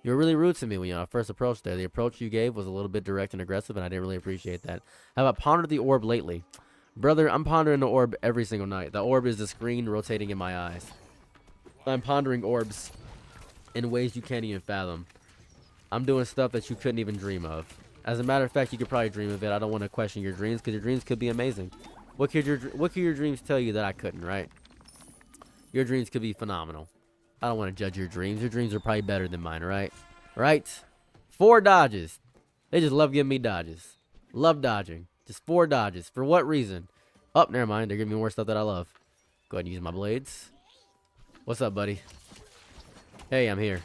You were really rude to me when you first approached there. The approach you gave was a little bit direct and aggressive, and I didn't really appreciate that. Have I pondered the orb lately? Brother, I'm pondering the orb every single night. The orb is the screen rotating in my eyes. I'm pondering orbs in ways you can't even fathom. I'm doing stuff that you couldn't even dream of. As a matter of fact, you could probably dream of it. I don't want to question your dreams, because your dreams could be amazing. What could your dreams tell you that I couldn't, right? Your dreams could be phenomenal. I don't want to judge your dreams. Your dreams are probably better than mine, right? Right? 4 dodges. They just love giving me dodges. Love dodging. Just 4 dodges. For what reason? Oh, never mind. They're giving me more stuff that I love. Go ahead and use my blades. What's up, buddy? Hey, I'm here.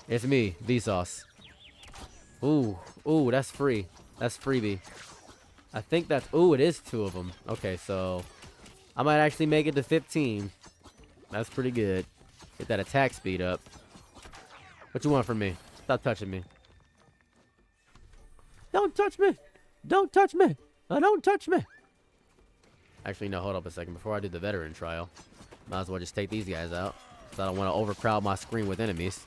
It's me, Vsauce. Ooh. Ooh, that's free. That's freebie. I think that's... Ooh, it is 2 of them. Okay, so... I might actually make it to 15. That's pretty good. Get that attack speed up. What you want from me? Stop touching me. Don't touch me. Don't touch me. Don't touch me. Actually, no, hold up a second. Before I do the veteran trial, might as well just take these guys out. So I don't want to overcrowd my screen with enemies.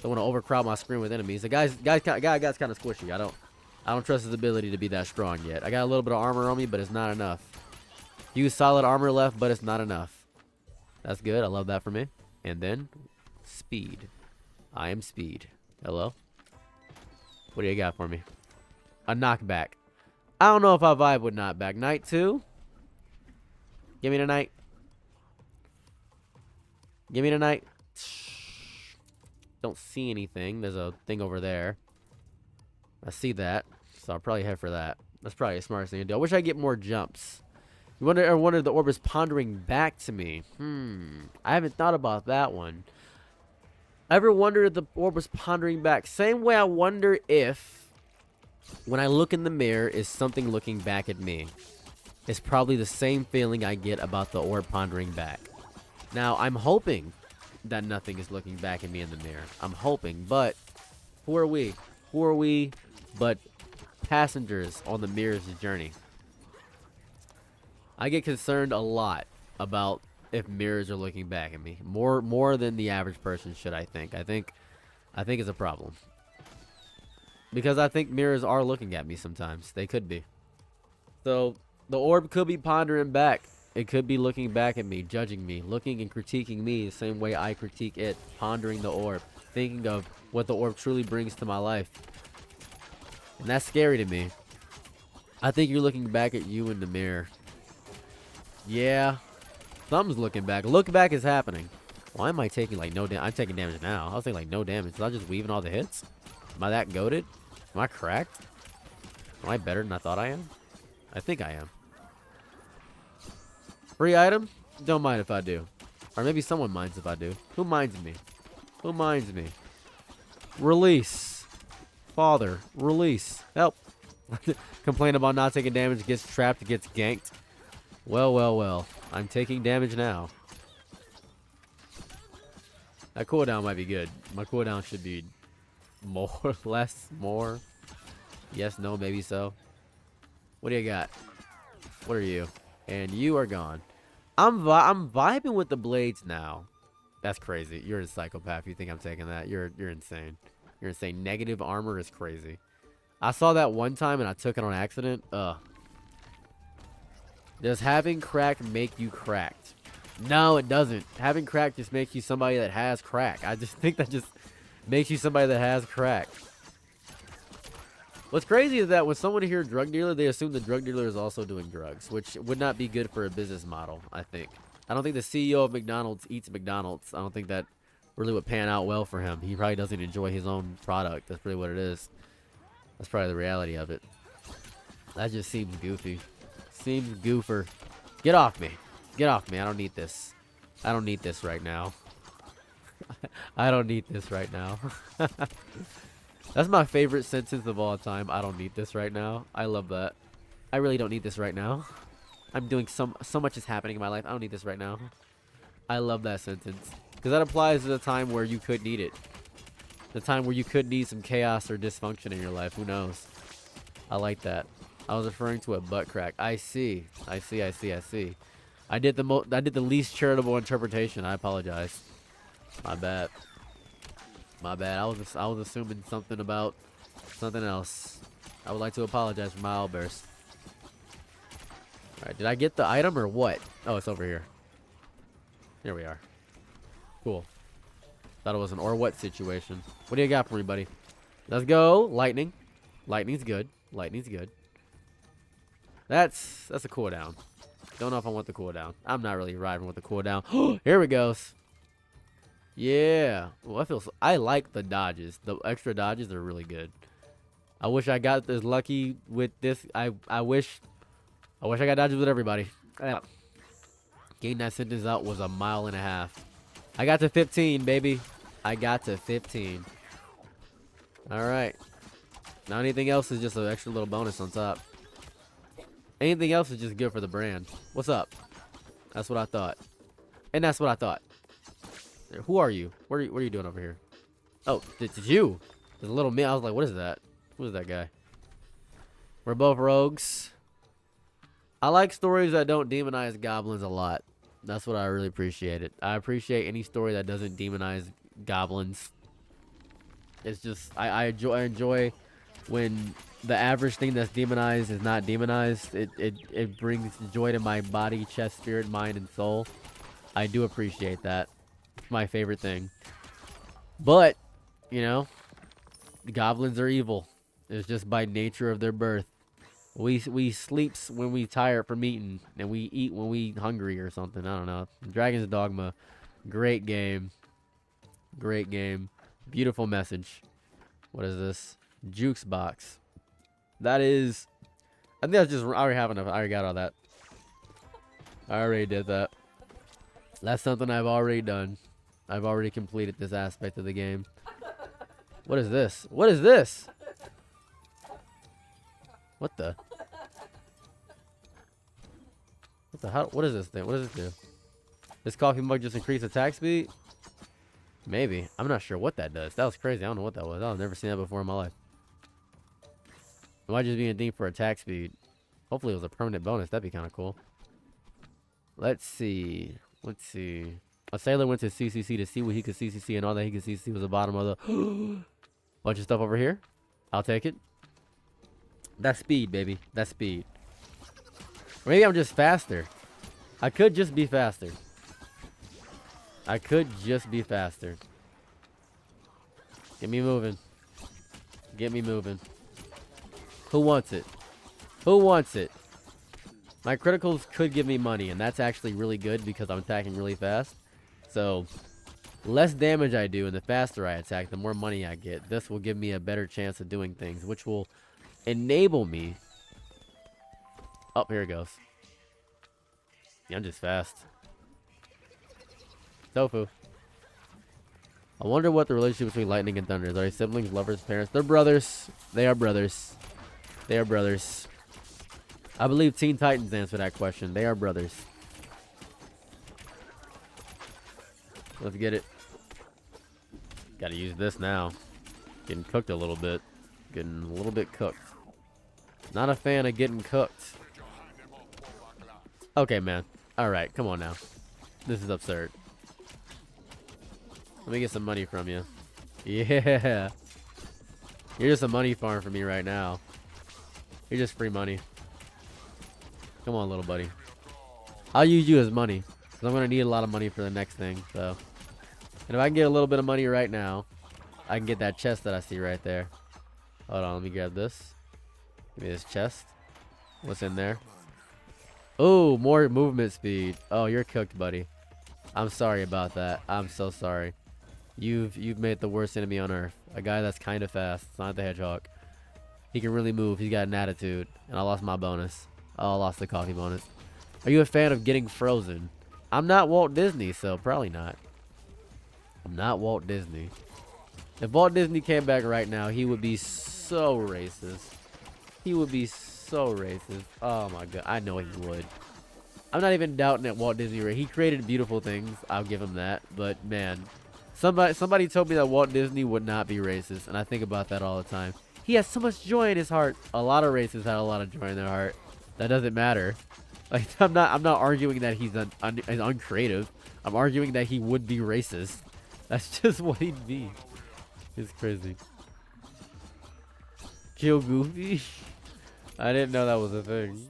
Don't want to overcrowd my screen with enemies. The guy's kind of squishy. I don't trust his ability to be that strong yet. I got a little bit of armor on me, but it's not enough. Use solid armor left, but it's not enough. That's good. I love that for me. And then, speed. I am speed. Hello? What do you got for me? A knockback. I don't know if I vibe with knockback. Night 2? Give me the night. Give me tonight. Don't see anything. There's a thing over there. I see that, so I'll probably head for that. That's probably the smartest thing to do. I wish I get more jumps. I wonder if the orb is pondering back to me. I haven't thought about that one. I ever wondered if the orb was pondering back? Same way I wonder if, when I look in the mirror, is something looking back at me. It's probably the same feeling I get about the orb pondering back. Now, I'm hoping that nothing is looking back at me in the mirror. I'm hoping, but who are we? Who are we but passengers on the mirror's journey? I get concerned a lot about if mirrors are looking back at me. More than the average person should, I think. I think it's a problem. Because I think mirrors are looking at me sometimes. They could be. So, the orb could be pondering back. It could be looking back at me, judging me, looking and critiquing me the same way I critique it, pondering the orb, thinking of what the orb truly brings to my life. And that's scary to me. I think you're looking back at you in the mirror. Yeah. Something's looking back. Look back is happening. Why am I taking like no damage? I'm taking damage now. I was taking like no damage. Is I just weaving all the hits? Am I that goated? Am I cracked? Am I better than I thought I am? I think I am. Free item? Don't mind if I do. Or maybe someone minds if I do. Who minds me? Who minds me? Release. Father. Release. Help. Complain about not taking damage. Gets trapped. Gets ganked. Well, well, well. I'm taking damage now. That cooldown might be good. My cooldown should be more, less, more. Yes, no, maybe so. What do you got? What are you? And you are gone. I'm vibing with the blades now. That's crazy. You're a psychopath. You think I'm taking that? You're insane. You're insane. Negative armor is crazy. I saw that one time and I took it on accident. Does having crack make you cracked? No, it doesn't. Having crack just makes you somebody that has crack. I just think that just makes you somebody that has crack. What's crazy is that when someone hears drug dealer, they assume the drug dealer is also doing drugs, which would not be good for a business model, I think. I don't think the CEO of McDonald's eats McDonald's. I don't think that really would pan out well for him. He probably doesn't enjoy his own product. That's really what it is. That's probably the reality of it. That just seems goofy. Seems goofer. Get off me. Get off me. I don't need this. I don't need this right now. I don't need this right now. That's my favorite sentence of all time. I don't need this right now. I love that. I really don't need this right now. I'm doing so much is happening in my life. I don't need this right now. I love that sentence. Because that applies to the time where you could need it. The time where you could need some chaos or dysfunction in your life. Who knows? I like that. I was referring to a butt crack. I see. I see. I see. I see. I did the least charitable interpretation. I apologize. My bad. My bad. I was assuming something about something else. I would like to apologize for my outburst. Alright, did I get the item or what? Oh, it's over here. Here we are. Cool. Thought it was an or what situation. What do you got for me, buddy? Let's go. Lightning. Lightning's good. Lightning's good. That's a cooldown. Don't know if I want the cooldown. I'm not really riding with the cooldown. Here we goes. Yeah. Well, I like the dodges. The extra dodges are really good. I wish I got this lucky with this. I wish I got dodges with everybody. Getting that sentence out was 1.5 miles. I got to 15, baby. I got to 15. All right. Now anything else is just an extra little bonus on top. Anything else is just good for the brand. What's up? That's what I thought. And that's what I thought. Who are you? What are you doing over here? Oh, it's you. There's a little me. I was like, what is that? Who is that guy? We're both rogues. I like stories that don't demonize goblins a lot. That's what I really appreciate it. I appreciate any story that doesn't demonize goblins. It's just I enjoy when the average thing that's demonized is not demonized. It brings joy to my body, chest, spirit, mind, and soul. I do appreciate that. It's my favorite thing. But, you know, the goblins are evil. It's just by nature of their birth. We sleeps when we tired from eating, and we eat when we hungry or something. I don't know. Dragon's Dogma. Great game. Great game. Beautiful message. What is this? Jukes box. That is... I think that's just... I already have enough. I already got all that. I already did that. That's something I've already done. I've already completed this aspect of the game. What is this? What is this? What the? What the hell? What is this thing? What does it do? This coffee mug just increased attack speed? Maybe. I'm not sure what that does. That was crazy. I don't know what that was. I've never seen that before in my life. It might just be a thing for attack speed. Hopefully it was a permanent bonus. That'd be kind of cool. Let's see. Let's see. A sailor went to CCC to see what he could CCC, and all that he could CCC was the bottom of the... Bunch of stuff over here. I'll take it. That's speed, baby. That's speed. Or maybe I'm just faster. I could just be faster. I could just be faster. Get me moving. Get me moving. Who wants it? Who wants it? My criticals could give me money, and that's actually really good because I'm attacking really fast. So, less damage I do and the faster I attack, the more money I get. This will give me a better chance of doing things, which will enable me... Oh, here it goes. Yeah, I'm just fast. Tofu. I wonder what the relationship between lightning and thunder is. Are they siblings, lovers, parents? They're brothers. They are brothers. They are brothers. I believe Teen Titans answer that question. They are brothers. Let's get it. Gotta use this now. Getting cooked a little bit. Getting a little bit cooked. Not a fan of getting cooked. Okay, man. Alright, come on now. This is absurd. Let me get some money from you. Yeah. You're just a money farm for me right now. You're just free money. Come on, little buddy. I'll use you as money. Because I'm going to need a lot of money for the next thing. So, and if I can get a little bit of money right now, I can get that chest that I see right there. Hold on, let me grab this. Give me this chest. What's in there? Oh, more movement speed. Oh, you're cooked, buddy. I'm sorry about that. I'm so sorry. You've made the worst enemy on earth. A guy that's kind of fast. It's not the hedgehog. He can really move. He's got an attitude. And I lost my bonus. Oh, I lost the coffee bonus. Are you a fan of getting frozen? I'm not Walt Disney, so probably not. I'm not Walt Disney. If Walt Disney came back right now, he would be so racist. He would be so racist. Oh my god. I know he would. I'm not even doubting that Walt Disney, he created beautiful things. I'll give him that. But man, somebody told me that Walt Disney would not be racist, and I think about that all the time. He has so much joy in his heart. A lot of racists had a lot of joy in their heart. That doesn't matter. Like I'm not arguing that he's uncreative. I'm arguing that he would be racist. That's just what he'd be. It's crazy. Kill Goofy? I didn't know that was a thing.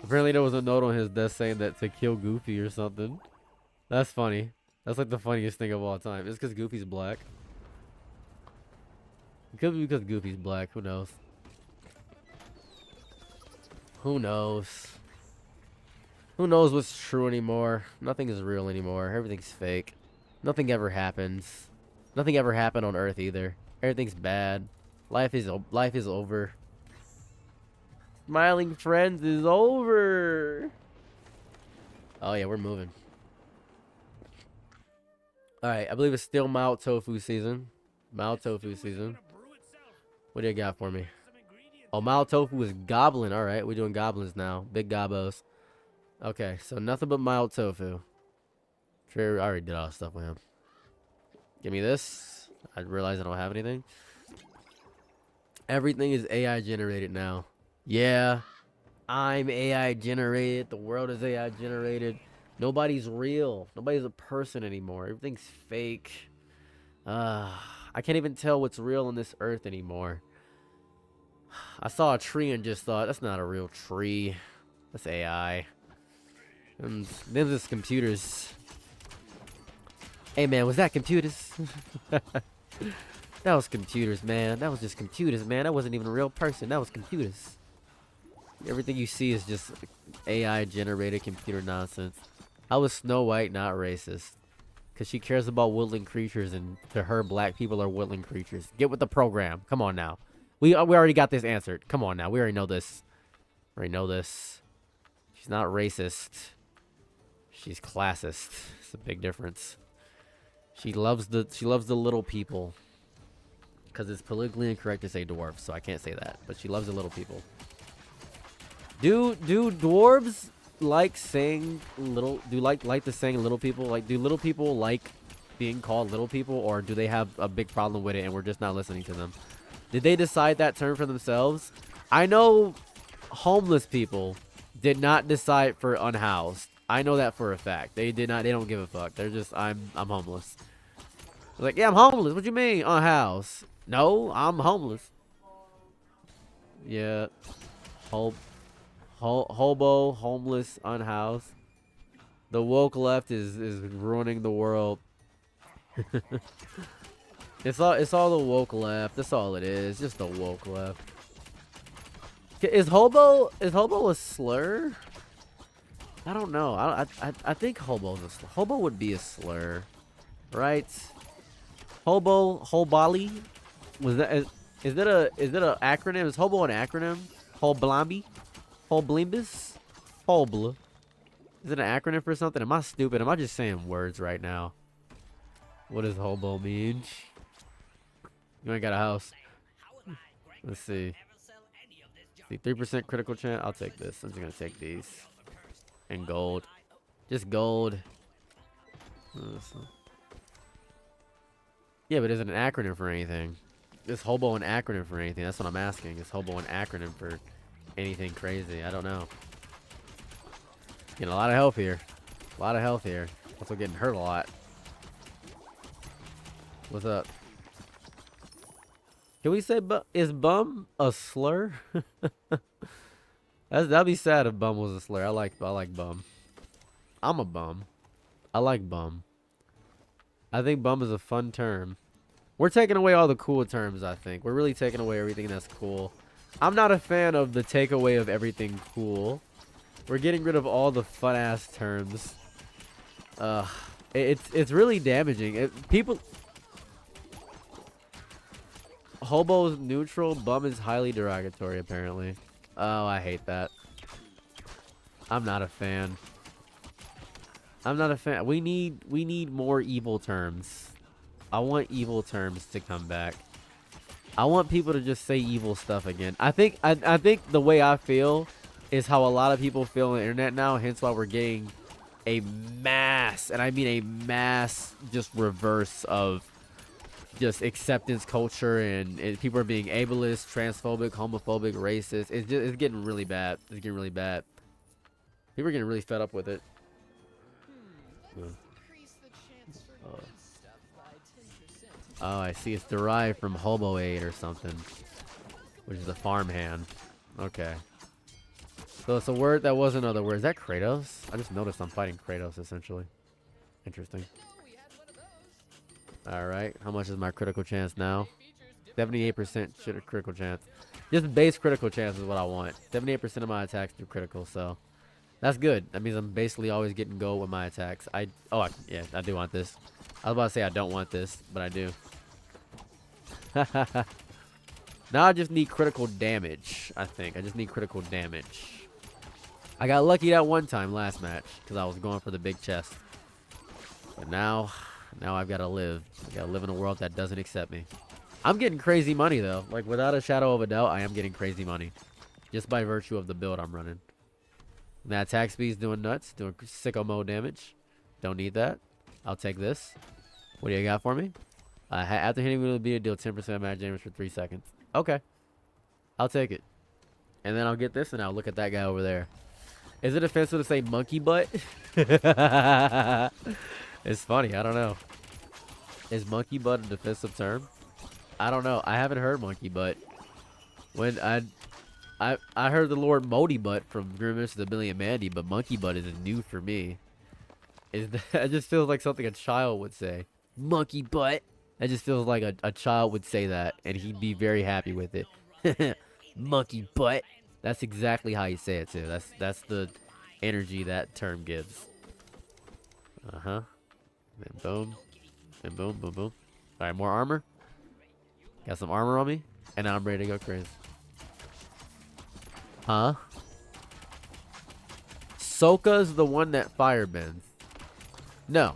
Apparently there was a note on his desk saying that to kill Goofy or something. That's funny. That's like the funniest thing of all time. It's because Goofy's black. It could be because Goofy's black. Who knows? Who knows? Who knows what's true anymore? Nothing is real anymore. Everything's fake. Nothing ever happens. Nothing ever happened on Earth either. Everything's bad. Life is over. Smiling Friends is over. Oh yeah, we're moving. Alright, I believe it's still mild tofu season. Mild tofu season. What do you got for me? Oh, mild tofu is goblin. Alright, we're doing goblins now. Big gobos. Okay, so nothing but mild tofu. Sure, I already did all the stuff with him. Give me this. I realize I don't have anything. Everything is AI generated now. Yeah, I'm AI generated. The world is AI generated. Nobody's real. Nobody's a person anymore. Everything's fake. I can't even tell what's real on this earth anymore. I saw a tree and just thought, that's not a real tree. That's AI. And them just computers. Hey man, was that computers? That was computers, man. That was just computers, man. That wasn't even a real person. That was computers. Everything you see is just AI generated computer nonsense. How was Snow White not racist? Because she cares about woodland creatures, and to her, black people are woodland creatures. Get with the program. Come on now. We already got this answered. Come on now. We already know this. We already know this. She's not racist. She's classist. It's a big difference. She loves the little people. Because it's politically incorrect to say dwarves, so I can't say that. But she loves the little people. Do dwarves like saying little? Do like the saying little people? Like, do little people like being called little people, or do they have a big problem with it and we're just not listening to them? Did they decide that term for themselves? I know homeless people did not decide for unhoused. I know that for a fact. They did not. They don't give a fuck. They're just I'm homeless. They're like, yeah, I'm homeless. What you mean unhoused? No, I'm homeless. Yeah, hobo, homeless, unhoused. The woke left is ruining the world. It's all the woke left. That's all it is. Just the woke left. Is hobo a slur? I don't know. I think hobo's a slur. Hobo would be a slur, right? Hobali. Was that is that an acronym? Is hobo an acronym? Hoblambi? Hoblimbus? Hobla. Is it an acronym for something? Am I stupid? Am I just saying words right now? What does hobo mean? You ain't got a house. Let's see. 3% critical chance. I'll take this. I'm just gonna take these. And gold. Just gold. Yeah, but is it an acronym for anything? Is hobo an acronym for anything? That's what I'm asking. Is hobo an acronym for anything crazy? I don't know. Getting a lot of health here. A lot of health here. Also getting hurt a lot. What's up? Can we say is bum a slur? That'd be sad if bum was a slur. I like bum. I'm a bum. I like bum. I think bum is a fun term. We're taking away all the cool terms, I think. We're really taking away everything that's cool. I'm not a fan of the takeaway of everything cool. We're getting rid of all the fun ass terms. It's really damaging. People. Hobo's neutral. Bum is highly derogatory, apparently. Oh, I hate that. I'm not a fan. I'm not a fan. We need more evil terms. I want evil terms to come back. I want people to just say evil stuff again. I think the way I feel is how a lot of people feel on the internet now, hence why we're getting a mass, and I mean a mass, just reverse of just acceptance culture, and people are being ableist, transphobic, homophobic, racist. It's getting really bad. It's getting really bad. People are getting really fed up with it. Oh, I see. It's derived from hobo aid or something, which is a farmhand. Okay. So it's a word that was another word. Is that Kratos? I just noticed I'm fighting Kratos, essentially. Interesting. Alright. How much is my critical chance now? 78% critical chance. Just base critical chance is what I want. 78% of my attacks do critical, so that's good. That means I'm basically always getting gold with my attacks. Yeah, I do want this. I was about to say I don't want this, but I do. Now I just need critical damage, I think. I just need critical damage. I got lucky that one time last match because I was going for the big chest. But now I've got to live. I got to live in a world that doesn't accept me. I'm getting crazy money, though. Like, without a shadow of a doubt, I am getting crazy money. Just by virtue of the build I'm running. And that attack speed's doing nuts. Doing sicko mode damage. Don't need that. I'll take this. What do you got for me? After hitting with a beat, deal 10% magic damage for 3 seconds. Okay. I'll take it. And then I'll get this, and I'll look at that guy over there. Is it offensive to say monkey butt? It's funny. I don't know. Is monkey butt a defensive term? I don't know. I haven't heard monkey butt. When I heard the Lord Moldy Butt from Grimace to the Billy and Mandy, but monkey butt is new for me. It just feels like something a child would say. Monkey butt. It just feels like a child would say that, and he'd be very happy with it. Monkey butt. That's exactly how you say it too. That's the energy that term gives. Uh-huh. And boom. And boom, boom, boom. Alright, more armor. Got some armor on me. And now I'm ready to go crazy. Huh? Sokka's the one that firebends. No.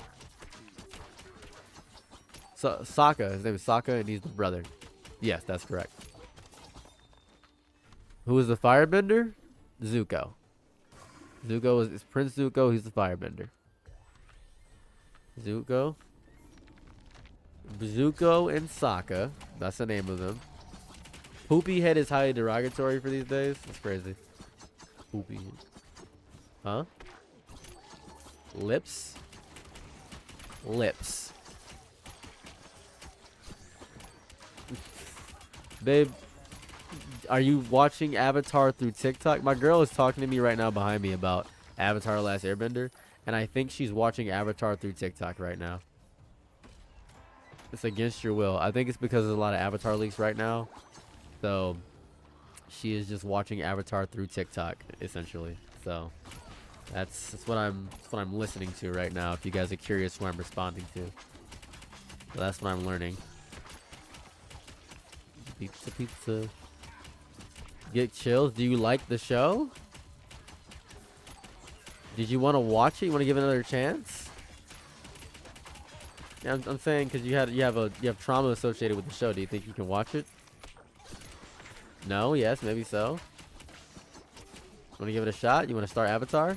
So Sokka, his name is Sokka, and he's the brother. Yes, that's correct. Who is the firebender? Zuko. Zuko is Prince Zuko. He's the firebender. Zuko. Zuko and Sokka. That's the name of them. Poopy head is highly derogatory for these days. That's crazy. Poopy head. Huh? Lips. Lips. Babe, are you watching Avatar through TikTok? My girl is talking to me right now behind me about Avatar: The Last Airbender, and I think she's watching Avatar through TikTok right now. It's against your will. I think it's because there's a lot of Avatar leaks right now. So she is just watching Avatar through TikTok, essentially. So that's what I'm listening to right now. If you guys are curious who I'm responding to, so that's what I'm learning. Pizza, pizza. Get chills. Do you like the show? Did you want to watch it? You want to give it another chance? Yeah, I'm saying because you have trauma associated with the show. Do you think you can watch it? No. Yes. Maybe so. Want to give it a shot? You want to start Avatar?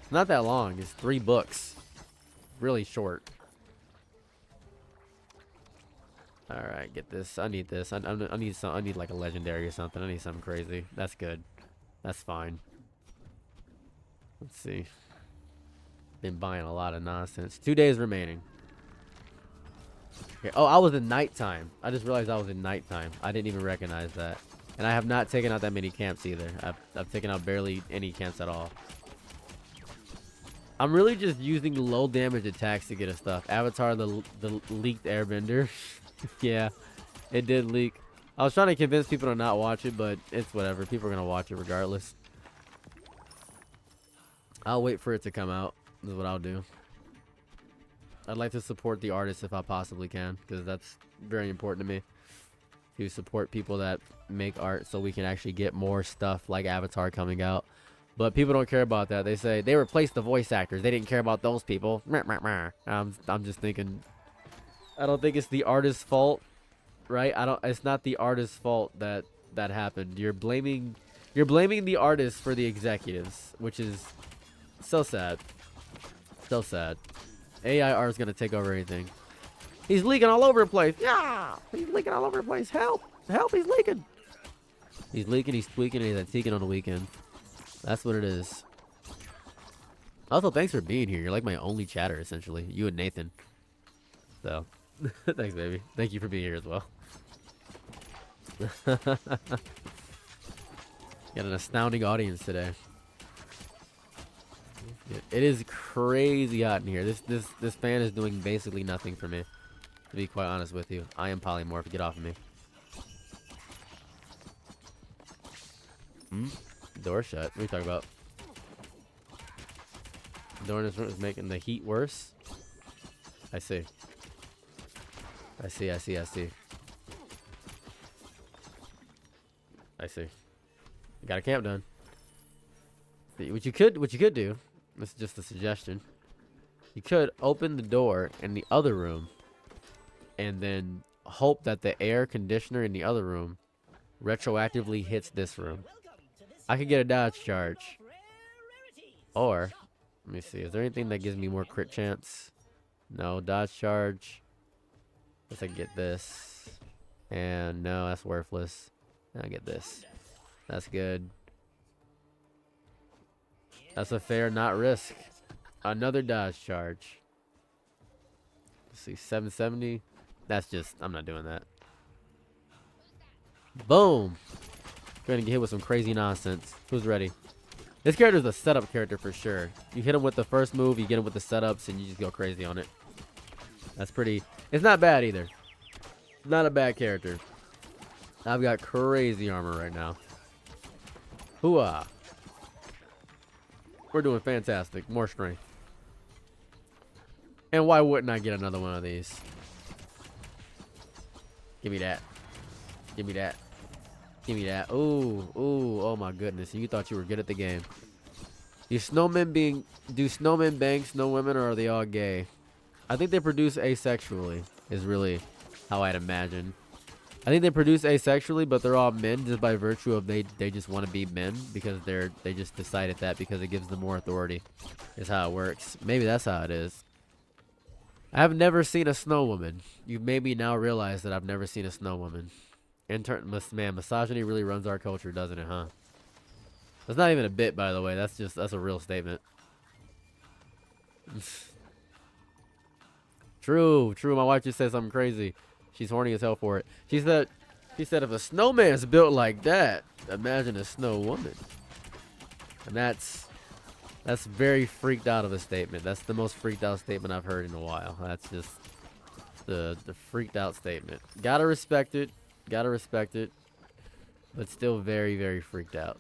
It's not that long. It's 3 books. Really short. All right, get this. I need this. I need some. I need like a legendary or something. I need something crazy. That's good. That's fine. Let's see. Been buying a lot of nonsense. 2 days remaining. Okay. Oh, I was in nighttime. I just realized I was in nighttime. I didn't even recognize that. And I have not taken out that many camps either. I've taken out barely any camps at all. I'm really just using low damage attacks to get a stuff. Avatar, the leaked airbender. Yeah, it did leak. I was trying to convince people to not watch it, but it's whatever. People are going to watch it regardless. I'll wait for it to come out. This is what I'll do. I'd like to support the artists if I possibly can, because that's very important to me. To support people that make art so we can actually get more stuff like Avatar coming out. But people don't care about that. They say they replaced the voice actors. They didn't care about those people. I'm just thinking, I don't think it's the artist's fault, right? It's not the artist's fault that happened. You're blaming the artists for the executives, which is so sad. So sad. AI art is gonna take over anything. He's leaking all over the place. Yeah, he's leaking all over the place. Help! Help! He's leaking. He's leaking. He's tweaking. And he's antiquing on the weekend. That's what it is. Also, thanks for being here. You're like my only chatter, essentially. You and Nathan. So, thanks, baby. Thank you for being here as well. Got an astounding audience today. It is crazy hot in here. This fan is doing basically nothing for me. To be quite honest with you, I am polymorph. Get off of me. Door shut. What are you talking about? Door in this room is making the heat worse. I see. I see. I see. I see. I see. Got a camp done. What you could do. This is just a suggestion. You could open the door in the other room, and then hope that the air conditioner in the other room retroactively hits this room. I could get a dodge charge. Or, let me see. Is there anything that gives me more crit chance? No, dodge charge. Guess I can get this. And no, that's worthless. I'll get this. That's good. That's a fair not risk. Another dodge charge. Let's see, 770. That's just, I'm not doing that. Boom. Going to get hit with some crazy nonsense. Who's ready? This character's a setup character for sure. You hit him with the first move, you get him with the setups, and you just go crazy on it. That's pretty... It's not bad either. Not a bad character. I've got crazy armor right now. Hooah. We're doing fantastic. More strength. And why wouldn't I get another one of these? Give me that. Give me that. Give me that. Ooh, ooh, oh my goodness. You thought you were good at the game. Do snowmen bang snow women, or are they all gay? I think they produce asexually, is really how I'd imagine. I think they produce asexually, but they're all men just by virtue of they just want to be men because they just decided that because it gives them more authority. Is how it works. Maybe that's how it is. I have never seen a snow woman. You've made me now realize that I've never seen a snow woman. Man, misogyny really runs our culture, doesn't it, huh? That's not even a bit, by the way. That's a real statement. True. My wife just said something crazy. She's horny as hell for it. She said if a snowman's built like that, imagine a snow woman. And that's very freaked out of a statement. That's the most freaked out statement I've heard in a while. That's just the freaked out statement. Gotta respect it. But still very, very freaked out.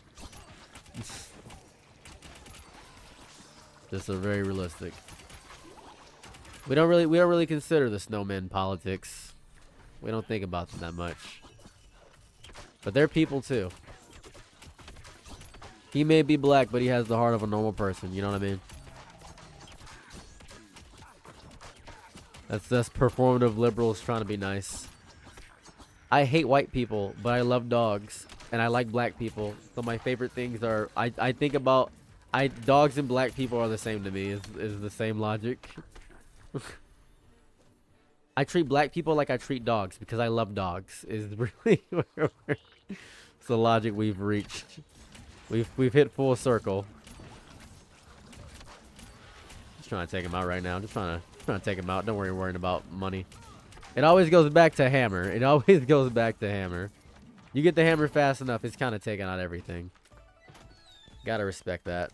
Just a very realistic. We don't really consider the snowmen politics. We don't think about them that much. But they're people too. He may be black, but he has the heart of a normal person. You know what I mean? That's performative liberals trying to be nice. I hate white people, but I love dogs, and I like black people. So my favorite things are I think about dogs and black people are the same to me. Is the same logic. I treat black people like I treat dogs because I love dogs. Is really it's the logic we've reached. We've hit full circle. Just trying to take him out right now. Just trying to take him out. Don't worrying about money. It always goes back to hammer. It always goes back to hammer. You get the hammer fast enough, it's kind of taking out everything. Gotta respect that.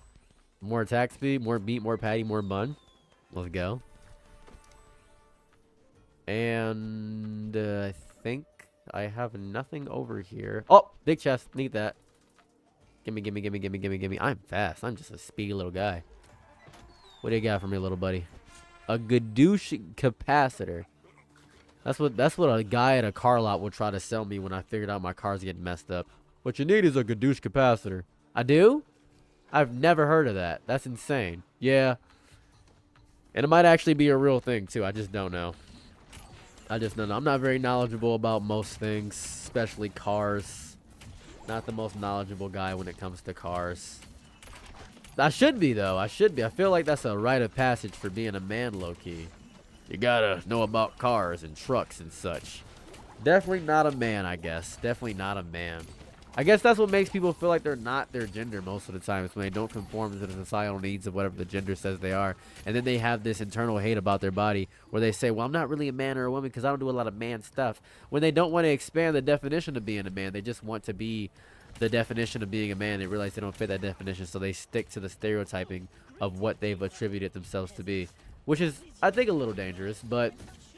More attack speed, more beat, more patty, more bun. Let's go. And I think I have nothing over here. Oh, big chest. Need that. Gimme. I'm fast. I'm just a speedy little guy. What do you got for me, little buddy? A gadoosh capacitor. That's what a guy at a car lot would try to sell me when I figured out my car's getting messed up. What you need is a gadoosh capacitor. I do? I've never heard of that. That's insane. Yeah. And it might actually be a real thing too. I just don't know. I'm not very knowledgeable about most things, especially cars. Not the most knowledgeable guy when it comes to cars. I should be, though. I feel like that's a rite of passage for being a man, low-key. You gotta know about cars and trucks and such. Definitely not a man, I guess. Definitely not a man. I guess that's what makes people feel like they're not their gender most of the time. It's when they don't conform to the societal needs of whatever the gender says they are. And then they have this internal hate about their body where they say, well, I'm not really a man or a woman because I don't do a lot of man stuff. When they don't want to expand the definition of being a man, they just want to be the definition of being a man. They realize they don't fit that definition, so they stick to the stereotyping of what they've attributed themselves to be. Which is, I think, a little dangerous, but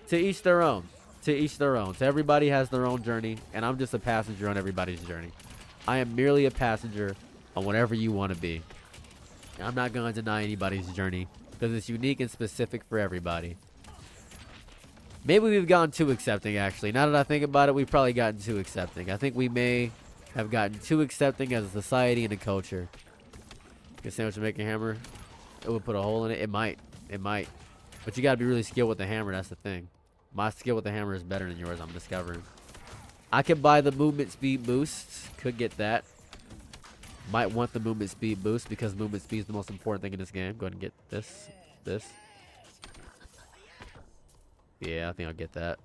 to each their own. To each their own. So everybody has their own journey, and I'm just a passenger on everybody's journey. I am merely a passenger on whatever you want to be. I'm not going to deny anybody's journey because it's unique and specific for everybody. Maybe we've gotten too accepting, actually. Now that I think about it, we've probably gotten too accepting. I think we may have gotten too accepting as a society and a culture. Good sandwich to make a hammer. It would put a hole in it. It might. It might. But you got to be really skilled with the hammer. That's the thing. My skill with the hammer is better than yours, I'm discovering. I could buy the movement speed boost. Could get that. Might want the movement speed boost because movement speed is the most important thing in this game. Go ahead and get this. Yeah, I think I'll get that.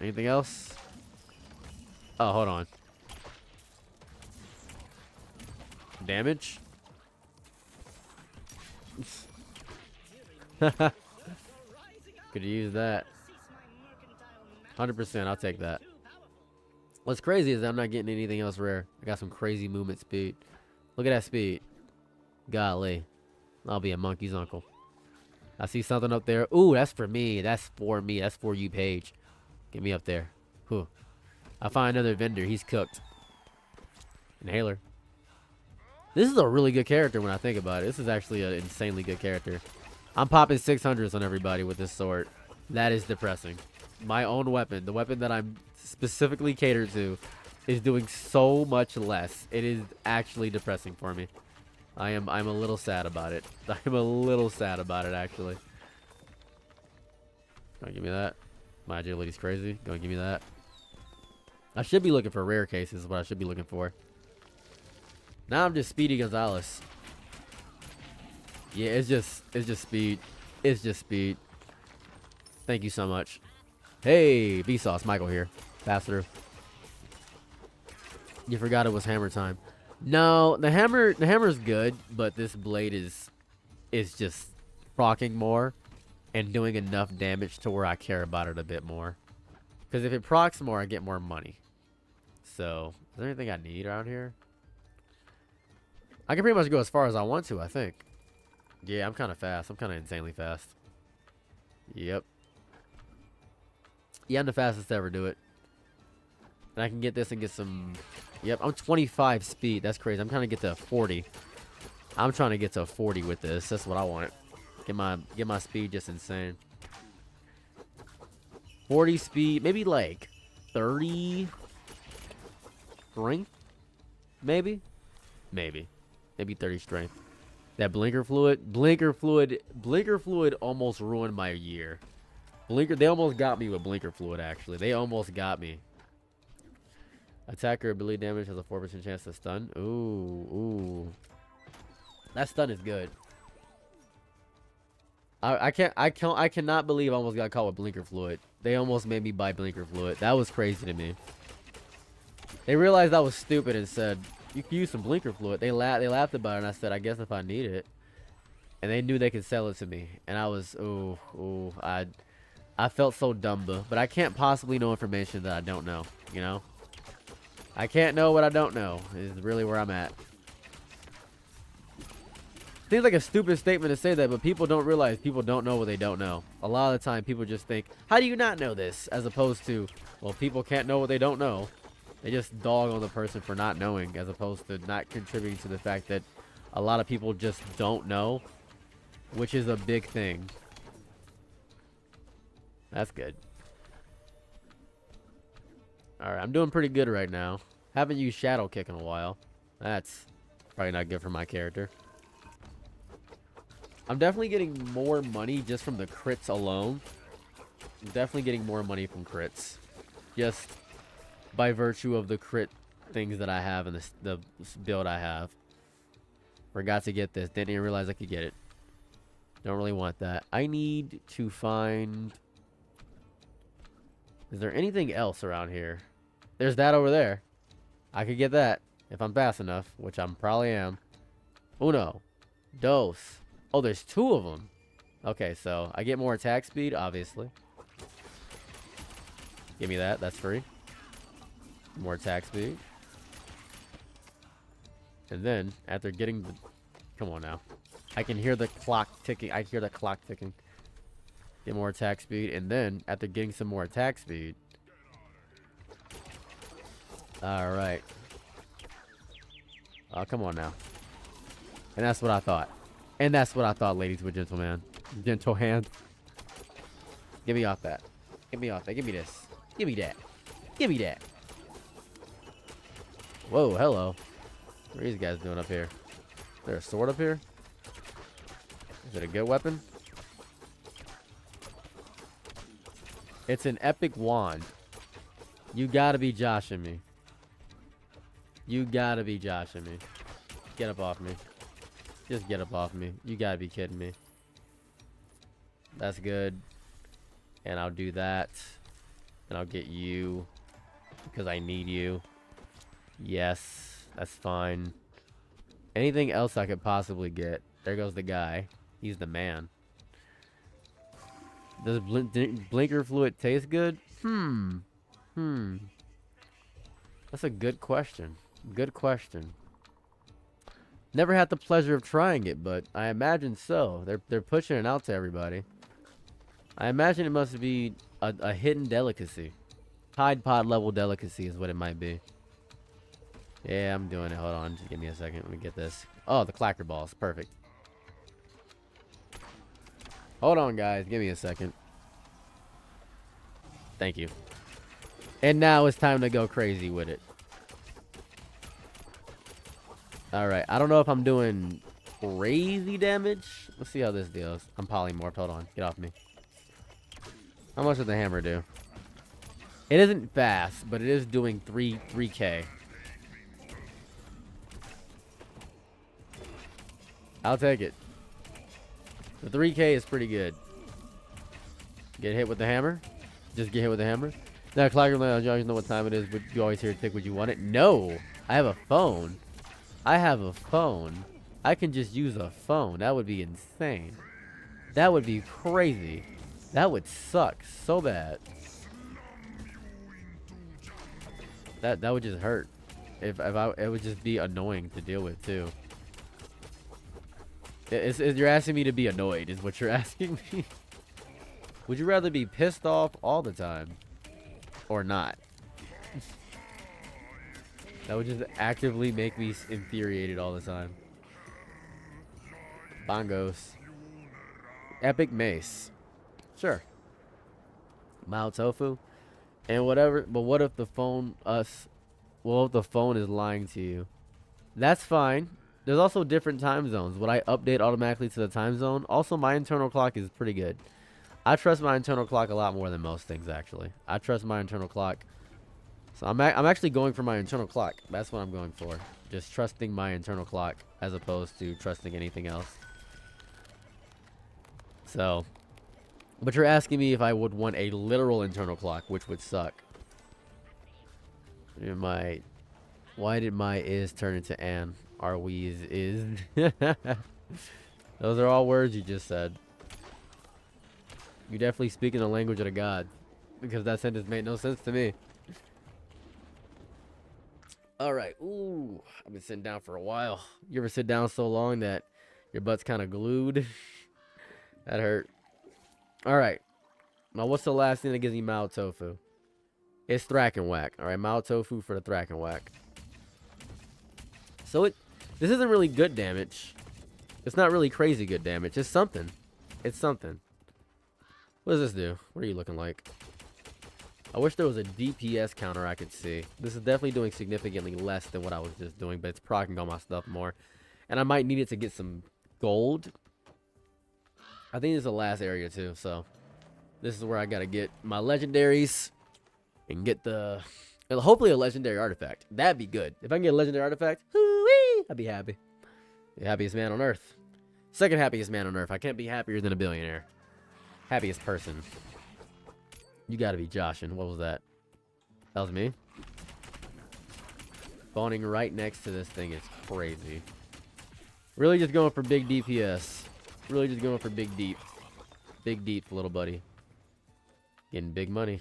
Anything else? Oh, hold on. Damage? Could use that. 100%, I'll take that. What's crazy is that I'm not getting anything else rare. I got some crazy movement speed. Look at that speed. Golly. I'll be a monkey's uncle. I see something up there. Ooh, that's for me. That's for me. That's for you, Paige. Get me up there. Whew. I find another vendor. He's cooked. Inhaler. This is a really good character when I think about it. This is actually an insanely good character. I'm popping 600s on everybody with this sword. That is depressing. My own weapon, the weapon that I'm specifically catered to, is doing so much less. It is actually depressing for me. I'm a little sad about it. I'm a little sad about it, actually. Gonna give me that. My agility's crazy. Gonna give me that. I should be looking for rare cases, is what I should be looking for. Now I'm just Speedy Gonzalez. Yeah, it's just speed. It's just speed. Thank you so much. Hey, Vsauce, Michael here. Pass through. You forgot it was hammer time. No, the hammer's good, but this blade is just proccing more and doing enough damage to where I care about it a bit more. Because if it procs more, I get more money. So, is there anything I need around here? I can pretty much go as far as I want to, I think. Yeah, I'm kind of fast. I'm kind of insanely fast. Yep. Yeah, I'm the fastest to ever do it. And I can get this and get some... Yep, I'm 25 speed. That's crazy. I'm trying to get to 40. I'm trying to get to 40 with this. That's what I want. Get my speed just insane. 40 speed, maybe like 30 strength? Maybe 30 strength. That blinker fluid almost ruined my year. They almost got me with blinker fluid, actually. They almost got me. Attacker ability damage has a 4% chance to stun. Ooh. That stun is good. I cannot believe I almost got caught with blinker fluid. They almost made me buy blinker fluid. That was crazy to me. They realized I was stupid and said, you can use some blinker fluid. They laughed about it, and I said, I guess if I need it. And they knew they could sell it to me. And I was, I felt so dumb, but I can't possibly know information that I don't know, you know? I can't know what I don't know, is really where I'm at. Seems like a stupid statement to say that, but people don't realize people don't know what they don't know. A lot of the time, people just think, how do you not know this? As opposed to, well, people can't know what they don't know. They just dog on the person for not knowing, as opposed to not contributing to the fact that a lot of people just don't know, which is a big thing. That's good. Alright, I'm doing pretty good right now. Haven't used Shadow Kick in a while. That's probably not good for my character. I'm definitely getting more money just from the crits alone. I'm definitely getting more money from crits. Just by virtue of the crit things that I have in the build I have. Forgot to get this. Didn't even realize I could get it. Don't really want that. I need to find... Is there anything else around here? There's that over there. I could get that if I'm fast enough, which I probably am. Uno. Dos. Oh, there's two of them. Okay, so I get more attack speed, obviously. Give me that. That's free. More attack speed. And then, after getting the... Come on now. I can hear the clock ticking. I hear the clock ticking. Get more attack speed. And then, after getting some more attack speed... Alright. Oh, come on now. And that's what I thought. And that's what I thought, ladies and gentlemen. Gentle hands. Get me off that. Get me off that. Give me this. Give me that. Give me that. Whoa, hello. What are these guys doing up here? Is there a sword up here? Is it a good weapon? It's an epic wand. You gotta be joshing me. You gotta be joshing me. Get up off me. Just get up off me. You gotta be kidding me. That's good. And I'll do that. And I'll get you. Because I need you. Yes. That's fine. Anything else I could possibly get? There goes the guy. He's the man. Does blinker fluid taste good? That's a good question. Good question. Never had the pleasure of trying it, but I imagine so. They're pushing it out to everybody. I imagine it must be a hidden delicacy. Tide Pod level delicacy is what it might be. Yeah, I'm doing it. Hold on. Just give me a second. Let me get this. Oh, the clacker balls. Perfect. Hold on, guys. Give me a second. Thank you. And now it's time to go crazy with it. Alright. I don't know if I'm doing crazy damage. Let's see how this deals. I'm polymorphed. Hold on. Get off me. How much does the hammer do? It isn't fast, but it is doing 3K. I'll take it. The 3K is pretty good. Get hit with the hammer. Just get hit with the hammer. Now, clock your lounge. You always know what time it is, but you always hear a tick. Would you want it? No. I have a phone. I have a phone. I can just use a phone. That would be insane. That would be crazy. That would suck so bad. That would just hurt. It would just be annoying to deal with too. You're asking me to be annoyed, is what you're asking me. Would you rather be pissed off all the time, or not? That would just actively make me infuriated all the time. Bongos. Epic mace. Sure. Mild tofu. And whatever, but what if the phone what if the phone is lying to you? That's fine. There's also different time zones. Would I update automatically to the time zone? Also, my internal clock is pretty good. I trust my internal clock a lot more than most things, actually. I trust my internal clock. So I'm actually going for my internal clock. That's what I'm going for. Just trusting my internal clock as opposed to trusting anything else. So, but you're asking me if I would want a literal internal clock, which would suck. Why did my is turn into an? Are we is? Those are all words you just said. You definitely speak in the language of the god, because that sentence made no sense to me. All right. Ooh, I've been sitting down for a while. You ever sit down so long that your butt's kind of glued? That hurt. All right. Now, what's the last thing that gives me mild tofu? It's thrack and whack. All right, mild tofu for the thrack and whack. So this isn't really good damage. It's not really crazy good damage. It's something. It's something. What does this do? What are you looking like? I wish there was a DPS counter I could see. This is definitely doing significantly less than what I was just doing, but it's proccing all my stuff more. And I might need it to get some gold. I think this is the last area too, so this is where I gotta get my legendaries and get hopefully a legendary artifact. That'd be good. If I can get a legendary artifact, hoo-wee, I'd be happy. The happiest man on earth. Second happiest man on earth. I can't be happier than a billionaire. Happiest person. You gotta be joshing. What was that? That was me. Spawning right next to this thing is crazy. Really just going for big DPS. Really just going for big deep. Big deep, little buddy. Getting big money.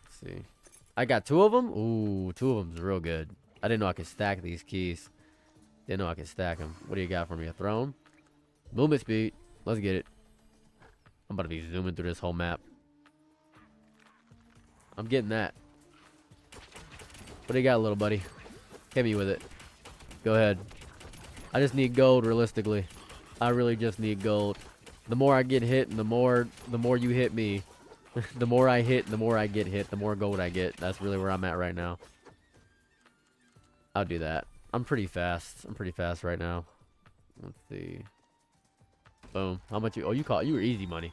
Let's see. I got 2 of them. Ooh, 2 of them's real good. I didn't know I could stack these keys. Didn't know I could stack them. What do you got for me? A throne? Movement speed. Let's get it. I'm about to be zooming through this whole map. I'm getting that. What do you got, little buddy? Hit me with it. Go ahead. I just need gold, realistically. I really just need gold. The more I get hit, and the more you hit me. The more I hit, the more I get hit, the more gold I get. That's really where I'm at right now. I'll do that. I'm pretty fast. I'm pretty fast right now. Let's see. Boom. How much you... Oh, you were easy money.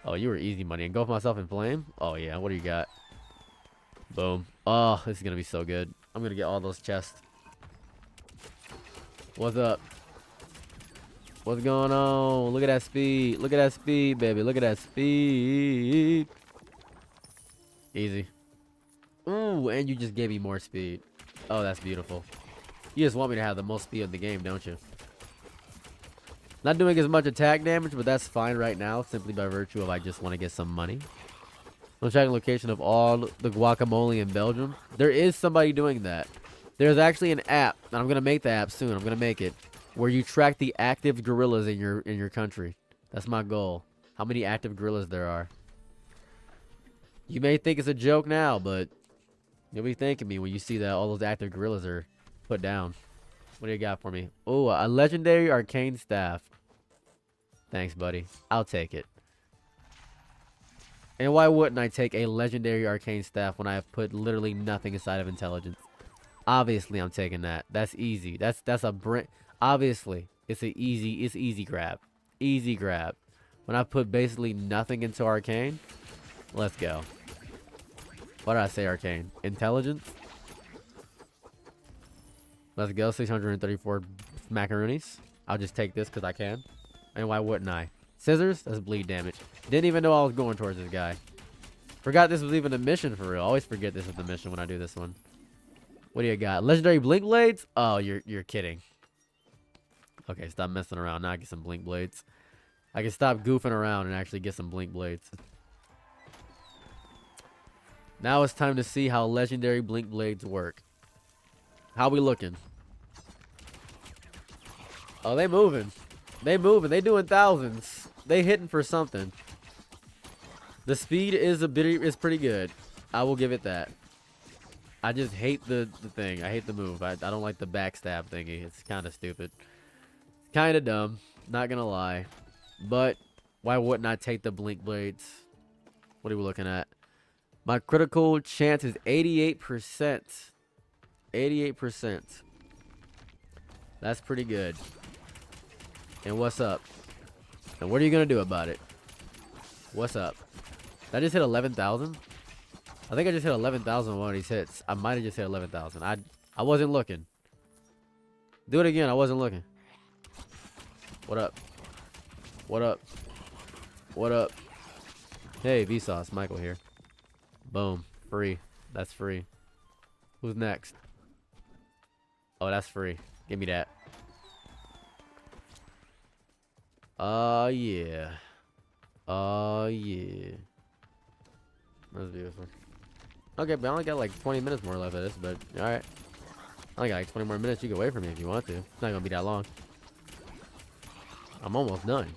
Oh, you were easy money. And go for myself in flame? Oh, yeah. What do you got? Boom. Oh, this is going to be so good. I'm going to get all those chests. What's up? What's going on? Look at that speed. Look at that speed, baby. Look at that speed. Easy. Ooh, and you just gave me more speed. Oh, that's beautiful. You just want me to have the most speed in the game, don't you? Not doing as much attack damage, but that's fine right now, simply by virtue of I just want to get some money. I'm checking location of all the guacamole in Belgium. There is somebody doing that. There's actually an app, and I'm gonna make the app soon. I'm gonna make it where you track the active gorillas in your country. That's my goal. How many active gorillas there are. You may think it's a joke now, but you'll be thanking me when you see that all those active gorillas are put down. What do you got for me? Oh, a legendary arcane staff. Thanks, buddy. I'll take it. And why wouldn't I take a legendary arcane staff when I have put literally nothing inside of intelligence? Obviously, I'm taking that. That's easy. That's a obviously, it's easy grab. Easy grab. When I put basically nothing into arcane, let's go. What did I say, arcane? Intelligence? Let's go. 634 macaroonies. I'll just take this because I can. And why wouldn't I? Scissors? That's bleed damage. Didn't even know I was going towards this guy. Forgot this was even a mission for real. Always forget this is the mission when I do this one. What do you got? Legendary blink blades? Oh, you're kidding. Okay, stop messing around. Now I get some blink blades. I can stop goofing around and actually get some blink blades. Now it's time to see how legendary blink blades work. How we looking? Oh, they moving. They moving. They doing thousands. They hitting for something. The speed is pretty good. I will give it that. I just hate the thing. I hate the move. I don't like the backstab thingy. It's kind of stupid. Kind of dumb. Not gonna lie. But why wouldn't I take the blink blades? What are we looking at? My critical chance is 88%. 88%. That's pretty good. And what's up? And what are you gonna do about it? What's up? Did I just hit 11,000? I think I just hit 11,000 on one of these hits. I might have just hit 11,000. I wasn't looking. Do it again. I wasn't looking. What up? What up? What up? Hey, Vsauce. Michael here. Boom. Free. That's free. Who's next? Oh, that's free. Give me that. Yeah. Yeah. Let's do this one. Okay, but I only got like 20 minutes more left of this, but alright. I only got like 20 more minutes. You can wait for me if you want to. It's not gonna be that long. I'm almost done.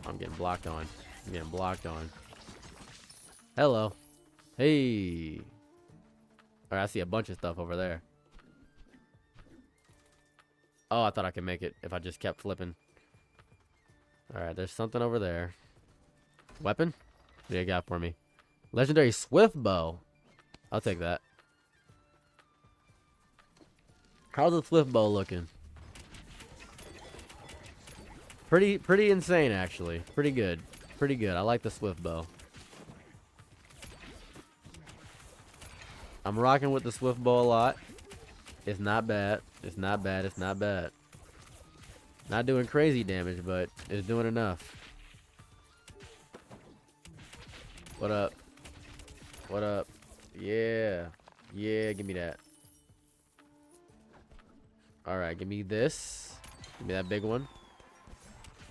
I'm getting blocked on. I'm getting blocked on. Hello. Hey. Alright, I see a bunch of stuff over there. Oh, I thought I could make it if I just kept flipping. Alright, there's something over there. Weapon? What do you got for me? Legendary swift bow. I'll take that. How's the swift bow looking? Pretty insane, actually. Pretty good. Pretty good. I like the swift bow. I'm rocking with the swift bow a lot. It's not bad. It's not bad. It's not bad. Not doing crazy damage, but it's doing enough. What up? What up? Yeah. Yeah, give me that. Alright, give me this. Give me that big one.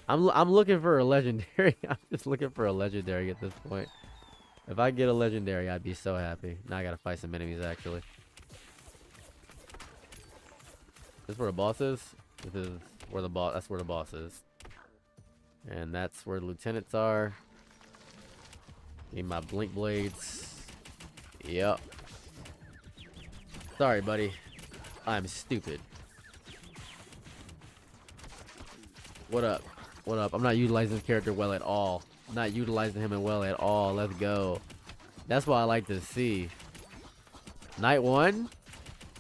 I'm looking for a legendary. I'm just looking for a legendary at this point. If I get a legendary, I'd be so happy. Now I gotta fight some enemies, actually. This is where the boss is? This is where the boss. That's where the boss is. And that's where the lieutenants are. Need my blink blades. Yep. Sorry, buddy. I'm stupid. What up? What up? I'm not utilizing this character well at all. I'm not utilizing him well at all. Let's go. That's what I like to see. Night 1?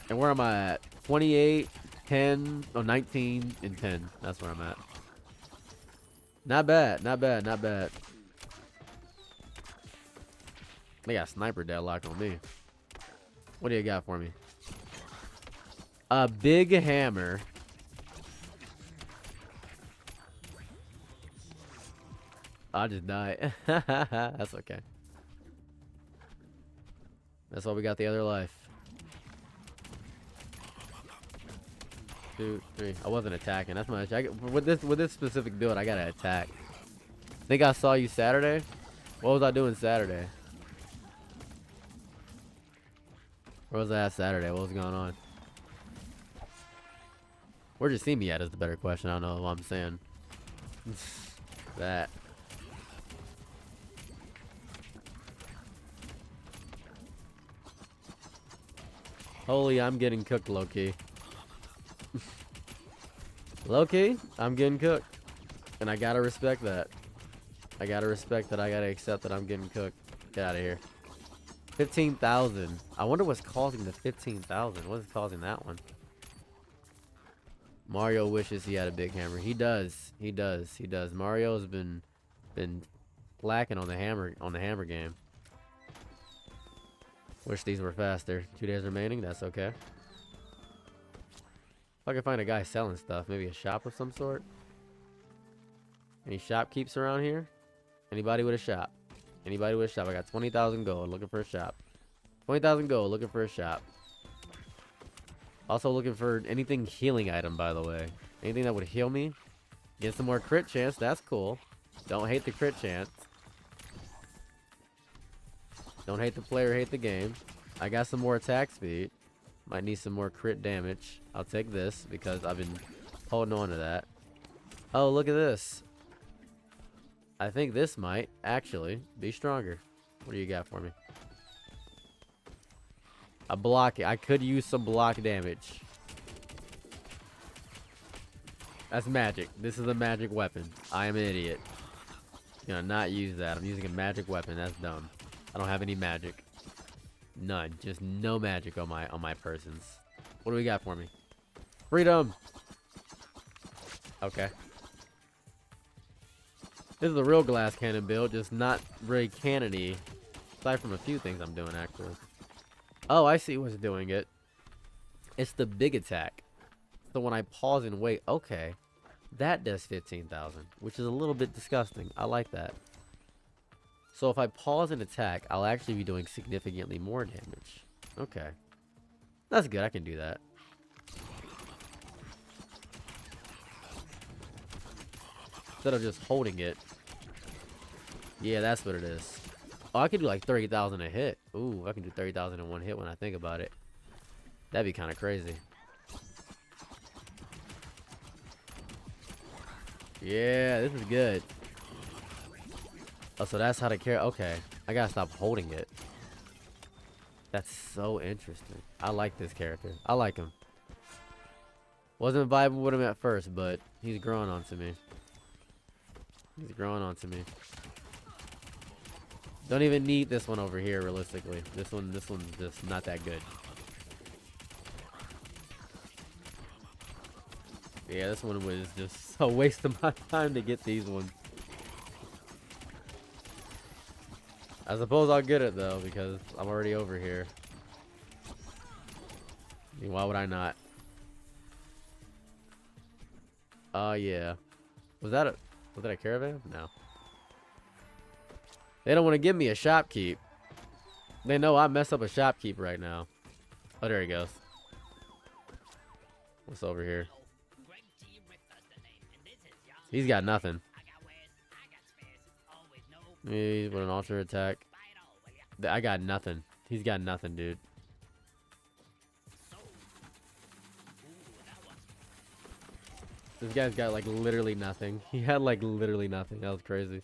And where am I at? 28, 10, oh, 19, and 10. That's where I'm at. Not bad. Not bad. Not bad. They got sniper deadlock on me. What do you got for me? A big hammer. I'll just die. That's okay. That's why we got the other life. 2, 3. I wasn't attacking. That's my with this specific build. I gotta attack. Think I saw you Saturday? What was I doing Saturday? Where was I at Saturday? What was going on? Where'd you see me at is the better question. I don't know what I'm saying. That. Holy, I'm getting cooked, low-key. Low-key, I'm getting cooked. And I gotta respect that. I gotta respect that. I gotta accept that I'm getting cooked. Get out of here. 15,000. I wonder what's causing the 15,000. What is causing that one? Mario wishes he had a big hammer. He does. He does. He does. Mario's been lacking on the hammer game. Wish these were faster. 2 days remaining. That's okay. If I can find a guy selling stuff, maybe a shop of some sort. Any shopkeepers around here? Anybody with a shop? Anybody with a shop? I got 20,000 gold looking for a shop. 20,000 gold looking for a shop. Also looking for anything healing item, by the way. Anything that would heal me. Get some more crit chance. That's cool. Don't hate the crit chance. Don't hate the player, hate the game. I got some more attack speed. Might need some more crit damage. I'll take this because I've been holding on to that. Oh, look at this. I think this might actually be stronger. What do you got for me? A block. I could use some block damage. That's magic. This is a magic weapon. I am an idiot. You know, not use that. I'm using a magic weapon. That's dumb. I don't have any magic. None. Just no magic on my persons. What do we got for me? Freedom. Okay. This is a real glass cannon build, just not very cannony. Aside from a few things I'm doing, actually. Oh, I see what's doing it. It's the big attack. So when I pause and wait, okay. That does 15,000, which is a little bit disgusting. I like that. So if I pause and attack, I'll actually be doing significantly more damage. Okay. That's good, I can do that. Instead of just holding it. Yeah, that's what it is. Oh, I can do like 30,000 a hit. Ooh, I can do 30,000 in one hit when I think about it. That'd be kind of crazy. Yeah, this is good. Oh, so that's how to carry. Okay, I gotta stop holding it. That's so interesting. I like this character. I like him. Wasn't vibing with him at first, but he's growing onto me. He's growing onto me. Don't even need this one over here, realistically. This one's just not that good. Yeah, this one was just a waste of my time to get these ones. I suppose I'll get it though, because I'm already over here. I mean, why would I not? Oh yeah. Was that a caravan? No. They don't want to give me a shopkeep. They know I messed up a shopkeep right now. Oh, there he goes. What's over here? He's got nothing. Me with an ultra attack. I got nothing. He's got nothing, dude. This guy's got like literally nothing. He had like literally nothing. That was crazy.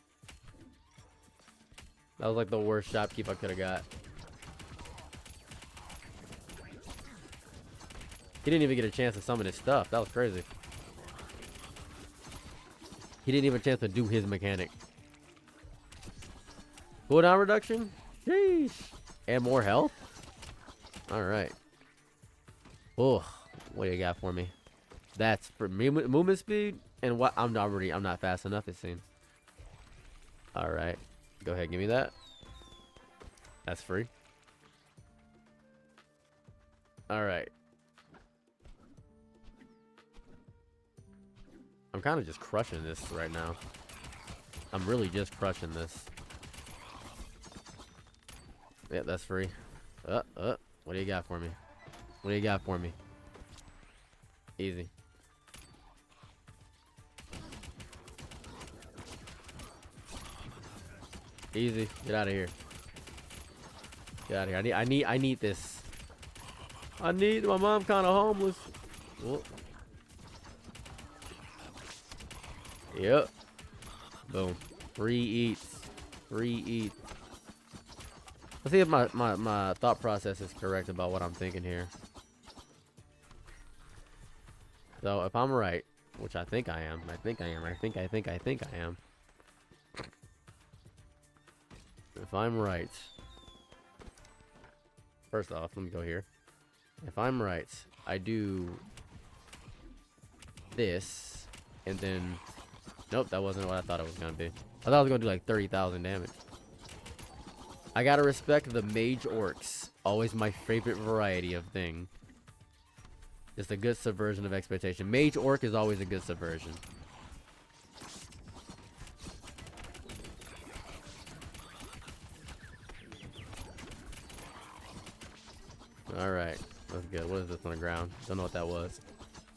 That was like the worst shopkeep I could have got. He didn't even get a chance to summon his stuff. That was crazy. He didn't even have a chance to do his mechanic. Cooldown reduction? Sheesh. And more health? Alright. Oh, what do you got for me? That's for movement speed? And what? I'm not fast enough, it seems. Alright. Go ahead, give me that. That's free. Alright. I'm kind of just crushing this right now. I'm really just crushing this. Yeah, that's free. What do you got for me? What do you got for me? Easy. Easy. Get out of here. Get out of here. I need this. My mom kind of homeless. Whoa. Yep. Boom. Free eats. Free eats. Let's see if my thought process is correct about what I'm thinking here. So if I'm right, which I think I am. I think I am. If I'm right. First off, let me go here. If I'm right, I do this, and then... Nope, that wasn't what I thought it was going to be. I thought I was going to do like 30,000 damage. I gotta respect the mage orcs. Always my favorite variety of thing. Just a good subversion of expectation. Mage orc is always a good subversion. Alright, that's good. What is this on the ground? Don't know what that was.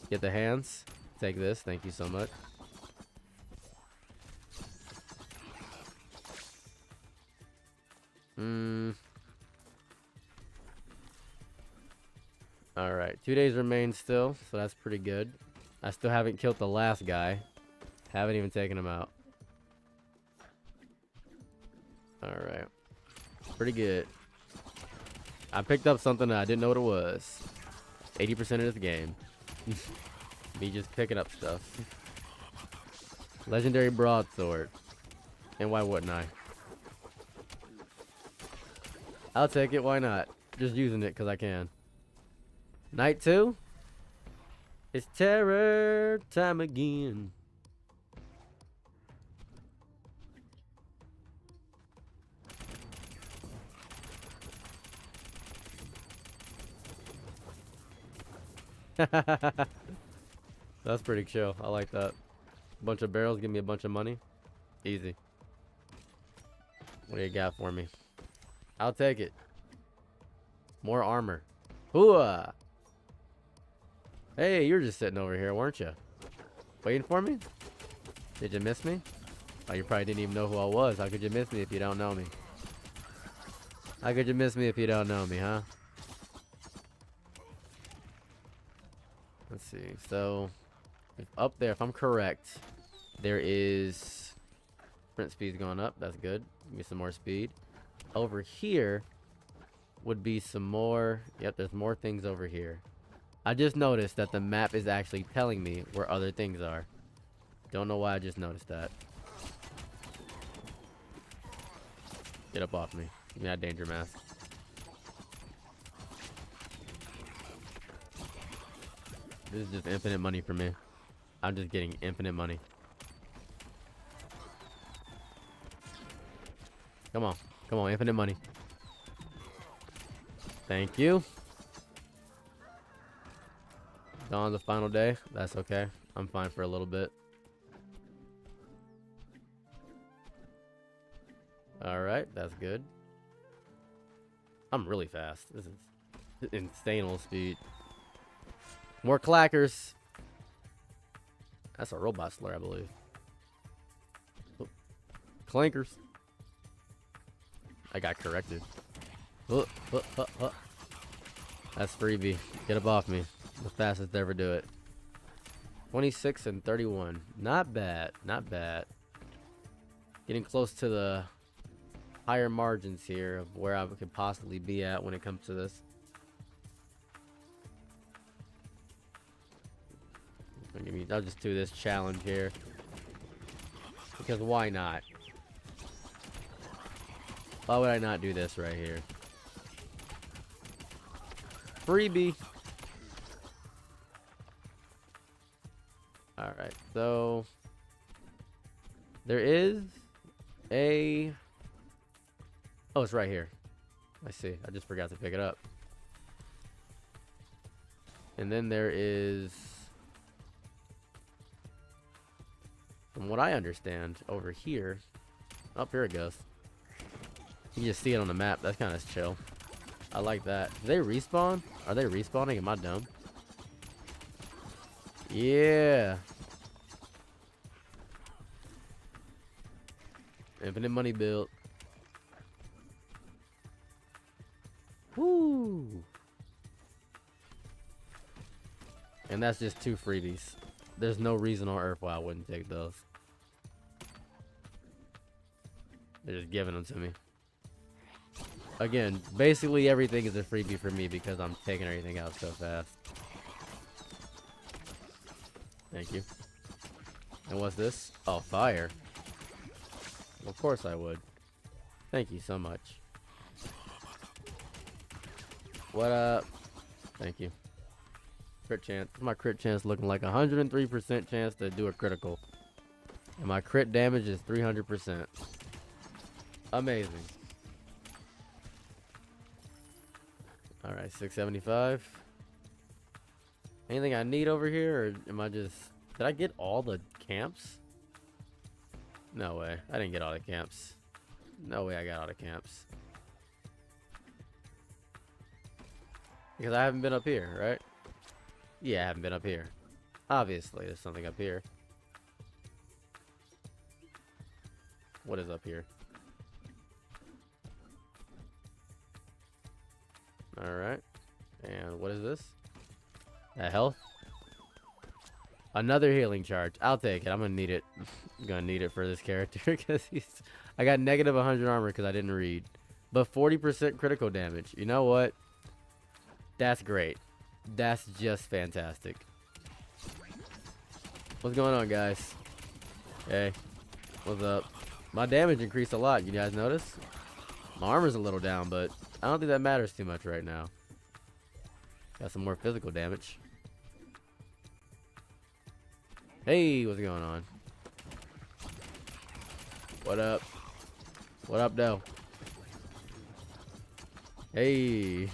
Get the hands. Take this. Thank you so much. Alright, 2 days remain still, so that's pretty good. I still haven't killed the last guy. Haven't even taken him out. Alright. Pretty good. I picked up something that I didn't know what it was. 80% of this game. Me just picking up stuff. Legendary broadsword. And why wouldn't I? I'll take it, why not? Just using it because I can. Night 2? It's terror time again. That's pretty chill. I like that. Bunch of barrels, give me a bunch of money. Easy. What do you got for me? I'll take it. More armor. Hooah! Hey, you were just sitting over here, weren't you? Waiting for me? Did you miss me? Oh, you probably didn't even know who I was. How could you miss me if you don't know me? How could you miss me if you don't know me, huh? Let's see. So, if up there, if I'm correct, there is... Sprint speed's going up. That's good. Give me some more speed. Over here would be some more... Yep, there's more things over here. I just noticed that the map is actually telling me where other things are. Don't know why I just noticed that. Get up off me. Give me that danger mask. This is just infinite money for me. I'm just getting infinite money. Come on. Come on, infinite money. Thank you. Dawn's the final day. That's okay. I'm fine for a little bit. Alright, that's good. I'm really fast. This is insane old speed. More clackers. That's a robot slur, I believe. Oh. Clankers. I got corrected. Oh, oh, oh, oh. That's freebie. Get up off me. The fastest to ever do it. 26 and 31. Not bad. Not bad. Getting close to the higher margins here of where I could possibly be at when it comes to this. I'll just do this challenge here. Because why not? Why would I not do this right here? Freebie. Alright, so there is a... Oh, it's right here. I see. I just forgot to pick it up. And then there is... From what I understand, over here... Oh, here it goes. You can just see it on the map. That's kind of chill. I like that. Do they respawn? Are they respawning? Am I dumb? Yeah. Infinite money built. Woo. And that's just 2 freebies. There's no reason on earth why I wouldn't take those. They're just giving them to me. Again, basically everything is a freebie for me because I'm taking everything out so fast. Thank you. And what's this? Oh, fire. Of course I would. Thank you so much. What up? Thank you. Crit chance. My crit chance looking like 103% chance to do a critical. And my crit damage is 300%. Amazing. Alright, 675. Anything I need over here, or am I just... Did I get all the camps? No way. I didn't get all the camps. No way I got all the camps. Because I haven't been up here, right? Yeah, I haven't been up here. Obviously, there's something up here. What is up here? Alright. And what is this? Health? Another healing charge. I'll take it. I'm gonna need it. I'm gonna need it for this character because I got negative 100 armor because I didn't read. But 40% critical damage. You know what? That's great. That's just fantastic. What's going on, guys? Hey. What's up? My damage increased a lot. You guys notice? My armor's a little down, but I don't think that matters too much right now. Got some more physical damage. Hey, what's going on? What up? What up, though? Hey.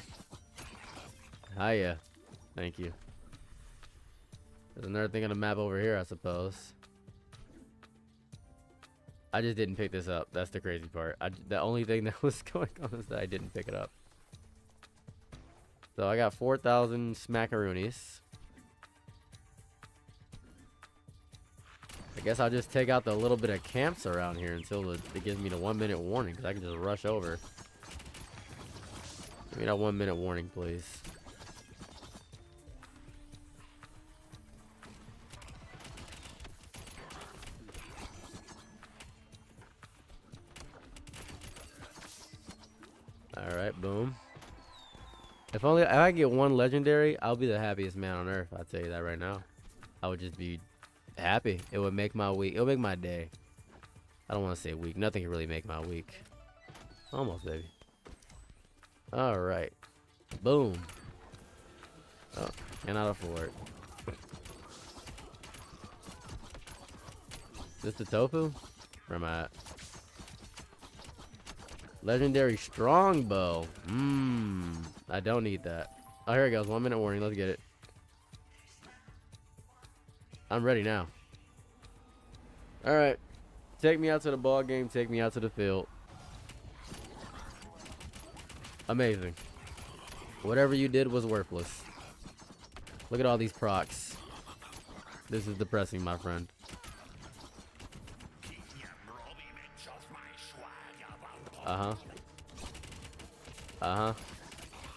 Hiya. Thank you. There's another thing on the map over here, I suppose. I just didn't pick this up. That's the crazy part. The only thing that was going on is that I didn't pick it up. So I got 4,000 smackaroonies. I guess I'll just take out the little bit of camps around here until it gives me the 1 minute warning, because I can just rush over. Give me that 1 minute warning, please. Alright, boom. If I get one legendary, I'll be the happiest man on earth. I'll tell you that right now. I would just be happy. It would make my week. It would make my day. I don't want to say week. Nothing can really make my week. Almost, baby. Alright. Boom. Oh, cannot afford. Is this the tofu? Where am I at? Legendary strongbow. I don't need that. Oh, here it goes. 1 minute warning. Let's get it. I'm ready now. Alright. Take me out to the ball game. Take me out to the field. Amazing. Whatever you did was worthless. Look at all these procs. This is depressing, my friend. Uh-huh. Uh-huh.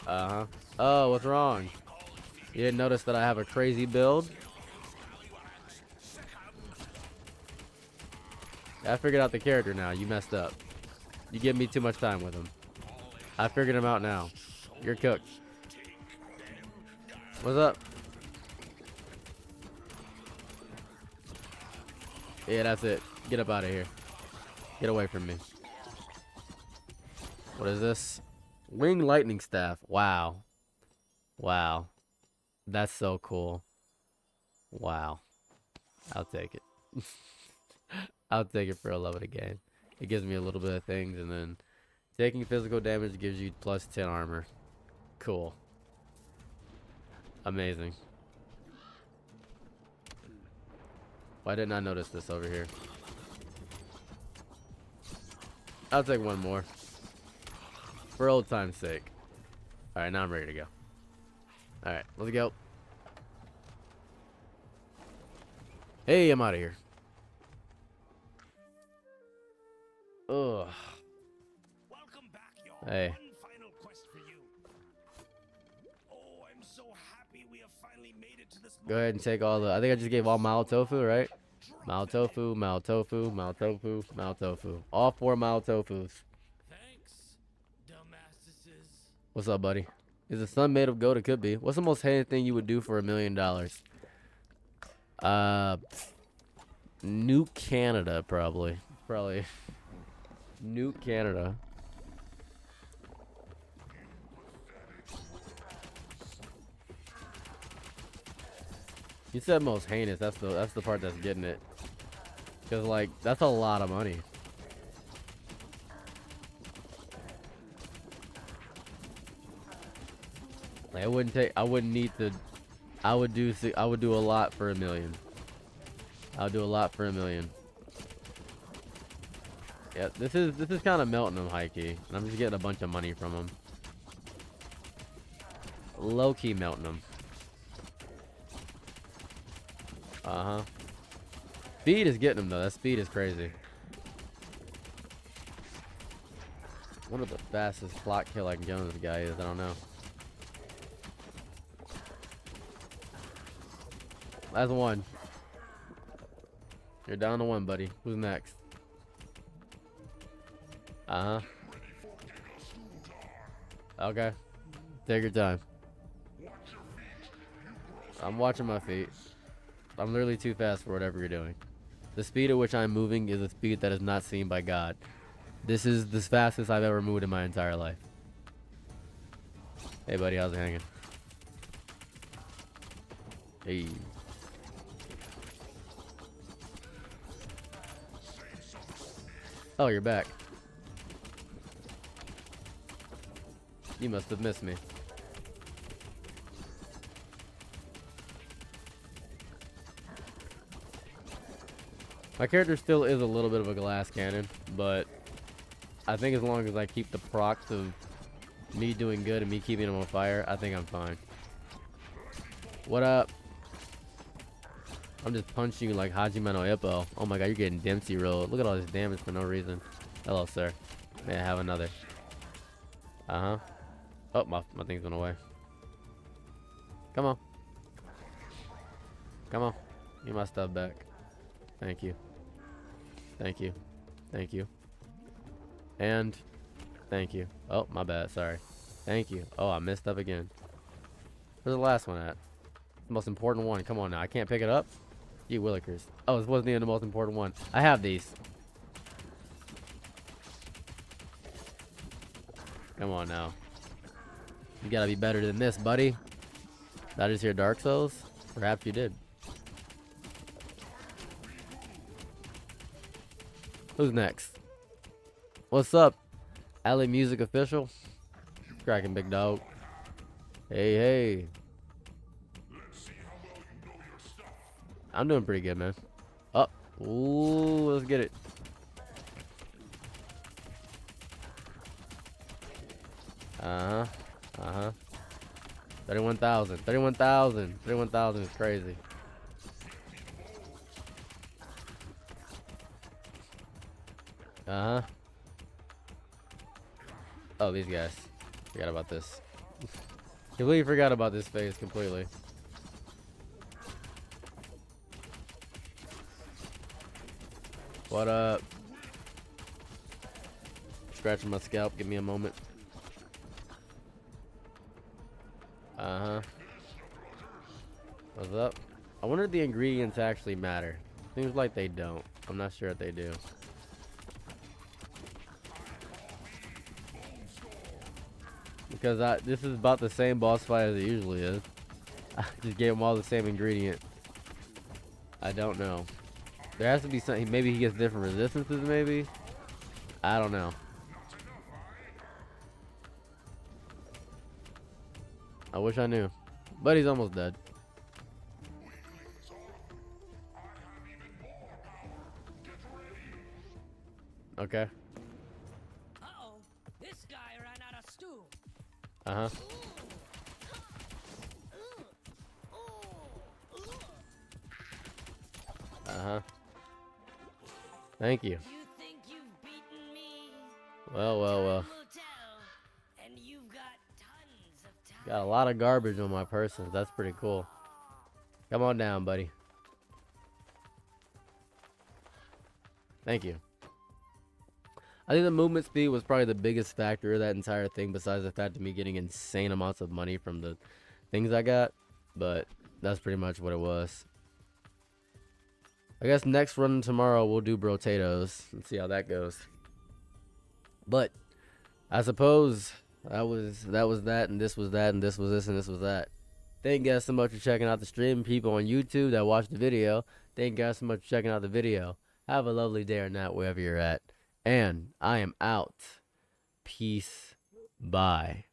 Uh-huh. Oh, what's wrong? You didn't notice that I have a crazy build? I figured out the character now. You messed up. You give me too much time with him. I figured him out now. You're cooked. What's up? Yeah, that's it. Get up out of here. Get away from me. What is this? Wing lightning staff. Wow. Wow. That's so cool. Wow. I'll take it. I'll take it for a love of the game. It gives me a little bit of things, and then taking physical damage gives you plus 10 armor. Cool. Amazing. Why didn't I notice this over here? I'll take one more. For old time's sake. Alright, now I'm ready to go. Alright, let's go. Hey, I'm out of here. Ugh. Welcome back, y'all. Hey. One final quest for you. Oh, I'm so happy we have finally made it to this Go ahead and take all the... I think I just gave all Mao tofu, right? Mao tofu, Mao tofu, Mao tofu, Mao tofu. All 4 Mao tofus. Thanks, dumbasses. What's up, buddy? Is the sun made of gold? It could be. What's the most hated thing you would do for $1 million? Nuke Canada, probably. Probably. Nuke Canada. You said most heinous. That's the part that's getting it. Cause like that's a lot of money. Like, it wouldn't take. I wouldn't need to. I would do a lot for $1 million. I would do a lot for $1 million. Yeah, this is kind of melting them high key, and I'm just getting a bunch of money from them. Low key melting them. Speed is getting them though. That speed is crazy. One of the fastest clock kill I can get on this guy is. I don't know. That's one. You're down to one, buddy. Who's next? Okay. Take your time. I'm watching my feet. I'm literally too fast for whatever you're doing. The speed at which I'm moving is a speed that is not seen by God. This is the fastest I've ever moved in my entire life. Hey, buddy, how's it hanging? Hey. Oh, you're back. You must have missed me. My character still is a little bit of a glass cannon, but I think as long as I keep the procs of me doing good and me keeping him on fire, I think I'm fine. What up? I'm just punching you like Hajime no Ippo. Oh my god, you're getting Dempsey rolled. Look at all this damage for no reason. Hello, sir. May I have another? Oh, my thing's went away. Come on. Come on. Get my stuff back. Thank you. Thank you. Thank you. And thank you. Oh, my bad. Sorry. Thank you. Oh, I messed up again. Where's the last one at? The most important one. Come on now. I can't pick it up? You willikers. Oh, this wasn't even the most important one. I have these. Come on now. You gotta be better than this, buddy. Did I just hear Dark Souls? Perhaps you did. Who's next? What's up? Alley Music Official? Cracking, big dog. Hey, hey. I'm doing pretty good, man. Oh, ooh, let's get it. Uh-huh. 31,000. 31,000. 31,000 is crazy. Oh, these guys. Forgot about this. Completely forgot about this phase completely. What up? Scratching my scalp. Give me a moment. What's up? I wonder if the ingredients actually matter. Seems like they don't. I'm not sure if they do. Because this is about the same boss fight as it usually is. I just gave him all the same ingredient. I don't know. There has to be something. Maybe he gets different resistances, maybe? I don't know. I wish I knew. But he's almost dead. Okay. Uh-oh, this guy ran out of stew. Thank you. You think you've beaten me? Well. Time will tell, and you've got tons of time. Got a lot of garbage on my person. That's pretty cool. Come on down, buddy. Thank you. I think the movement speed was probably the biggest factor of that entire thing, besides the fact of me getting insane amounts of money from the things I got. But that's pretty much what it was. I guess next run tomorrow we'll do potatoes and see how that goes. But I suppose that was that, and this was that, and this was this, and this was that. Thank you guys so much for checking out the stream. People on YouTube that watched the video, thank you guys so much for checking out the video. Have a lovely day or night wherever you're at. And I am out. Peace. Bye.